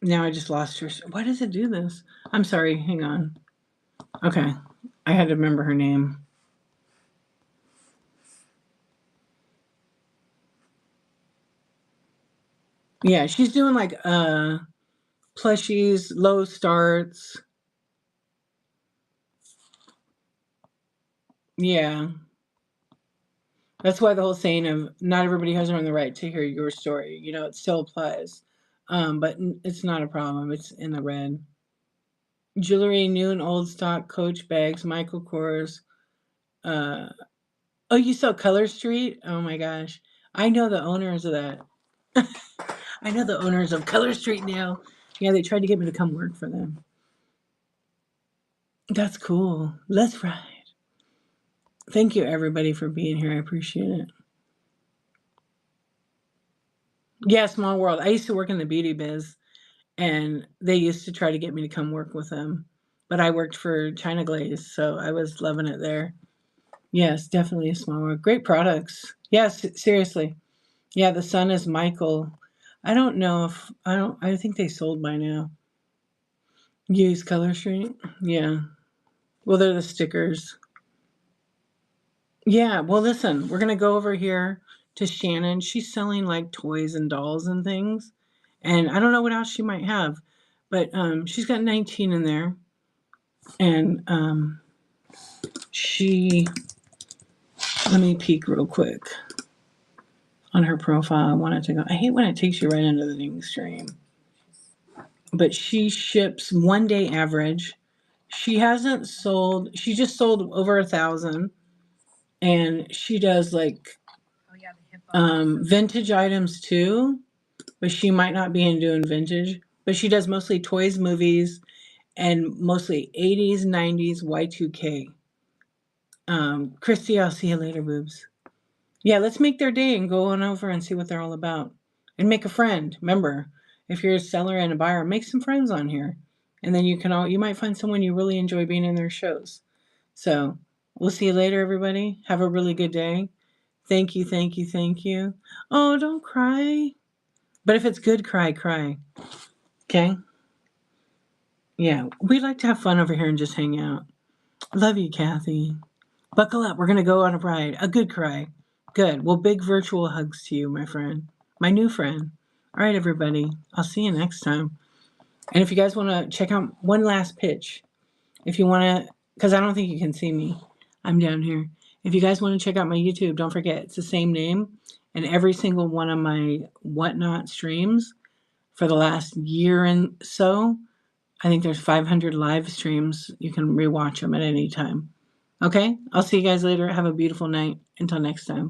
Now I just lost her. Why does it do this? I'm sorry. Hang on. Okay, I had to remember her name. Yeah, she's doing like plushies, low starts. Yeah. That's why the whole saying of not everybody has earned the right to hear your story, it still applies. But it's not a problem. It's in the red. Jewelry, new and old stock, Coach bags, Michael Kors. Uh, oh, you saw Color Street? Oh my gosh. I know the owners of that. I know the owners of Color Street now. Yeah, they tried to get me to come work for them. That's cool. Let's ride. Thank you, everybody, for being here. I appreciate it. Yeah, small world. I used to work in the beauty biz, and they used to try to get me to come work with them. But I worked for China Glaze, so I was loving it there. Yes, definitely a small world. Great products. Yes, seriously. Yeah, the son is Michael. I don't know if I think they sold by now. Use Color Street. Yeah. Well, they're the stickers. Yeah. Well, listen, we're gonna go over here to Shannon. She's selling like toys and dolls and things, and I don't know what else she might have, but she's got 19 in there, and she. Let me peek real quick on her profile. I wanted to go. I hate when it takes you right into the ding stream. But she ships 1 day average. She hasn't sold. She just sold over 1,000, and she does like Oh yeah, the hippo. vintage items too. But she might not be in doing vintage. But she does mostly toys, movies, and mostly 80s, 90s, Y2K. Christy, I'll see you later, boobs. Yeah, let's make their day and go on over and see what they're all about. And make a friend. Remember, if you're a seller and a buyer, make some friends on here. And then you might find someone you really enjoy being in their shows. So we'll see you later, everybody. Have a really good day. Thank you, thank you, thank you. Oh, don't cry. But if it's good, cry, cry. Okay? Yeah, we like to have fun over here and just hang out. Love you, Kathy. Buckle up. We're going to go on a ride. A good cry. Good. Well, big virtual hugs to you, my friend. My new friend. All right, everybody. I'll see you next time. And if you guys want to check out one last pitch, if you want to, because I don't think you can see me. I'm down here. If you guys want to check out my YouTube, don't forget it's the same name. And every single one of my Whatnot streams for the last year and so, I think there's 500 live streams. You can rewatch them at any time. Okay? I'll see you guys later. Have a beautiful night. Until next time.